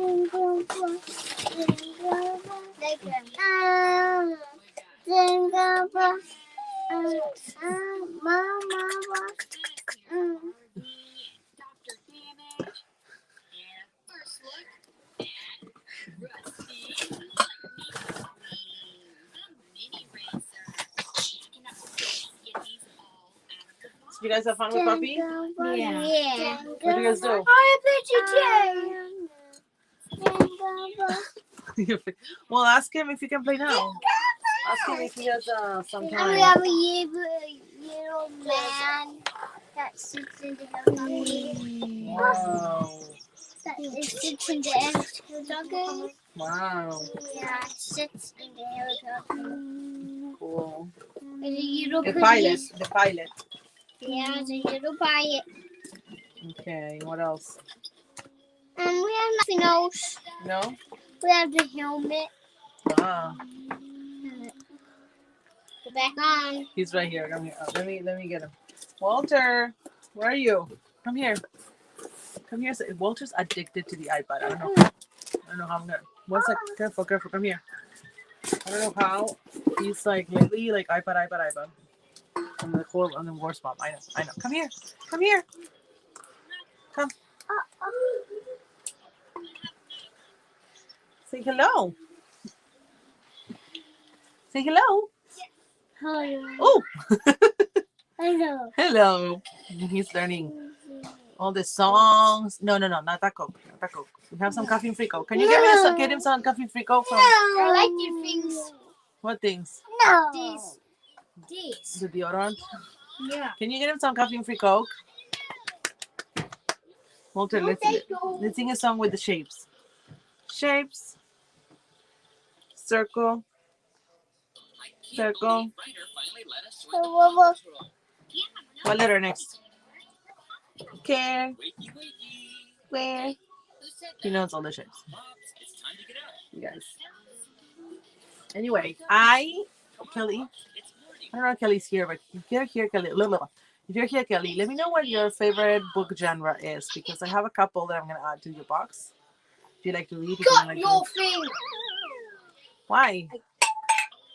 So you guys have fun with Puppy? Yeah. What do you guys do? Well, ask him if you can play now. Ask him if he has some And we time. have a little man that sits in the helicopter. Wow. That sits in the helicopter. Wow. Yeah, it sits in the helicopter. Cool. And a little The pilot. The pilot. Yeah, it's a little pilot. Okay, what else? And we have nothing else. No? We have the helmet. Ah, Go back on. he's right here. Come here. Let me get him. Walter, where are you? Come here. Come here. Walter's addicted to the iPad. I don't know how I'm gonna. One sec. Careful. Come here. I don't know how. He's like lately like iPad. On the worst mom. I know. Come here. Come. Say hello. Say hello. Hello. Oh. Hello. Hello. He's learning all the songs. No, not that Coke. We have some coffee and free Coke. Can you get him some coffee and free Coke from I like your things. what things? No. These. The deodorant. Yeah. Can you get him some coffee and free Coke? Walter, let's sing a song with the shapes. Shapes. Circle. What letter next? Care. Where? He knows all the shapes. You guys. Anyway, Kelly. I don't know if Kelly's here, but if you're here, Kelly. If you're here, Kelly, let me know what your favorite book genre is, because I have a couple that I'm gonna add to your box. Do you like to read? Cut your thing. Why?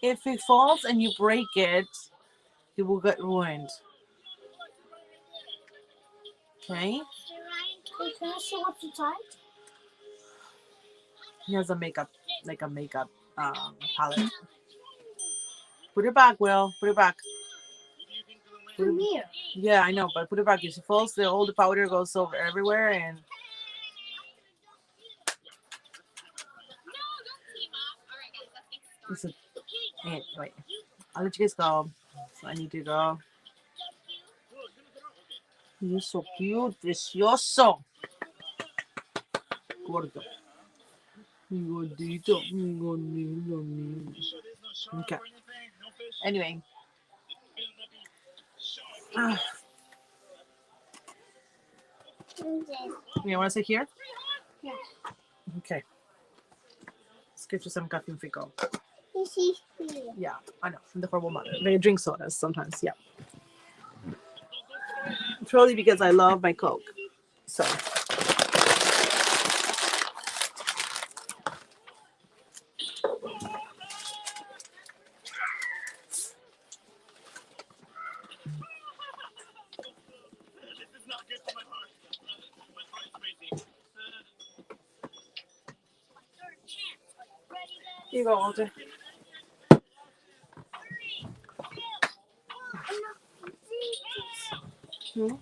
If it falls and you break it, it will get ruined. Okay? Wait, can I see what's inside? He has a makeup palette. Put it back, Will. Put it back. From here. Yeah, I know, but put it back. If it falls, all the powder goes over everywhere, and it's a, wait. I'll let you guys go. So I need to go. You're so cute, precioso. Gordo. Gordito. Okay. Anyway. You want to sit here? Yeah. Okay. Let's get you some coffee and fico. Yeah, I know. From the horrible mother. They drink sodas sometimes. Yeah. Probably because I love my Coke. So. Here you go, Walter. Hmm?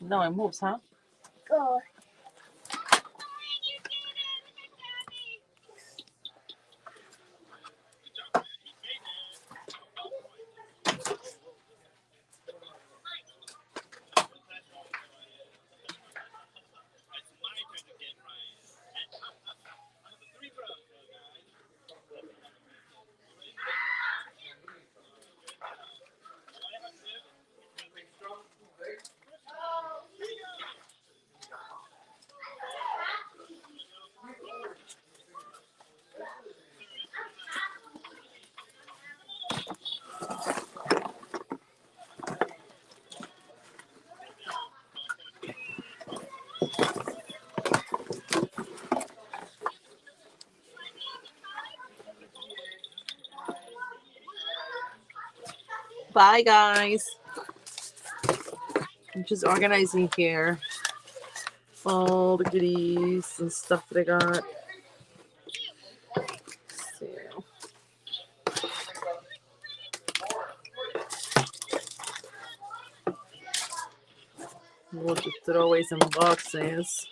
No, it moves, huh? Go. Bye, guys. I'm just organizing here all the goodies and stuff that I got. So. We'll just throw away some boxes.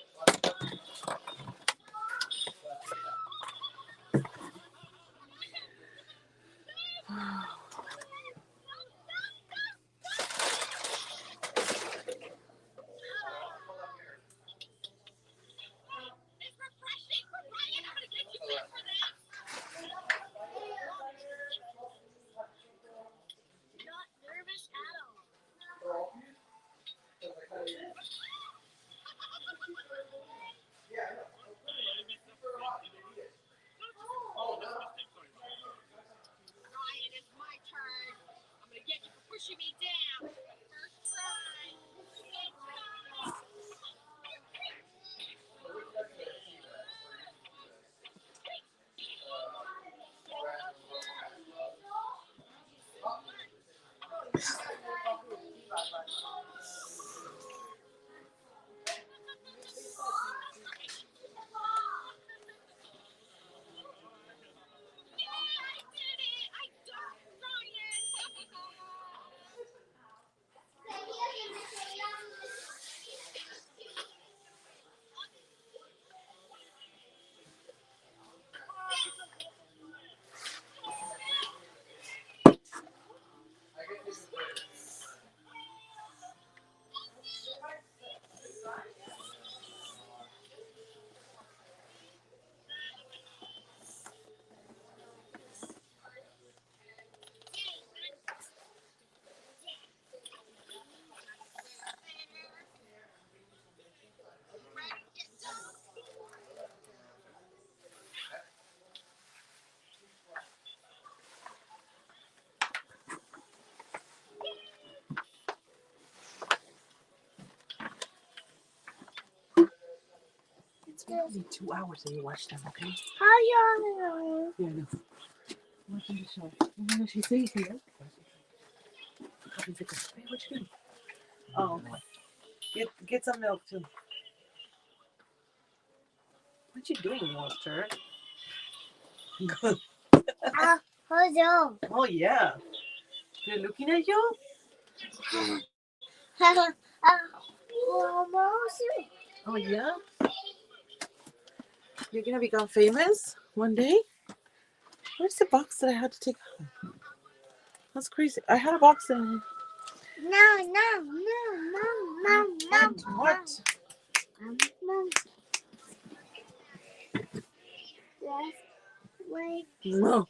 only 2 hours that you watch them, okay? How you? Yeah, I know. Watching the show. And then she says here. Hey, what you doing? Oh, get some milk too. What you doing, Walter? Hold on. Oh yeah. They're looking at you? Oh yeah? You're gonna become famous one day? Where's the box that I had to take home? That's crazy. I had a box in. What? Wait. No.